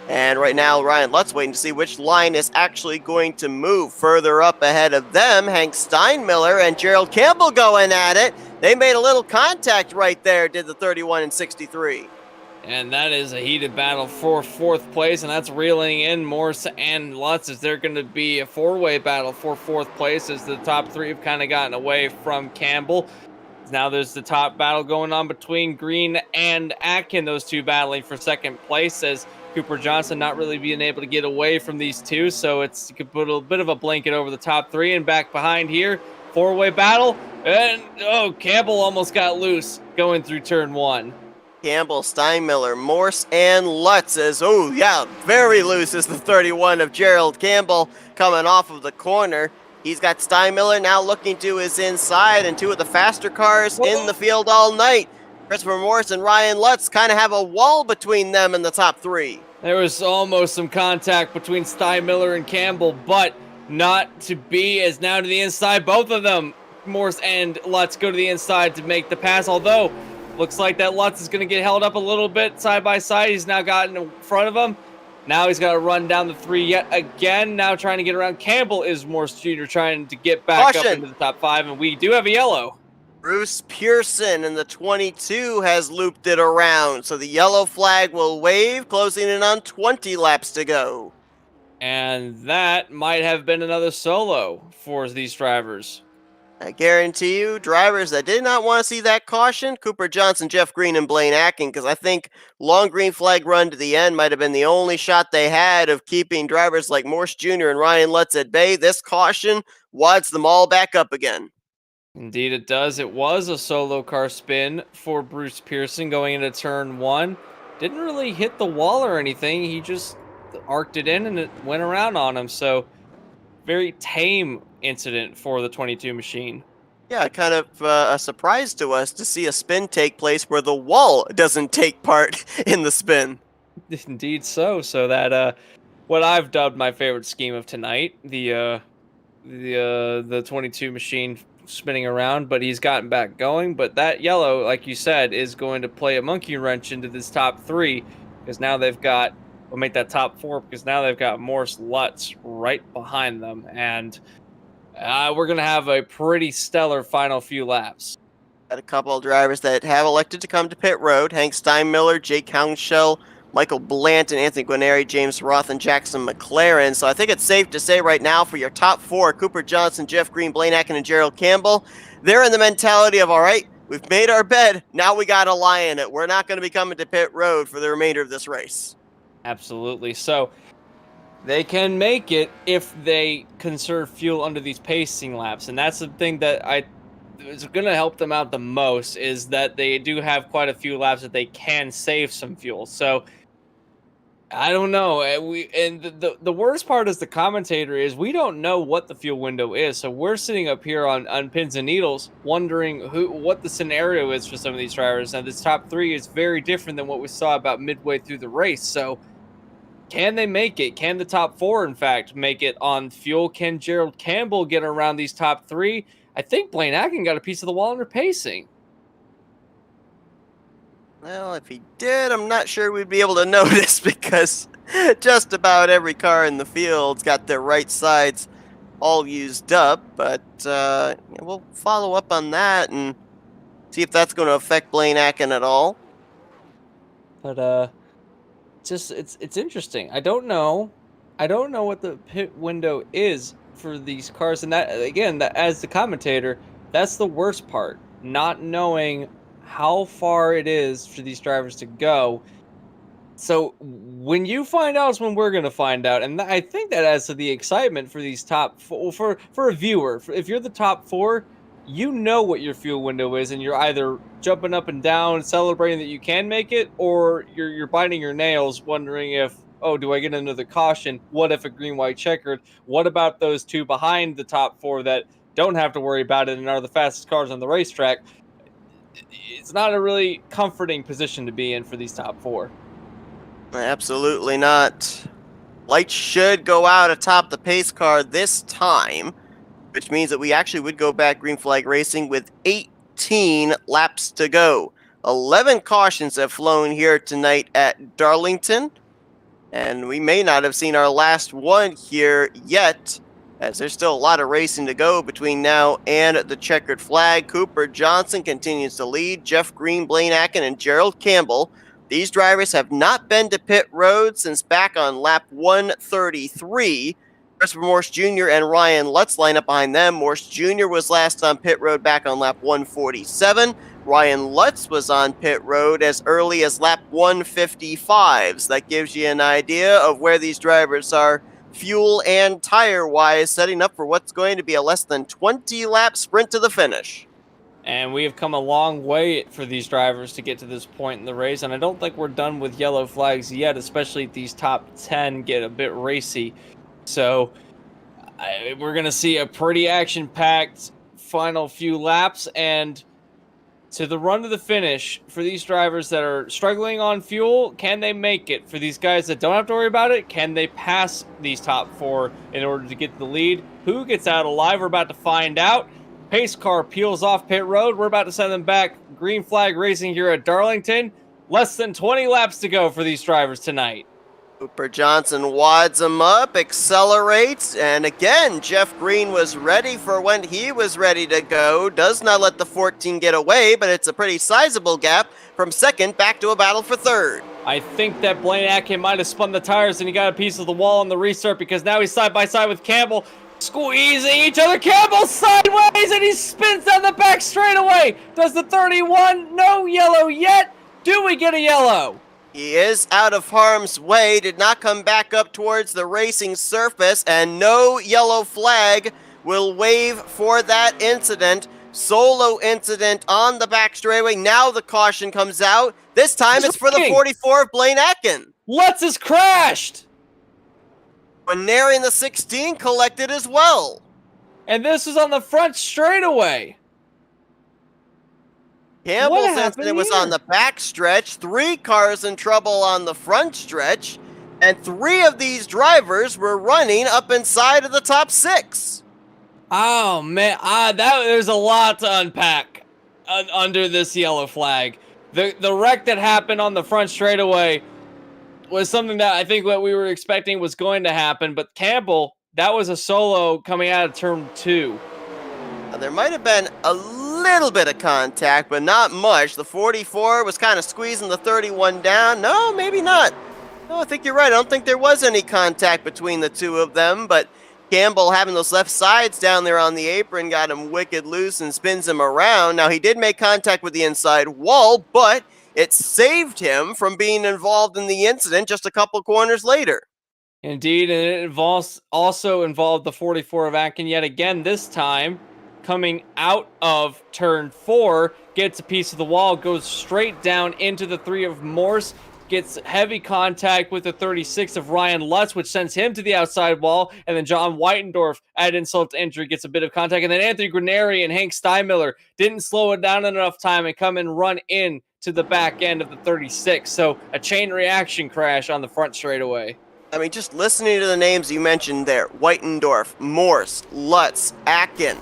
And right now, Ryan Lutz waiting to see which line is actually going to move. Further up ahead of them, Hank Steinmiller and Gerald Campbell going at it. They made a little contact right there, did the 31 and 63. And that is a heated battle for 4th place, and that's reeling in Morse and Lutz. Is there going to be a 4-way battle for 4th place as the top 3 have kind of gotten away from Campbell? Now there's the top battle going on between Green and Atkin, those two battling for 2nd place, as Cooper Johnson not really being able to get away from these two, so you could put a bit of a blanket over the top 3. And back behind here, 4-way battle, and Campbell almost got loose going through turn 1. Campbell, Steinmiller, Morse, and Lutz as, very loose is the 31 of Gerald Campbell coming off of the corner. He's got Steinmiller now looking to his inside, and 2 of the faster cars in the field all night. Christopher Morse and Ryan Lutz kind of have a wall between them in the top 3. There was almost some contact between Steinmiller and Campbell, but not to be, as now to the inside. Both of them, Morse and Lutz, go to the inside to make the pass, although looks like that Lutz is going to get held up a little bit side by side. He's now gotten in front of him. Now he's got to run down the 3 yet again. Now trying to get around. Campbell is Morse Jr. trying to get back up into the top 5, and we do have a yellow. Bruce Pearson in the 22 has looped it around, so the yellow flag will wave, closing in on 20 laps to go. And that might have been another solo for these drivers. I guarantee you, drivers that did not want to see that caution, Cooper Johnson, Jeff Green, and Blaine Atkin, because I think long green flag run to the end might have been the only shot they had of keeping drivers like Morse Jr. and Ryan Lutz at bay. This caution wads them all back up again. Indeed it does. It was a solo car spin for Bruce Pearson going into turn 1. Didn't really hit the wall or anything. He just arced it in and it went around on him. So very tame incident for the 22 machine. Yeah, kind of a surprise to us to see a spin take place where the wall doesn't take part in the spin. Indeed so. So that what I've dubbed my favorite scheme of tonight, the 22 machine spinning around, but he's gotten back going. But that yellow, like you said, is going to play a monkey wrench into this top 3, because now they've got, we'll make that top 4, because now they've got Morse Lutz right behind them, and we're going to have a pretty stellar final few laps. Got a couple of drivers that have elected to come to pit road. Hank Steinmiller, Jake Hounshell, Michael Blanton, Anthony Guarneri, James Roth, and Jackson McLaren. So I think it's safe to say right now for your top 4, Cooper Johnson, Jeff Green, Blaine Atkin, and Gerald Campbell, they're in the mentality of, all right, we've made our bed, now we got to lie in it. We're not going to be coming to pit road for the remainder of this race. Absolutely. So they can make it if they conserve fuel under these pacing laps. And that's the thing that is going to help them out the most, is that they do have quite a few laps that they can save some fuel. So I don't know. The worst part as the commentator is we don't know what the fuel window is. So we're sitting up here on pins and needles wondering what the scenario is for some of these drivers. Now this top 3 is very different than what we saw about midway through the race. So can they make it? Can the top 4, in fact, make it on fuel? Can Gerald Campbell get around these top 3? I think Blaine Atkin got a piece of the wall under pacing. Well, if he did, I'm not sure we'd be able to notice, because just about every car in the field's got their right sides all used up. But we'll follow up on that and see if that's going to affect Blaine Atkin at all. But it's interesting. I don't know what the pit window is for these cars, and that, again, that as the commentator, that's the worst part, not knowing how far it is for these drivers to go. So when you find out is when we're going to find out, and I think that adds to the excitement for these top 4, for a viewer. If you're the top 4, you know what your fuel window is, and you're either jumping up and down celebrating that you can make it, or you're biting your nails wondering if, oh, do I get another caution? What if a green, white, checkered? What about those 2 behind the top 4 that don't have to worry about it and are the fastest cars on the racetrack? It's not a really comforting position to be in for these top 4. Absolutely not. Lights should go out atop the pace car this time, which means that we actually would go back green flag racing with 18 laps to go. 11 cautions have flown here tonight at Darlington, and we may not have seen our last one here yet, as there's still a lot of racing to go between now and the checkered flag. Cooper Johnson continues to lead. Jeff Green, Blaine Atkin, and Gerald Campbell These drivers have not been to pit road since back on lap 133. Christopher Morse Jr. and Ryan Lutz line up behind them. Morse Jr. was last on pit road back on lap 147. Ryan Lutz was on pit road as early as lap 155. So that gives you an idea of where these drivers are fuel and tire-wise, setting up for what's going to be a less than 20-lap sprint to the finish. And we have come a long way for these drivers to get to this point in the race, and I don't think we're done with yellow flags yet, especially if these top 10 get a bit racy. So we're going to see a pretty action-packed final few laps, and to the run to the finish for these drivers that are struggling on fuel, can they make it? For these guys that don't have to worry about it, can they pass these top 4 in order to get the lead? Who gets out alive? We're about to find out. Pace car peels off pit road. We're about to send them back. Green flag racing here at Darlington. Less than 20 laps to go for these drivers tonight. Cooper Johnson wads him up, accelerates, and again, Jeff Green was ready for when he was ready to go. Does not let the 14 get away, but it's a pretty sizable gap from second back to a battle for third. I think that Blaine Atkin might have spun the tires and he got a piece of the wall on the restart because now he's side by side with Campbell. Squeezing each other. Campbell sideways and he spins down the back straightaway. Does the 31? No yellow yet. Do we get a yellow? He is out of harm's way, did not come back up towards the racing surface, and no yellow flag will wave for that incident. Solo incident on the back straightaway. Now the caution comes out. This time it's for the 44 of Blaine Atkin. Lutz has crashed. Nary in the 16 collected as well. And this is on the front straightaway. Campbell's incident was on the back stretch. 3 cars in trouble on the front stretch. And 3 of these drivers were running up inside of the top 6. Oh, man. There's a lot to unpack under this yellow flag. The wreck that happened on the front straightaway was something that I think what we were expecting was going to happen. But Campbell, that was a solo coming out of turn 2. There might have been a little bit of contact, but not much. The 44 was kind of squeezing the 31 down. No, maybe not. No, I think you're right. I don't think there was any contact between the two of them, but Campbell having those left sides down there on the apron got him wicked loose and spins him around. Now, he did make contact with the inside wall, but it saved him from being involved in the incident just a couple corners later. Indeed, and it also involved the 44 of Atkin yet again, this time coming out of turn 4, gets a piece of the wall, goes straight down into the 3 of Morse, gets heavy contact with the 36 of Ryan Lutz, which sends him to the outside wall, and then John Whitendorf, add insult to injury, gets a bit of contact, and then Anthony Graneri and Hank Steinmiller didn't slow it down enough time and come and run in to the back end of the 36, so a chain reaction crash on the front straightaway. I mean, just listening to the names you mentioned there, Whitendorf, Morse, Lutz, Atkin,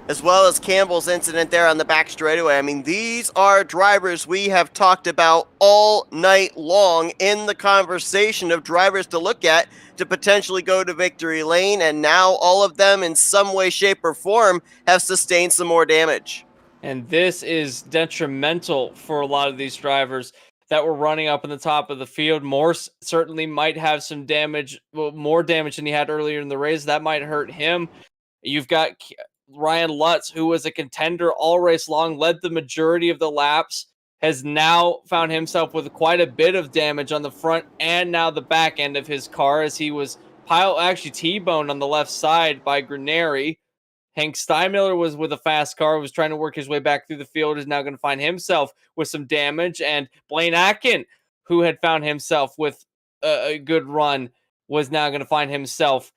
as well as Campbell's incident there on the back straightaway. I mean, these are drivers we have talked about all night long in the conversation of drivers to look at to potentially go to victory lane, and now all of them in some way, shape, or form have sustained some more damage. And this is detrimental for a lot of these drivers that were running up in the top of the field. Morse certainly might have some damage, well, more damage than he had earlier in the race. That might hurt him. You've got Ryan Lutz, who was a contender all race long, led the majority of the laps, has now found himself with quite a bit of damage on the front and now the back end of his car as he was actually T-boned on the left side by Graneri. Hank Steinmiller was with a fast car, was trying to work his way back through the field, is now going to find himself with some damage. And Blaine Atkin, who had found himself with a good run, was now going to find himself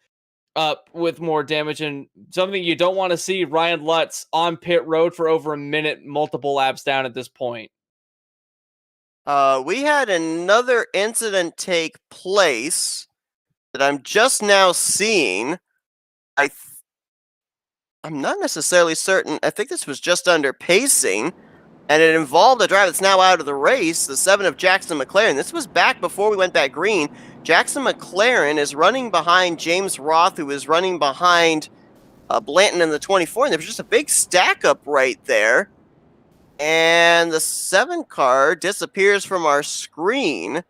up with more damage. And something you don't want to see, Ryan Lutz on pit road for over a minute, multiple laps down at this point. We had another incident take place that I'm just now seeing. I'm not necessarily certain. I think this was just under pacing, and it involved a driver that's now out of the race, the 7 of Jackson McLaren. This was back before we went back green. Jackson McLaren is running behind James Roth, who is running behind Blanton in the 24, and there was just a big stack up right there. And the 7 car disappears from our screen.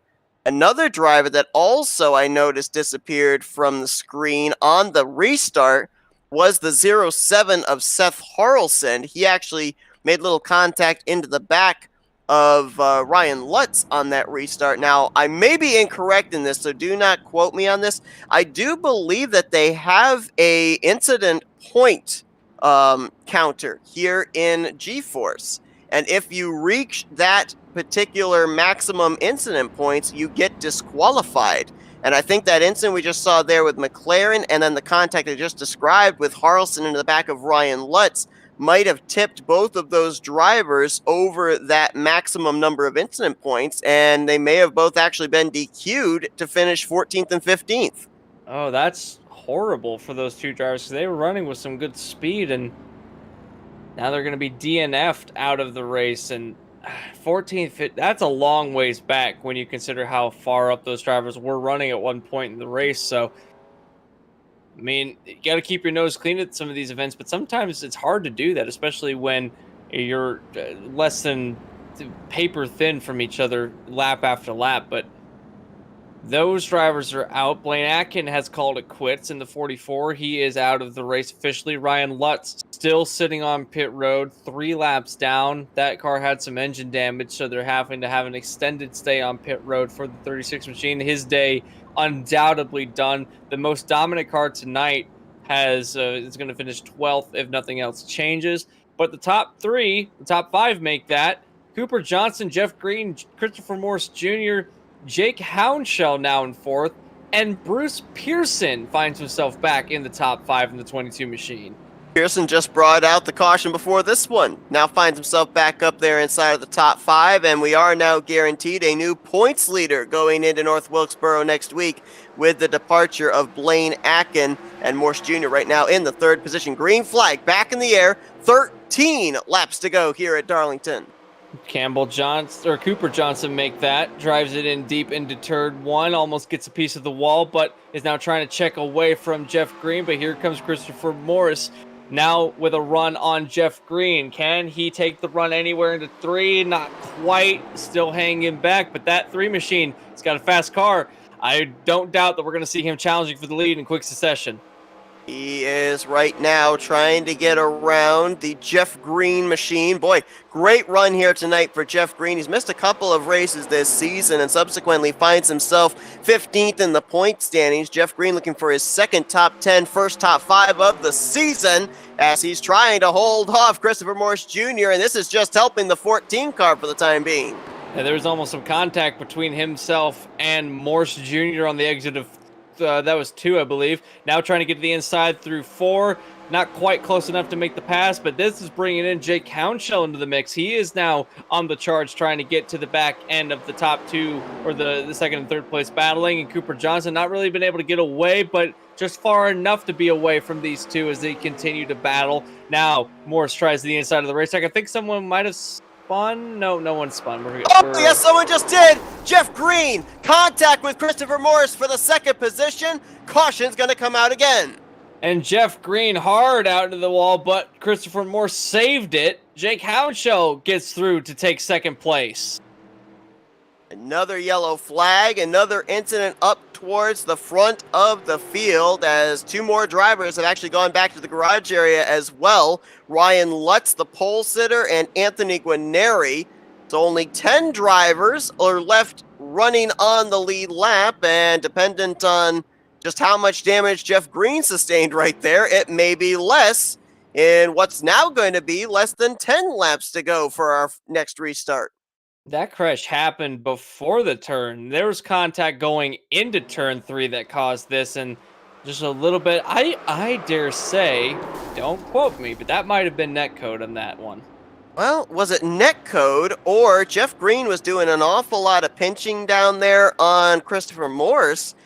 Another driver that also I noticed disappeared from the screen on the restart was the 07 of Seth Harrelson. He actually made little contact into the back of Ryan Lutz on that restart. Now, I may be incorrect in this, so do not quote me on this. I do believe that they have a incident point counter here in GeForce. And if you reach that particular maximum incident points, you get disqualified. And I think that incident we just saw there with McLaren and then the contact I just described with Harrelson in the back of Ryan Lutz might have tipped both of those drivers over that maximum number of incident points, and they may have both actually been DQ'd to finish 14th and 15th. Oh, that's horrible for those two drivers, because they were running with some good speed, and now they're going to be DNF'd out of the race. And 14th, that's a long ways back when you consider how far up those drivers were running at one point in the race. So, I mean, you got to keep your nose clean at some of these events, but sometimes it's hard to do that, especially when you're less than paper thin from each other lap after lap. But those drivers are out. Blaine Atkin has called it quits in the 44. He is out of the race officially. Ryan Lutz still sitting on pit road, 3 laps down. That car had some engine damage, so they're having to have an extended stay on pit road for the 36 machine. His day undoubtedly done. The most dominant car tonight is going to finish 12th if nothing else changes. But the top 5 make that. Cooper Johnson, Jeff Green, Christopher Morse Jr., Jake Hounshell now in 4th, and Bruce Pearson finds himself back in the top 5 in the 22 machine. Pearson just brought out the caution before this one. Now finds himself back up there inside of the top 5, and we are now guaranteed a new points leader going into North Wilkesboro next week with the departure of Blaine Atkin and Morse Jr. right now in the 3rd position. Green flag back in the air. 13 laps to go here at Darlington. Cooper Johnson make that, drives it in deep into turn 1, almost gets a piece of the wall, but is now trying to check away from Jeff Green. But here comes Christopher Morris now with a run on Jeff Green. Can he take the run anywhere into 3? Not quite, still hanging back, but that 3 machine, it's got a fast car. I don't doubt that we're going to see him challenging for the lead in quick succession. He is right now trying to get around the Jeff Green machine. Boy, great run here tonight for Jeff Green. He's missed a couple of races this season and subsequently finds himself 15th in the point standings. Jeff Green looking for his 2nd top 10, first top 5 of the season as he's trying to hold off Christopher Morse Jr., and this is just helping the 14 car for the time being. Yeah, there was almost some contact between himself and Morse Jr. on the exit of that was 2, I believe. Now trying to get to the inside through 4. Not quite close enough to make the pass, but this is bringing in Jake Hounshell into the mix. He is now on the charge trying to get to the back end of the top 2, or the 2nd and 3rd place battling. And Cooper Johnson not really been able to get away, but just far enough to be away from these two as they continue to battle. Now Morris tries the inside of the racetrack. I think someone might have spun. No one spun. Yes, someone just did. Jeff Green, contact with Christopher Morris for the 2nd position. Caution's going to come out again. And Jeff Green hard out into the wall, but Christopher Morse saved it. Jake Hounshell gets through to take 2nd place. Another yellow flag, another incident up towards the front of the field as 2 more drivers have actually gone back to the garage area as well. Ryan Lutz, the pole sitter, and Anthony Guarneri. So only 10 drivers are left running on the lead lap, and dependent on just how much damage Jeff Green sustained right there, it may be less in what's now going to be less than 10 laps to go for our next restart. That crash happened before the turn. There was contact going into turn 3 that caused this, and just a little bit, I dare say, don't quote me, but that might have been netcode on that one. Well, was it netcode, or Jeff Green was doing an awful lot of pinching down there on Christopher Morse?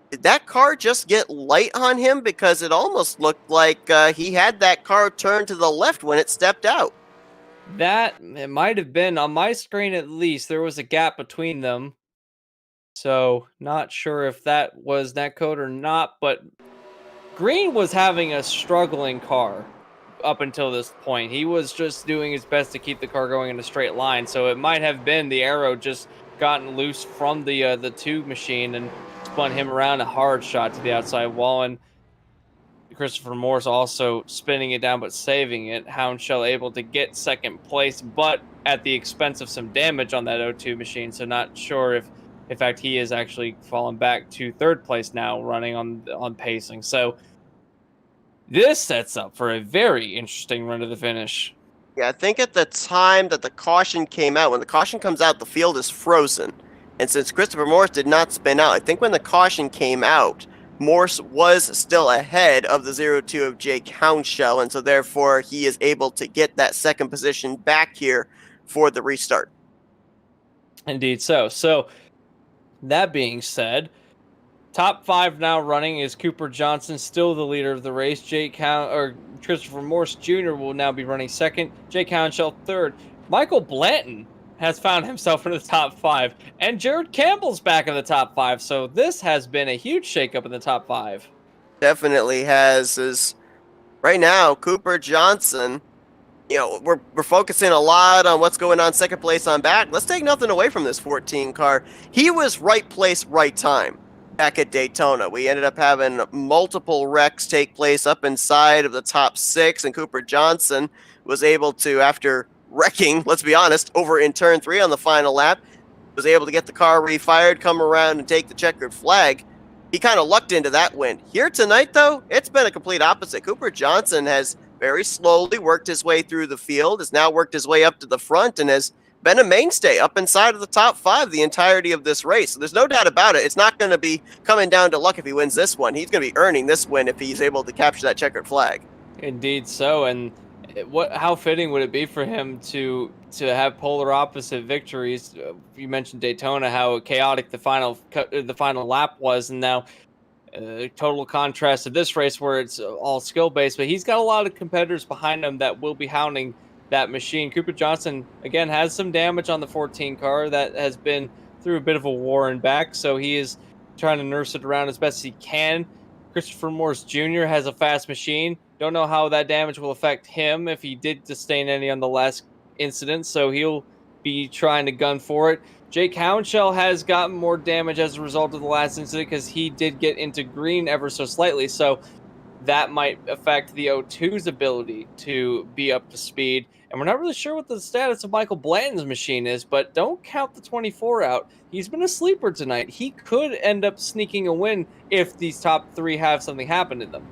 Did that car just get light on him? Because it almost looked like he had that car turned to the left when it stepped out. It might have been, on my screen at least, there was a gap between them. So, not sure if that was netcode or not, but Green was having a struggling car up until this point. He was just doing his best to keep the car going in a straight line. So it might have been the aero just gotten loose from the 2 machine and spun him around a hard shot to the outside wall. And Christopher Morse also spinning it down but saving it. Houndshell able to get second place, but at the expense of some damage on that O2 machine. So not sure if, in fact, he is actually fallen back to third place now, running on pacing. So this sets up for a very interesting run to the finish. Yeah, I think at the time that the caution came out, when the caution comes out, the field is frozen. And since Christopher Morse did not spin out, I think when the caution came out, Morse was still ahead of the 0-2 of Jake Houndshell, and so therefore he is able to get that second position back here for the restart. Indeed so. So, that being said, top 5 now running is Cooper Johnson, still the leader of the race. Christopher Morse Jr. will now be running second. Jake Houndshell third. Michael Blanton has found himself in the top 5, and Jared Campbell's back in the top 5. So this has been a huge shakeup in the top 5. Definitely has. Is right now Cooper Johnson. You know, we're focusing a lot on what's going on second place on back. Let's take nothing away from this 14 car. He was right place, right time back at Daytona. We ended up having multiple wrecks take place up inside of the top 6, and Cooper Johnson was able to, after wrecking, let's be honest, over in turn 3 on the final lap, was able to get the car refired, come around and take the checkered flag. He kind of lucked into that win. Here tonight, though, it's been a complete opposite. Cooper Johnson has very slowly worked his way through the field, has now worked his way up to the front, and has been a mainstay up inside of the top 5 the entirety of this race. So there's no doubt about it. It's not going to be coming down to luck if he wins this one. He's going to be earning this win if he's able to capture that checkered flag. Indeed so. And how fitting would it be for him to have polar opposite victories? You mentioned Daytona, how chaotic the final lap was, and now total contrast to this race where it's all skill based. But he's got a lot of competitors behind him that will be hounding that machine. Cooper Johnson again has some damage on the 14 car that has been through a bit of a war and back, so he is trying to nurse it around as best he can. Christopher Morse Jr. has a fast machine. Don't know how that damage will affect him if he did sustain any on the last incident, so he'll be trying to gun for it. Jake Houndshell has gotten more damage as a result of the last incident because he did get into green ever so slightly, so that might affect the O2's ability to be up to speed. And we're not really sure what the status of Michael Blanton's machine is, but don't count the 24 out. He's been a sleeper tonight. He could end up sneaking a win if these top 3 have something happen to them.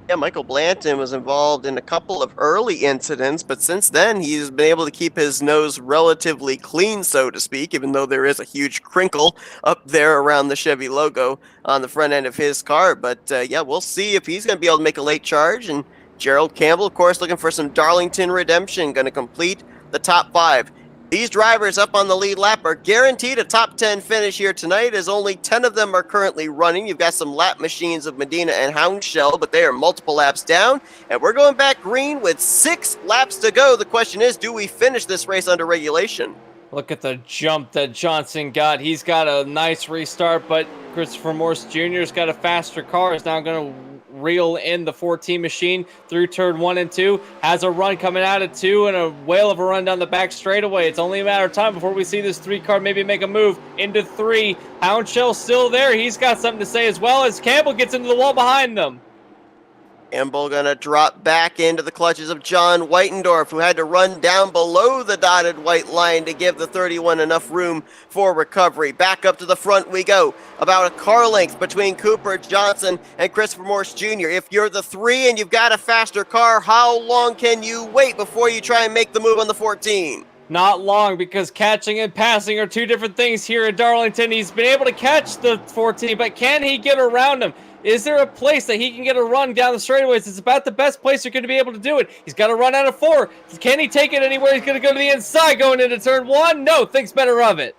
Yeah, Michael Blanton was involved in a couple of early incidents, but since then he's been able to keep his nose relatively clean, so to speak, even though there is a huge crinkle up there around the Chevy logo on the front end of his car. But yeah, we'll see if he's going to be able to make a late charge. And Gerald Campbell, of course, looking for some Darlington redemption, going to complete the top 5. These drivers up on the lead lap are guaranteed a top 10 finish here tonight, as only 10 of them are currently running. You've got some lap machines of Medina and Houndshell, but they are multiple laps down. And we're going back green with 6 laps to go. The question is, do we finish this race under regulation? Look at the jump that Johnson got. He's got a nice restart, but Christopher Morse Jr.'s got a faster car. Is now going to reel in the 14 machine through turn 1 and 2. Has a run coming out of 2 and a whale of a run down the back straightaway. It's only a matter of time before we see this 3 car maybe make a move into 3. Houndshell still there. He's got something to say as well as Campbell gets into the wall behind them. Campbell going to drop back into the clutches of John Whitendorf, who had to run down below the dotted white line to give the 31 enough room for recovery. Back up to the front we go. About a car length between Cooper Johnson and Christopher Morse Jr. If you're the 3 and you've got a faster car, how long can you wait before you try and make the move on the 14? Not long, because catching and passing are 2 different things here at Darlington. He's been able to catch the 14, but can he get around him? Is there a place that he can get a run down the straightaways? It's about the best place you're going to be able to do it. He's got to run out of 4. Can he take it anywhere? He's going to go to the inside going into turn 1. No, thinks better of it.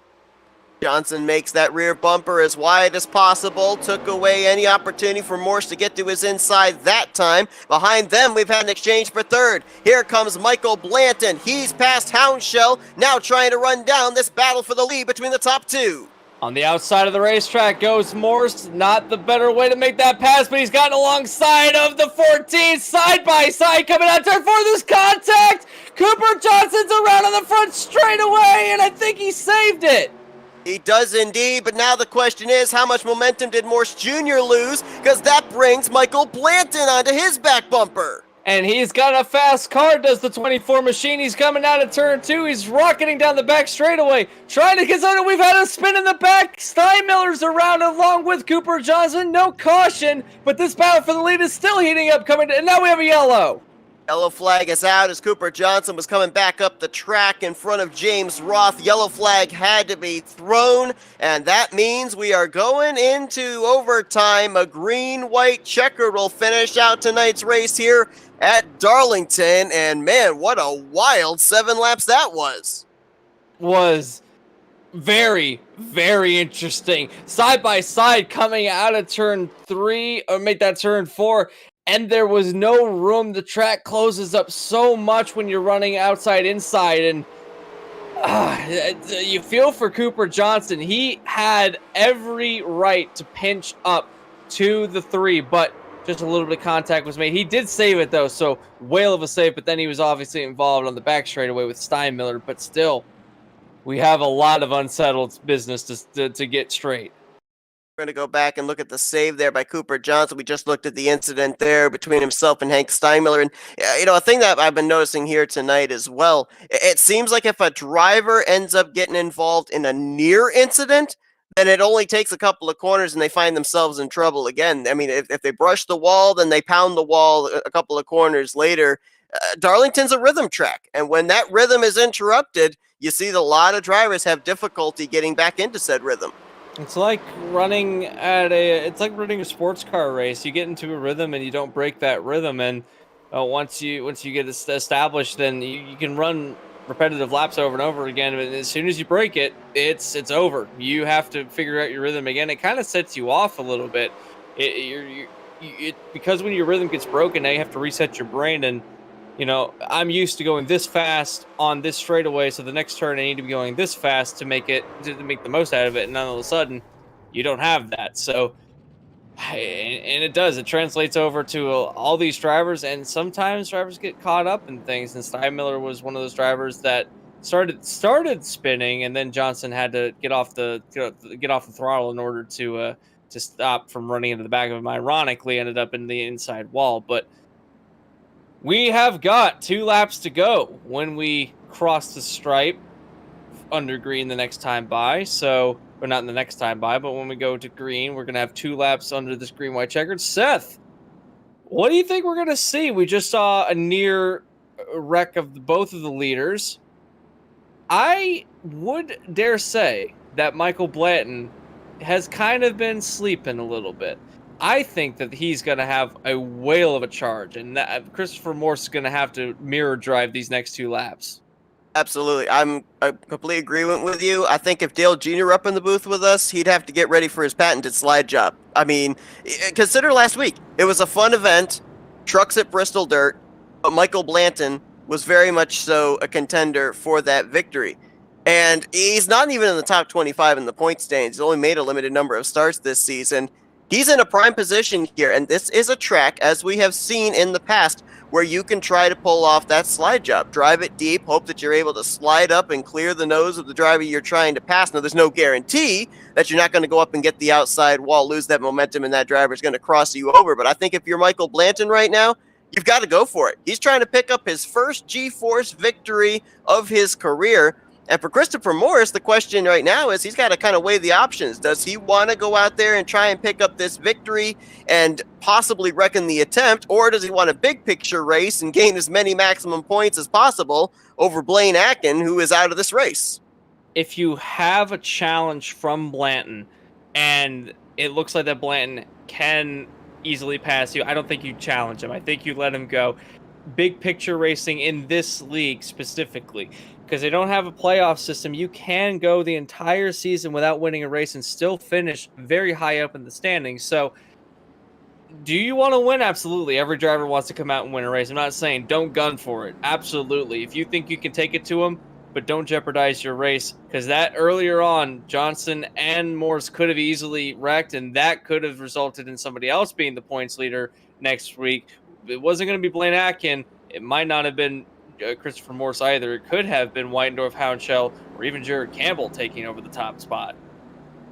Johnson makes that rear bumper as wide as possible, took away any opportunity for Morse to get to his inside that time. Behind them, we've had an exchange for 3rd. Here comes Michael Blanton. He's past Houndshell, now trying to run down this battle for the lead between the top 2. On the outside of the racetrack goes Morse. Not the better way to make that pass, but he's gotten alongside of the 14, side by side, coming out turn 4. There's contact. Cooper Johnson's around on the front straightaway, and I think he saved it. He does indeed, but now the question is, how much momentum did Morse Jr. lose? Because that brings Michael Blanton onto his back bumper. And he's got a fast car, does the 24 machine. He's coming out of turn 2. He's rocketing down the back straightaway, trying to get on it. We've had a spin in the back. Steinmiller's around along with Cooper Johnson. No caution, but this battle for the lead is still heating up. And now we have a yellow. Yellow flag is out as Cooper Johnson was coming back up the track in front of James Roth. Yellow flag had to be thrown, and that means we are going into overtime. A green-white checkered will finish out tonight's race here at Darlington, and man, what a wild 7 laps that was. Was very, very interesting. Side by side coming out of turn 3, or make that turn 4, and there was no room. The track closes up so much when you're running outside inside, and you feel for Cooper Johnson. He had every right to pinch up to the 3, but just a little bit of contact was made. He did save it though, so whale of a save, but then he was obviously involved on the back straightaway with Steinmiller, but still, we have a lot of unsettled business to get straight. We're going to go back and look at the save there by Cooper Johnson. We just looked at the incident there between himself and Hank Steinmiller. And, a thing that I've been noticing here tonight as well, it seems like if a driver ends up getting involved in a near incident, then it only takes a couple of corners and they find themselves in trouble again. I mean, if they brush the wall, then they pound the wall a couple of corners later. Darlington's a rhythm track. And when that rhythm is interrupted, you see a lot of drivers have difficulty getting back into said rhythm. It's like running a sports car race. You get into a rhythm and you don't break that rhythm, and once you get established, then you can run repetitive laps over and over again. But as soon as you break it, it's over. You have to figure out your rhythm again. It kind of sets you off a little bit. Because when your rhythm gets broken, now you have to reset your brain. And I'm used to going this fast on this straightaway, so the next turn I need to be going this fast to make the most out of it. And all of a sudden, you don't have that. So, and it translates over to all these drivers, and sometimes drivers get caught up in things. And Steinmiller was one of those drivers that started spinning, and then Johnson had to get off the throttle in order to stop from running into the back of him. Ironically, ended up in the inside wall, but. We have got 2 laps to go when we cross the stripe under green the next time by. So, or not the next time by, but when we go to green, we're going to have 2 laps under this green-white checkered. Seth, what do you think we're going to see? We just saw a near wreck of both of the leaders. I would dare say that Michael Blanton has kind of been sleeping a little bit. I think that he's going to have a whale of a charge, and that Christopher Morse is going to have to mirror drive these next 2 laps. Absolutely. I'm completely agreement with you. I think if Dale Jr. up in the booth with us, he'd have to get ready for his patented slide job. I mean, consider last week. It was a fun event, trucks at Bristol Dirt, but Michael Blanton was very much so a contender for that victory. And he's not even in the top 25 in the point standings. He's only made a limited number of starts this season. He's in a prime position here, and this is a track, as we have seen in the past, where you can try to pull off that slide job. Drive it deep, hope that you're able to slide up and clear the nose of the driver you're trying to pass. Now, there's no guarantee that you're not going to go up and get the outside wall, lose that momentum, and that driver's going to cross you over. But I think if you're Michael Blanton right now, you've got to go for it. He's trying to pick up his first G-Force victory of his career. And for Christopher Morse, the question right now is he's got to kind of weigh the options. Does he want to go out there and try and pick up this victory and possibly reckon the attempt, or does he want a big picture race and gain as many maximum points as possible over Blaine Atkin, who is out of this race? If you have a challenge from Blanton and it looks like that Blanton can easily pass you, I don't think you challenge him. I think you let him go. Big picture racing in this league specifically, because they don't have a playoff system, you can go the entire season without winning a race and still finish very high up in the standings. So do you want to win? Absolutely. Every driver wants to come out and win a race. I'm not saying don't gun for it. Absolutely. If you think you can take it to them, but don't jeopardize your race, because that earlier on, Johnson and Morse could have easily wrecked, and that could have resulted in somebody else being the points leader next week. It wasn't going to be Blaine Atkin. It might not have been Christopher Morse either. It could have been Weitendorf, Houndshell, or even Jared Campbell taking over the top spot.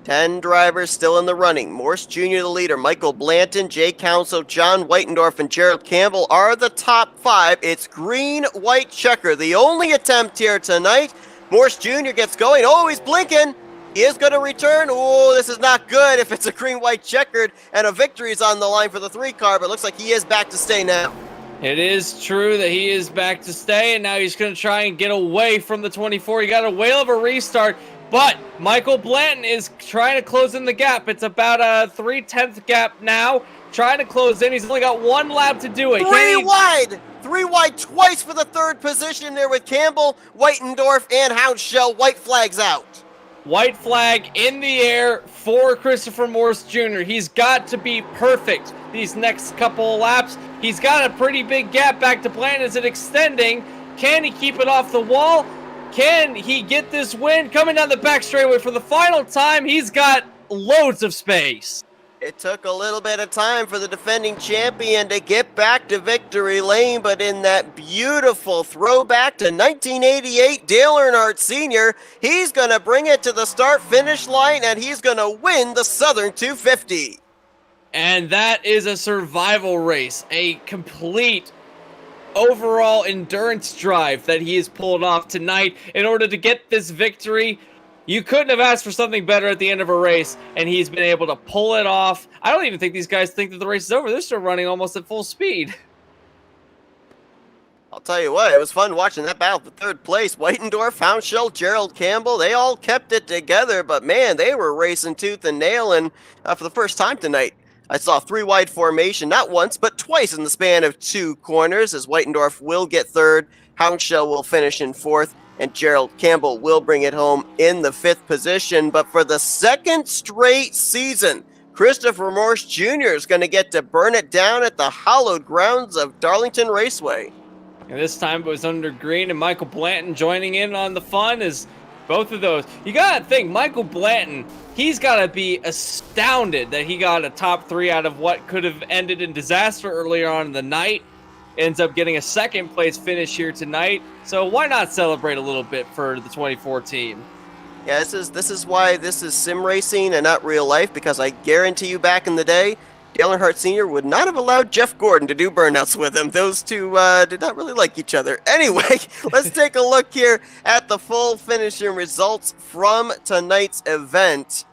10 drivers still in the running. Morse Jr. the leader. Michael Blanton, Jay Council, John Weitendorf, and Gerald Campbell are the top 5. It's green, white, checker. The only attempt here tonight. Morse Jr. gets going. Oh, he's blinking. He is going to return. Oh, this is not good if it's a green, white, checkered, and a victory is on the line for the 3 car, but it looks like he is back to stay now. It is true that he is back to stay, and now he's going to try and get away from the 24. He got a whale of a restart. But Michael Blanton is trying to close in the gap. It's about a 3/10 gap now. Trying to close in. He's only got 1 lap to do it. 3 wide! 3 wide twice for the 3rd position there with Campbell, Weitendorf, and Houndshell. White flags out. White flag in the air for Christopher Morse Jr. He's got to be perfect these next couple of laps. He's got a pretty big gap back to Blanton. Is it extending? Can he keep it off the wall? Can he get this win? Coming down the back straightaway for the final time. He's got loads of space. It took a little bit of time for the defending champion to get back to victory lane, but in that beautiful throwback to 1988, Dale Earnhardt Sr., he's going to bring it to the start-finish line, and he's going to win the Southern 250. And that is a survival race, a complete overall endurance drive that he has pulled off tonight in order to get this victory. You couldn't have asked for something better at the end of a race, and he's been able to pull it off. I don't even think these guys think that the race is over. They're still running almost at full speed. I'll tell you what, it was fun watching that battle for 3rd place. Weitendorf, Houndshell, Gerald Campbell, they all kept it together, but man, they were racing tooth and nail, and for the first time tonight, I saw 3 wide formation, not once, but twice in the span of 2 corners, as Weitendorf will get 3rd, Houndshell will finish in 4th, and Gerald Campbell will bring it home in the 5th position. But for the 2nd straight season, Christopher Morse Jr. is going to get to burn it down at the hallowed grounds of Darlington Raceway. And this time it was under green, and Michael Blanton joining in on the fun is both of those. You got to think, Michael Blanton, he's got to be astounded that he got a top 3 out of what could have ended in disaster earlier on in the night. Ends up getting a 2nd place finish here tonight. So why not celebrate a little bit for the 24 team? Yeah, this is why this is sim racing and not real life, because I guarantee you back in the day, Dale Earnhardt Sr. would not have allowed Jeff Gordon to do burnouts with him. Those two did not really like each other. Anyway, let's take a look here at the full finishing results from tonight's event.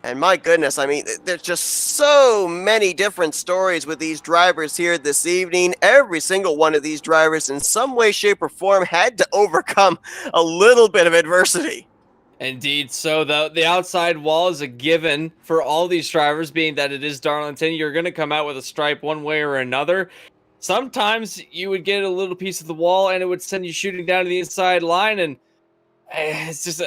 And my goodness, I mean, there's just so many different stories with these drivers here this evening. Every single one of these drivers in some way, shape, or form had to overcome a little bit of adversity. Indeed. So the outside wall is a given for all these drivers, being that it is Darlington. You're going to come out with a stripe one way or another. Sometimes you would get a little piece of the wall and it would send you shooting down to the inside line. And it's just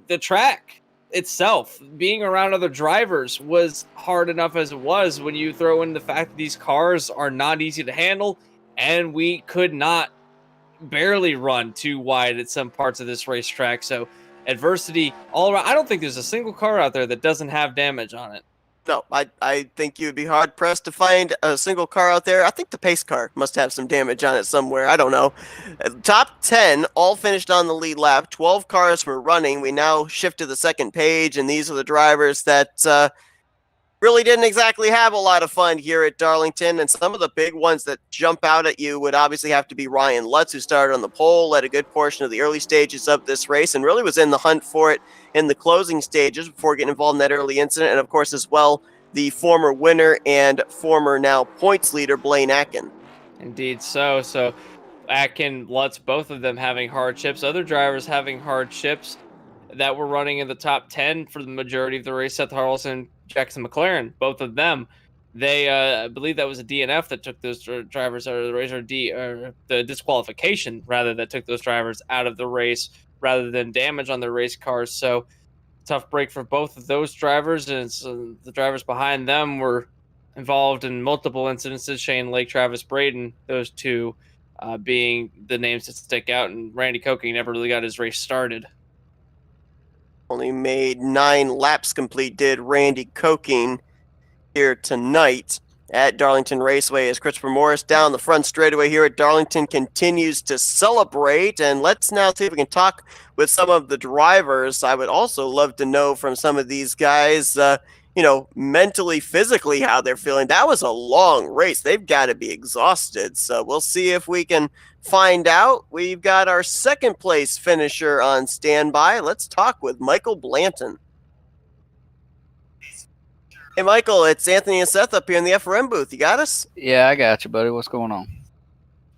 the track itself, being around other drivers, was hard enough as it was. When you throw in the fact that these cars are not easy to handle, and we could not barely run too wide at some parts of this racetrack. So adversity all around. I don't think there's a single car out there that doesn't have damage on it. No, I think you'd be hard-pressed to find a single car out there. I think the pace car must have some damage on it somewhere. I don't know. Top 10 all finished on the lead lap. 12 cars were running. We now shift to the second page, and these are the drivers that really didn't exactly have a lot of fun here at Darlington. And some of the big ones that jump out at you would obviously have to be Ryan Lutz, who started on the pole, led a good portion of the early stages of this race, and really was in the hunt for it in the closing stages before getting involved in that early incident. And of course, as well, the former winner and former now points leader, Blaine Atkin. Indeed so. So Atkin, Lutz, both of them having hardships. Other drivers having hardships that were running in the top 10 for the majority of the race. Seth Harrelson, Jackson McLaren, both of them. They, I believe that was a DNF that took those drivers out of the race, or the disqualification, rather, that took those drivers out of the race rather than damage on their race cars. So tough break for both of those drivers, and so the drivers behind them were involved in multiple incidences. Shane Lake, Travis Braden, those two being the names that stick out. And Randy Koking never really got his race started. Only made 9 laps complete, did Randy Koking here tonight at Darlington Raceway, as Christopher Morris down the front straightaway here at Darlington continues to celebrate. And let's now see if we can talk with some of the drivers. I would also love to know from some of these guys, mentally, physically, how they're feeling. That was a long race. They've got to be exhausted. So we'll see if we can find out. We've got our second place finisher on standby. Let's talk with Michael Blanton. Hey, Michael, it's Anthony and Seth up here in the FRM booth. You got us? Yeah, I got you, buddy. What's going on?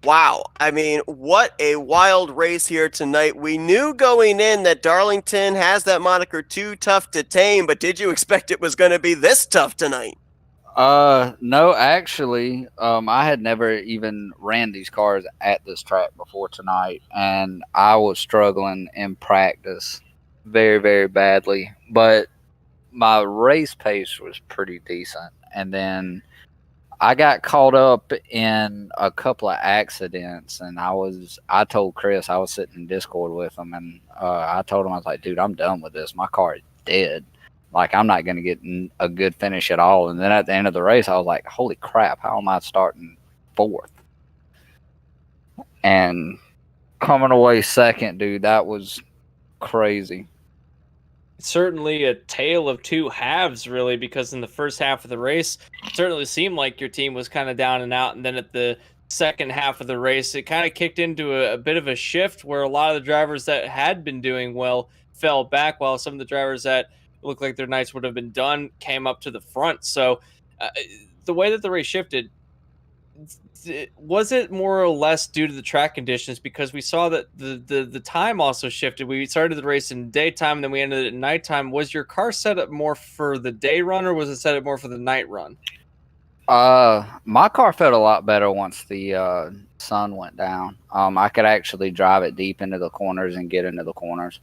Wow. I mean, what a wild race here tonight. We knew going in that Darlington has that moniker too tough to tame, but did you expect it was going to be this tough tonight? No, actually, I had never even ran these cars at this track before tonight, and I was struggling in practice very, very badly, but my race pace was pretty decent. And then I got caught up in a couple of accidents, and I told Chris, I was sitting in Discord with him, and I told him, I was like, dude, I'm done with this. My car is dead. Like, I'm not going to get a good finish at all. And then at the end of the race, I was like, holy crap, how am I starting 4th? And coming away 2nd, dude, that was crazy. Certainly a tale of two halves, really, because in the first half of the race, it certainly seemed like your team was kind of down and out, and then at the second half of the race, it kind of kicked into a bit of a shift where a lot of the drivers that had been doing well fell back, while some of the drivers that looked like their nights would have been done came up to the front. So the way that the race shifted, was it more or less due to the track conditions? Because we saw that the time also shifted. We started the race in daytime, and then we ended it at nighttime. Was your car set up more for the day run, or was it set up more for the night run? My car felt a lot better once the sun went down. I could actually drive it deep into the corners and get into the corners.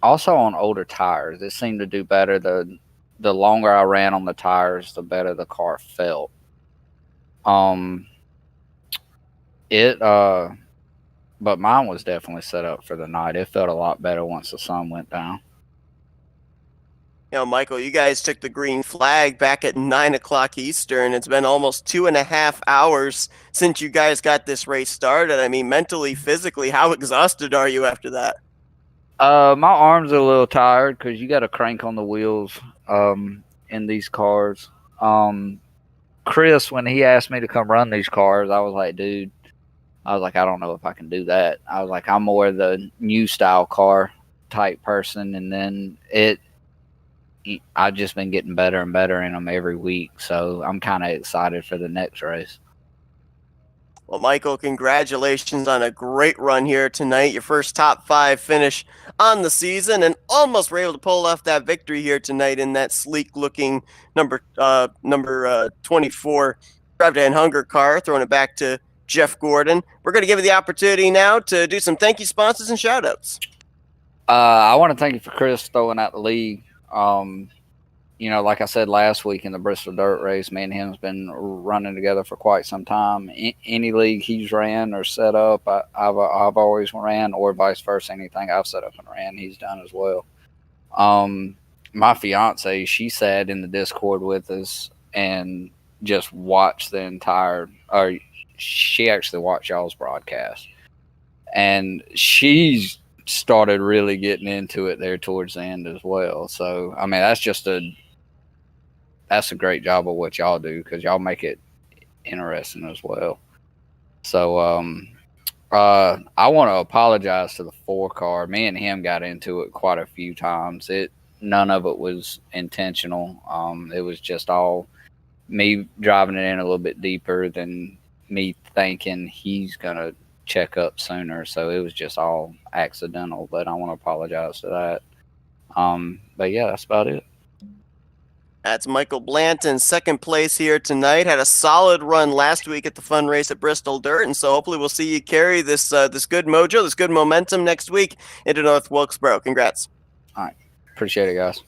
Also on older tires, it seemed to do better. The longer I ran on the tires, the better the car felt. But mine was definitely set up for the night. It felt a lot better once the sun went down. You know, Michael, you guys took the green flag back at 9 o'clock Eastern. It's been almost 2.5 hours since you guys got this race started. I mean, mentally, physically, how exhausted are you after that? My arms are a little tired because you got to crank on the wheels in these cars. Chris, when he asked me to come run these cars, I was like, dude, I don't know if I can do that. I was like, I'm more the new style car type person. And then I've just been getting better and better in them every week. So I'm kind of excited for the next race. Well, Michael, congratulations on a great run here tonight. Your first top 5 finish on the season, and almost were able to pull off that victory here tonight in that sleek-looking number 24 Drive and Hunger car, throwing it back to Jeff Gordon. We're going to give you the opportunity now to do some thank you sponsors and shout-outs. I want to thank you for Chris throwing out the league. Like I said last week in the Bristol Dirt Race, me and him's been running together for quite some time. Any league he's ran or set up, I've always ran, or vice versa. Anything I've set up and ran, he's done as well. My fiance, she sat in the Discord with us and just watched the entire, or she actually watched y'all's broadcast, and she's started really getting into it there towards the end as well. So, I mean, that's a great job of what y'all do, because y'all make it interesting as well. So, I want to apologize to the 4 car. Me and him got into it quite a few times. None of it was intentional. It was just all me driving it in a little bit deeper than me thinking he's going to check up sooner. So it was just all accidental, but I want to apologize to that. But yeah, that's about it. That's Michael Blanton, second place here tonight. Had a solid run last week at the fun race at Bristol Dirt, and so hopefully we'll see you carry this good mojo, this good momentum next week into North Wilkesboro. Congrats. All right. Appreciate it, guys.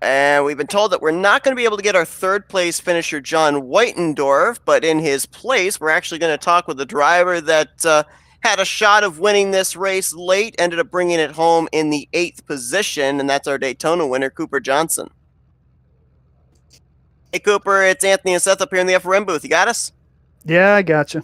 And we've been told that we're not going to be able to get our third place finisher, John Whitendorf, but in his place, we're actually going to talk with the driver that had a shot of winning this race late, ended up bringing it home in the 8th position, and that's our Daytona winner, Cooper Johnson. Hey, Cooper, it's Anthony and Seth up here in the FRM booth. You got us? Yeah, I gotcha.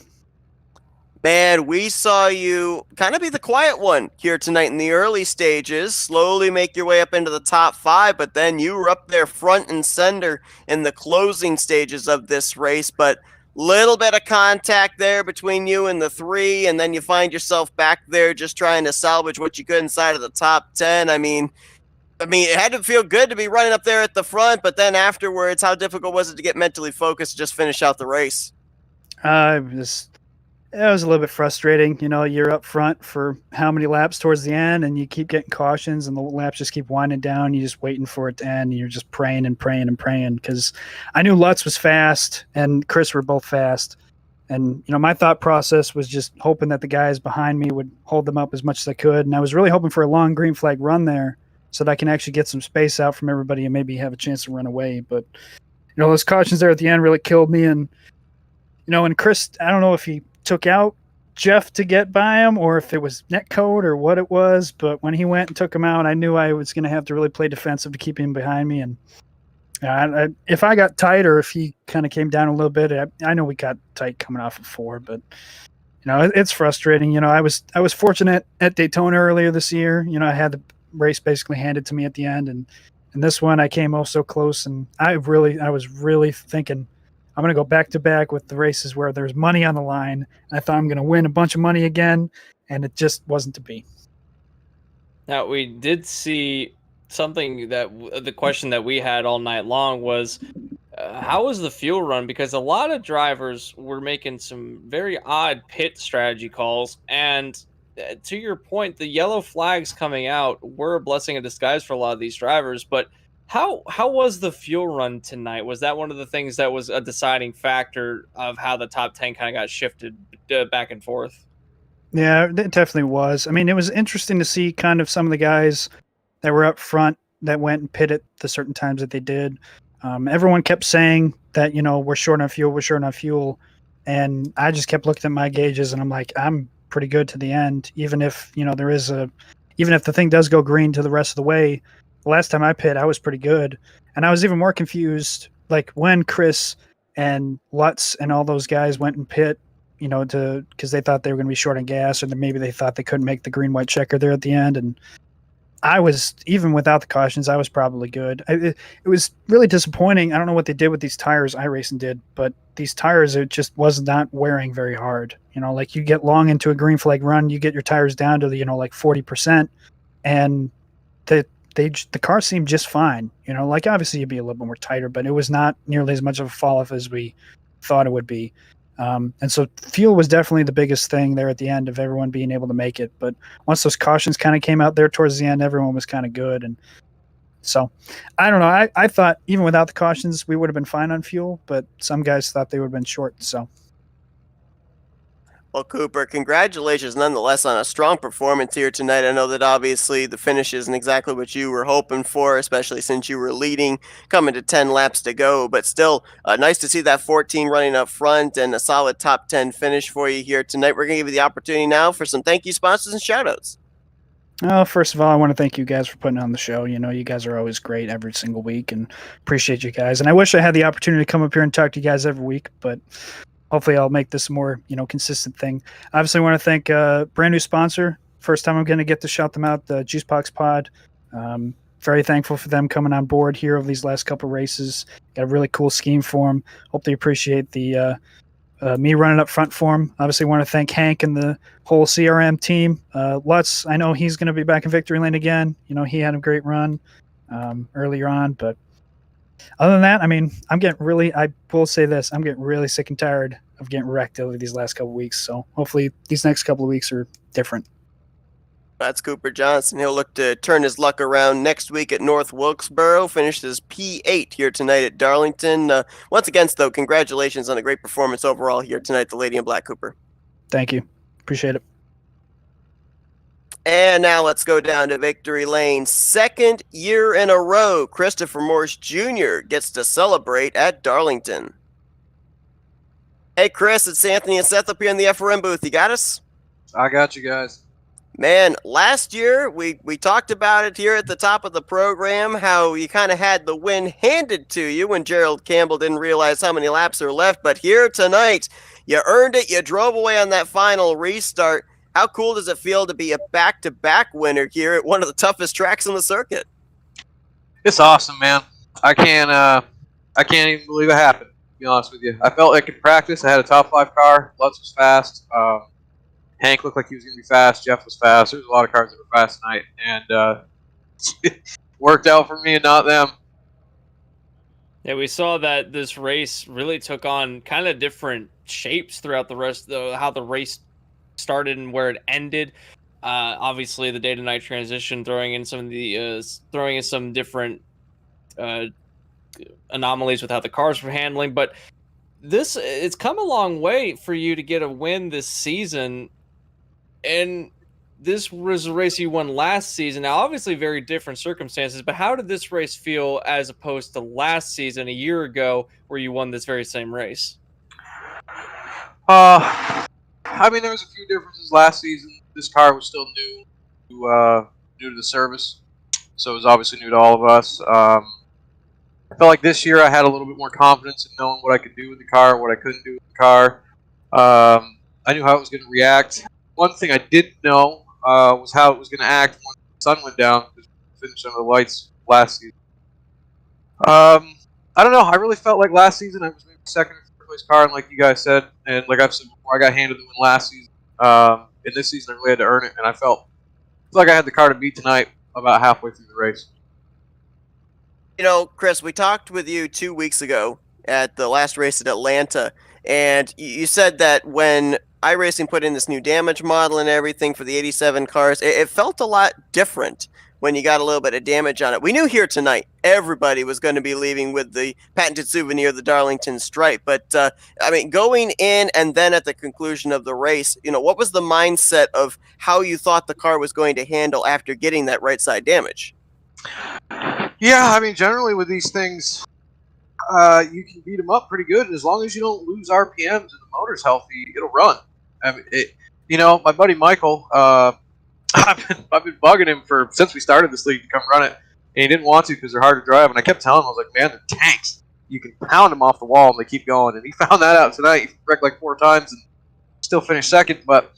Man, we saw you kind of be the quiet one here tonight in the early stages, slowly make your way up into the top 5, but then you were up there front and center in the closing stages of this race, but little bit of contact there between you and the 3, and then you find yourself back there just trying to salvage what you could inside of the top 10. I mean, it had to feel good to be running up there at the front, but then afterwards, how difficult was it to get mentally focused to just finish out the race? It was a little bit frustrating. You know, you're up front for how many laps towards the end, and you keep getting cautions, and the laps just keep winding down. You're just waiting for it to end, and you're just praying and praying and praying, because I knew Lutz was fast and Chris were both fast. And, you know, my thought process was just hoping that the guys behind me would hold them up as much as I could. And I was really hoping for a long green flag run there so that I can actually get some space out from everybody and maybe have a chance to run away. But, you know, those cautions there at the end really killed me. And, you know, and Chris, I don't know if he took out Jeff to get by him or if it was net code or what it was, but when he went and took him out, I knew I was going to have to really play defensive to keep him behind me. And if I got tight or if he kind of came down a little bit, I know we got tight coming off of 4, but you know, it's frustrating. You know, I was fortunate at Daytona earlier this year. You know, I had the race basically handed to me at the end, and this one I came oh so close, and I was really thinking I'm going to go back to back with the races where there's money on the line. I thought I'm going to win a bunch of money again, and it just wasn't to be. Now, we did see something that the question that we had all night long was, how was the fuel run? Because a lot of drivers were making some very odd pit strategy calls. And to your point, the yellow flags coming out were a blessing in disguise for a lot of these drivers. But how was the fuel run tonight? Was that one of the things that was a deciding factor of how the top 10 kind of got shifted back and forth? Yeah, it definitely was. I mean, it was interesting to see kind of some of the guys that were up front that went and pitted the certain times that they did. Everyone kept saying that, you know, we're short on fuel. And I just kept looking at my gauges and I'm like, I'm pretty good to the end. Even if, you know, even if the thing does go green to the rest of the way, the last time I pit, I was pretty good. And I was even more confused, like when Chris and Lutz and all those guys went and pit, you know, because they thought they were going to be short on gas, or maybe they thought they couldn't make the green-white checker there at the end. And I was, even without the cautions, I was probably good. It was really disappointing. I don't know what they did with these tires, iRacing did, but these tires, it just was not wearing very hard. You know, like you get long into a green flag run, you get your tires down to, you know, like 40%, and the car seemed just fine. You know, like obviously you'd be a little bit more tighter, but it was not nearly as much of a fall off as we thought it would be. And so fuel was definitely the biggest thing there at the end of everyone being able to make it. But once those cautions kind of came out there towards the end, everyone was kind of good. And so I don't know. I thought even without the cautions, we would have been fine on fuel, but some guys thought they would have been short. So. Well, Cooper, congratulations nonetheless on a strong performance here tonight. I know that obviously the finish isn't exactly what you were hoping for, especially since you were leading coming to 10 laps to go. But still, nice to see that 14 running up front and a solid top 10 finish for you here tonight. We're going to give you the opportunity now for some thank you sponsors and shout-outs. First of all, I want to thank you guys for putting on the show. You know, you guys are always great every single week, and appreciate you guys. And I wish I had the opportunity to come up here and talk to you guys every week, but hopefully I'll make this a more, you know, consistent thing. Obviously, I want to thank a brand new sponsor. First time I'm going to get to shout them out, the Juicebox Pod. Very thankful for them coming on board here over these last couple races. Got a really cool scheme for them. Hope they appreciate the me running up front for them. Obviously, want to thank Hank and the whole CRM team. Lutz, I know he's going to be back in victory lane again. You know, he had a great run earlier on, but other than that, I mean, I will say this, I'm getting really sick and tired of getting wrecked over these last couple of weeks. So hopefully these next couple of weeks are different. That's Cooper Johnson. He'll look to turn his luck around next week at North Wilkesboro. Finished his P8 here tonight at Darlington. Once again, though, congratulations on a great performance overall here tonight, the Lady in Black, Cooper. Thank you. Appreciate it. And now let's go down to Victory Lane. Second year in a row, Christopher Morse Jr. gets to celebrate at Darlington. Hey, Chris, it's Anthony and Seth up here in the FRM booth. You got us? I got you guys. Man, last year we talked about it here at the top of the program, how you kind of had the win handed to you when Gerald Campbell didn't realize how many laps are left. But here tonight, you earned it. You drove away on that final restart. How cool does it feel to be a back-to-back winner here at one of the toughest tracks on the circuit? It's awesome, man. I can't even believe it happened, to be honest with you. I felt like in practice I had a top 5 car. Lutz was fast. Hank looked like he was going to be fast. Jeff was fast. There was a lot of cars that were fast tonight. And it worked out for me and not them. Yeah, we saw that this race really took on kind of different shapes throughout the rest of how the race started and where it ended. Obviously, the day to night transition throwing in some different anomalies with how the cars were handling. But it's come a long way for you to get a win this season, and this was a race you won last season. Now, obviously, very different circumstances. But how did this race feel as opposed to last season, a year ago, where you won this very same race? I mean, there was a few differences last season. This car was still new to the service, so it was obviously new to all of us. I felt like this year I had a little bit more confidence in knowing what I could do with the car, what I couldn't do with the car. I knew how it was going to react. One thing I didn't know was how it was going to act when the sun went down, because we finished under the lights last season. I don't know. I really felt like last season I was maybe second or third place car, and like you guys said, and like I've said before, I got handed the win last season. In this season, I really had to earn it, and I felt like I had the car to beat tonight about halfway through the race. You know, Chris, we talked with you 2 weeks ago at the last race at Atlanta, and you said that when iRacing put in this new damage model and everything for the 87 cars, it felt a lot different when you got a little bit of damage on it. We knew here tonight everybody was going to be leaving with the patented souvenir, the Darlington stripe. But, I mean, going in and then at the conclusion of the race, you know, what was the mindset of how you thought the car was going to handle after getting that right side damage? Yeah, I mean, generally with these things, you can beat them up pretty good. And as long as you don't lose RPMs and the motor's healthy, it'll run. I mean, you know, my buddy Michael, I've been bugging him since we started this league to come run it, and he didn't want to because they're hard to drive. And I kept telling him, I was like, man, they're tanks. You can pound them off the wall and they keep going. And he found that out tonight. He wrecked like 4 times and still finished second. But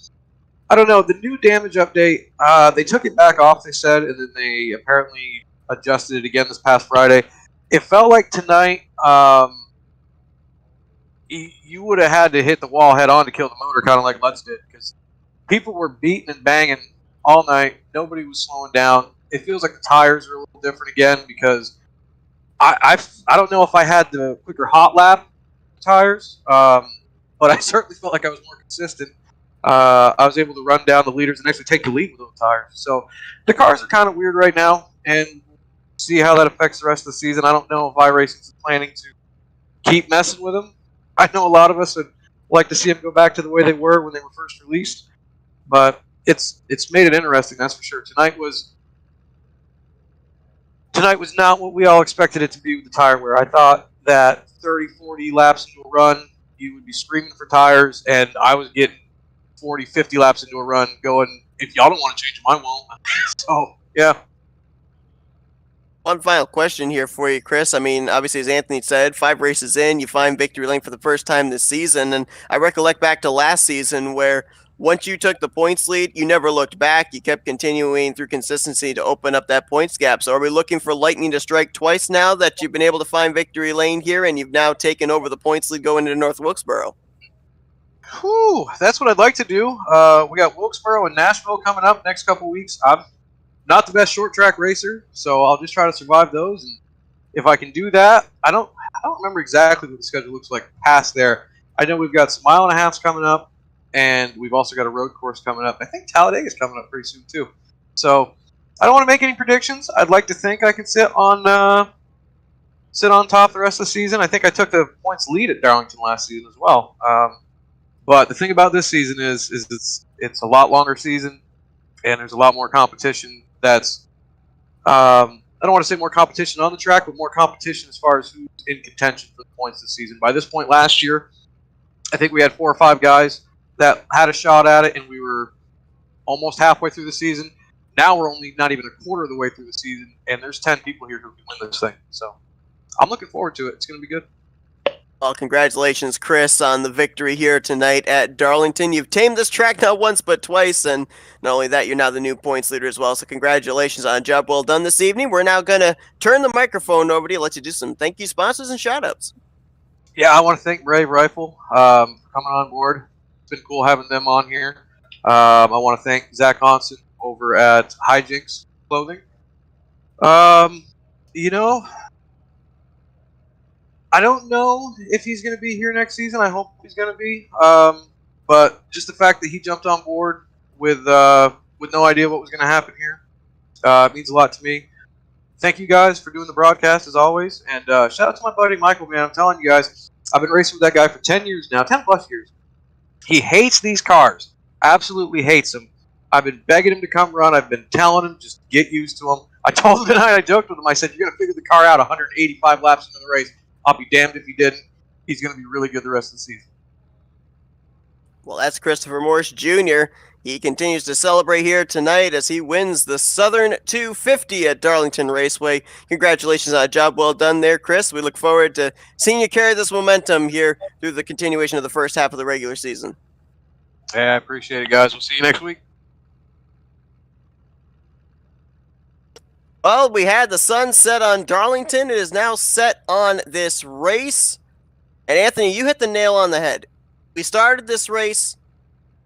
I don't know. The new damage update, they took it back off, they said, and then they apparently adjusted it again this past Friday. It felt like tonight you would have had to hit the wall head on to kill the motor, kind of like Lutz did, because people were beating and banging all night. Nobody was slowing down. It feels like the tires are a little different again because I don't know if I had the quicker hot lap tires, but I certainly felt like I was more consistent. I was able to run down the leaders and actually take the lead with those tires. So the cars are kind of weird right now, and see how that affects the rest of the season. I don't know if iRacing is planning to keep messing with them. I know a lot of us would like to see them go back to the way they were when they were first released, but it's made it interesting, that's for sure. Tonight was not what we all expected it to be with the tire wear. I thought that 30, 40 laps into a run, you would be screaming for tires, and I was getting 40, 50 laps into a run going, if y'all don't want to change them, I won't. So, yeah. One final question here for you, Chris. I mean, obviously, as Anthony said, 5 races in, you find victory lane for the first time this season. And I recollect back to last season where once you took the points lead, you never looked back. You kept continuing through consistency to open up that points gap. So are we looking for lightning to strike twice now that you've been able to find victory lane here and you've now taken over the points lead going into North Wilkesboro? Whew, that's what I'd like to do. We got Wilkesboro and Nashville coming up next couple weeks. I'm not the best short track racer, so I'll just try to survive those. And if I can do that, I don't remember exactly what the schedule looks like past there. I know we've got some 1.5 miles coming up, and we've also got a road course coming up. I think Talladega's coming up pretty soon too. So I don't want to make any predictions. I'd like to think I can sit on top the rest of the season. I think I took the points lead at Darlington last season as well. But the thing about this season is it's a lot longer season. and there's a lot more competition. That's I don't want to say more competition on the track, but more competition as far as who's in contention for the points this season. By this point last year, I think we had 4 or 5 guys that had a shot at it, and we were almost halfway through the season. Now we're only not even a quarter of the way through the season, and there's 10 people here who can win this thing. So I'm looking forward to it. It's going to be good. Well, congratulations, Chris, on the victory here tonight at Darlington. You've tamed this track not once but twice, and not only that, you're now the new points leader as well. So congratulations on a job well done this evening. We're now going to turn the microphone over to you, let you do some thank you sponsors and shout-outs. Yeah, I want to thank Brave Rifle for coming on board. It's been cool having them on here. I want to thank Zach Hansen over at Hijinx Clothing. You know, I don't know if he's going to be here next season. I hope he's going to be. But just the fact that he jumped on board with no idea what was going to happen here means a lot to me. Thank you guys for doing the broadcast as always. And shout out to my buddy Michael, man. I'm telling you guys, I've been racing with that guy for 10 years now, 10 plus years. He hates these cars. Absolutely hates them. I've been begging him to come run. I've been telling him just get used to them. I told him tonight, I joked with him. I said, you're going to figure the car out 185 laps into the race. I'll be damned if he didn't. He's going to be really good the rest of the season. Well, that's Christopher Morse Jr. He continues to celebrate here tonight as he wins the Southern 250 at Darlington Raceway. Congratulations on a job well done there, Chris. We look forward to seeing you carry this momentum here through the continuation of the first half of the regular season. Yeah, I appreciate it, guys. We'll see you next week. Well, we had the sun set on Darlington. It is now set on this race. And Anthony, you hit the nail on the head. We started this race.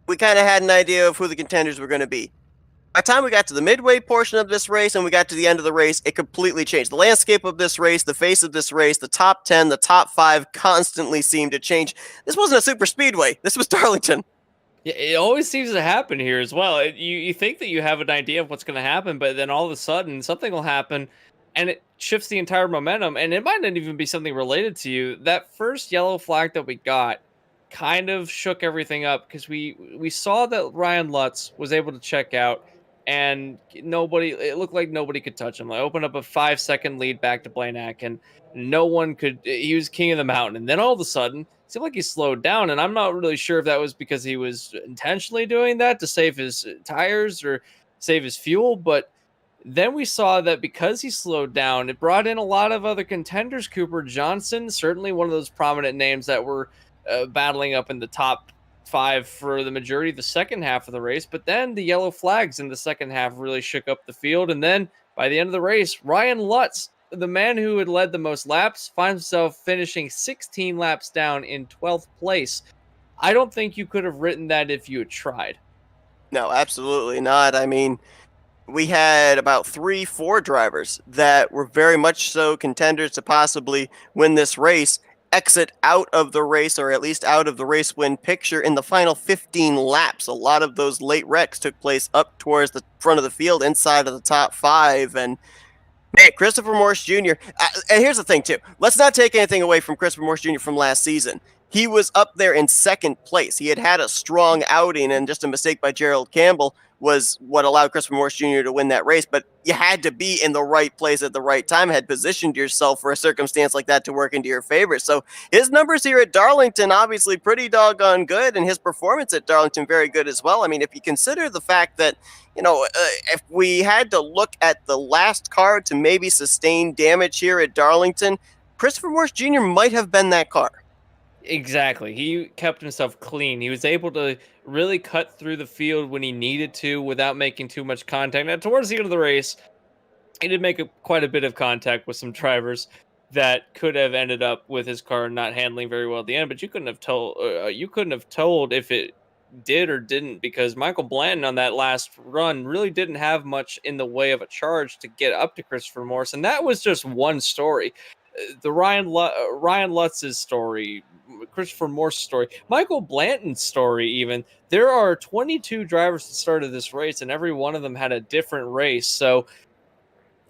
We kind of had an idea of who the contenders were going to be. By the time we got to the midway portion of this race and we got to the end of the race, it completely changed. The landscape of this race, the face of this race, the top 10, the top 5 constantly seemed to change. This wasn't a super speedway. This was Darlington. Yeah, it always seems to happen here as well. You think that you have an idea of what's going to happen, but then all of a sudden something will happen and it shifts the entire momentum. And it might not even be something related to you. That first yellow flag that we got kind of shook everything up because we saw that Ryan Lutz was able to check out and it looked like nobody could touch him. I opened up a 5-second lead back to Blainac and no one could. He was king of the mountain. And then all of a sudden, it seemed like he slowed down. And I'm not really sure if that was because he was intentionally doing that to save his tires or save his fuel. But then we saw that because he slowed down, it brought in a lot of other contenders. Cooper Johnson, certainly one of those prominent names that were battling up in the top 5 for the majority of the second half of the race. But then the yellow flags in the second half really shook up the field. And then by the end of the race, Ryan Lutz, the man who had led the most laps, finds himself finishing 16 laps down in 12th place. I don't think you could have written that if you had tried. No, absolutely not. I mean, we had about 3-4 drivers that were very much so contenders to possibly win this race, exit out of the race, or at least out of the race win picture in the final 15 laps. A lot of those late wrecks took place up towards the front of the field, inside of the top 5, and man, Christopher Morse Jr. And here's the thing, too. Let's not take anything away from Christopher Morse Jr. from last season. He was up there in second place. He had a strong outing, and just a mistake by Gerald Campbell was what allowed Christopher Morse Jr. to win that race. But you had to be in the right place at the right time, had positioned yourself for a circumstance like that to work into your favor. So his numbers here at Darlington, obviously pretty doggone good, and his performance at Darlington very good as well. I mean, if you consider the fact that, if we had to look at the last car to maybe sustain damage here at Darlington, Christopher Morse Jr. might have been that car. Exactly. He kept himself clean. He was able to really cut through the field when he needed to without making too much contact. Now, towards the end of the race, he did make quite a bit of contact with some drivers that could have ended up with his car not handling very well at the end. But you couldn't have told if it did or didn't, because Michael Blanton on that last run really didn't have much in the way of a charge to get up to Christopher Morse, and that was just one story. The Ryan Lutz's story, Christopher Morse's story, Michael Blanton's story even. There are 22 drivers that started this race, and every one of them had a different race. So,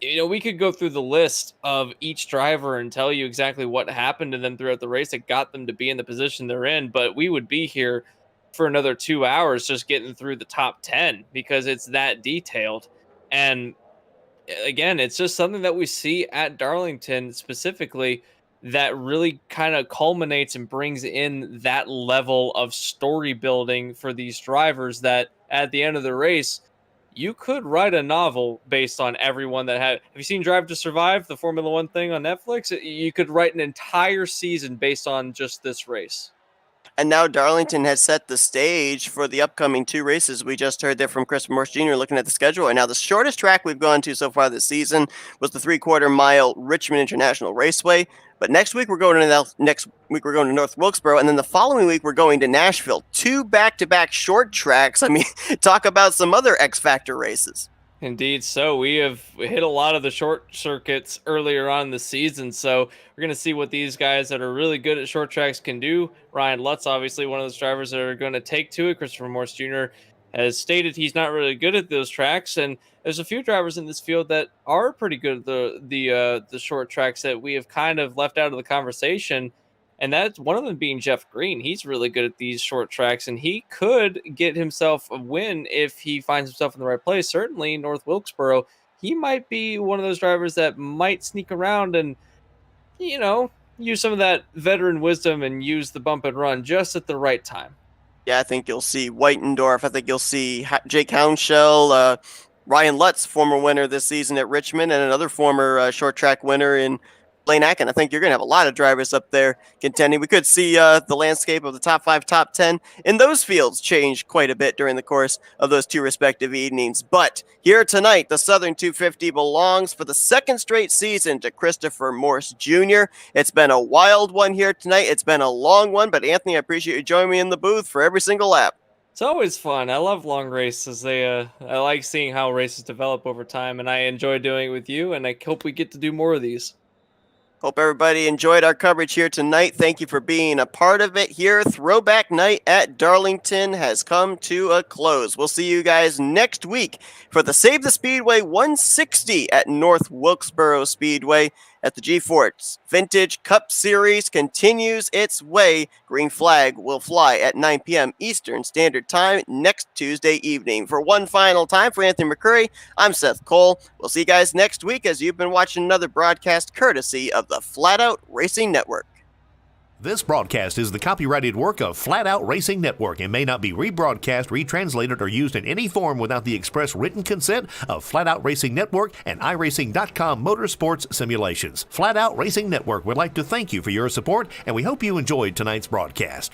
we could go through the list of each driver and tell you exactly what happened to them throughout the race that got them to be in the position they're in, but we would be here for another 2 hours just getting through the top 10 because it's that detailed. And again, it's just something that we see at Darlington specifically that really kind of culminates and brings in that level of story building for these drivers that at the end of the race, you could write a novel based on everyone that have you seen Drive to Survive, the Formula One thing on Netflix? You could write an entire season based on just this race. And now Darlington has set the stage for the upcoming 2 races. We just heard that from Chris Morse Jr. looking at the schedule right now. The shortest track we've gone to so far this season was the 3/4 mile Richmond International Raceway. But next week we're going to North Wilkesboro, and then the following week we're going to Nashville. 2 back-to-back short tracks. I mean, talk about some other X Factor races. Indeed. So we have hit a lot of the short circuits earlier on in the season. So we're going to see what these guys that are really good at short tracks can do. Ryan Lutz, obviously one of those drivers that are going to take to it. Christopher Morse Jr. has stated he's not really good at those tracks. And there's a few drivers in this field that are pretty good at the short tracks that we have kind of left out of the conversation. And that's one of them being Jeff Green. He's really good at these short tracks, and he could get himself a win if he finds himself in the right place. Certainly, North Wilkesboro, he might be one of those drivers that might sneak around and, use some of that veteran wisdom and use the bump and run just at the right time. Yeah, I think you'll see Whitendorf. I think you'll see Jake Hounshell, Ryan Lutz, former winner this season at Richmond, and another former short track winner in Blaine Akin. I think you're going to have a lot of drivers up there contending. We could see the landscape of the top 5, top 10 in those fields change quite a bit during the course of those 2 respective evenings. But here tonight, the Southern 250 belongs for the 2nd straight season to Christopher Morse Jr. It's been a wild one here tonight. It's been a long one, but Anthony, I appreciate you joining me in the booth for every single lap. It's always fun. I love long races. I like seeing how races develop over time, and I enjoy doing it with you, and I hope we get to do more of these. Hope everybody enjoyed our coverage here tonight. Thank you for being a part of it here. Throwback Night at Darlington has come to a close. We'll see you guys next week for the Save the Speedway 160 at North Wilkesboro Speedway at the G-Force Vintage Cup Series continues its way. Green flag will fly at 9 p.m. Eastern Standard Time next Tuesday evening. For one final time, for Anthony McCurry, I'm Seth Cole. We'll see you guys next week as you've been watching another broadcast courtesy of the Flatout Racing Network. This broadcast is the copyrighted work of Flatout Racing Network and may not be rebroadcast, retranslated, or used in any form without the express written consent of Flatout Racing Network and iRacing.com Motorsports Simulations. Flatout Racing Network would like to thank you for your support, and we hope you enjoyed tonight's broadcast.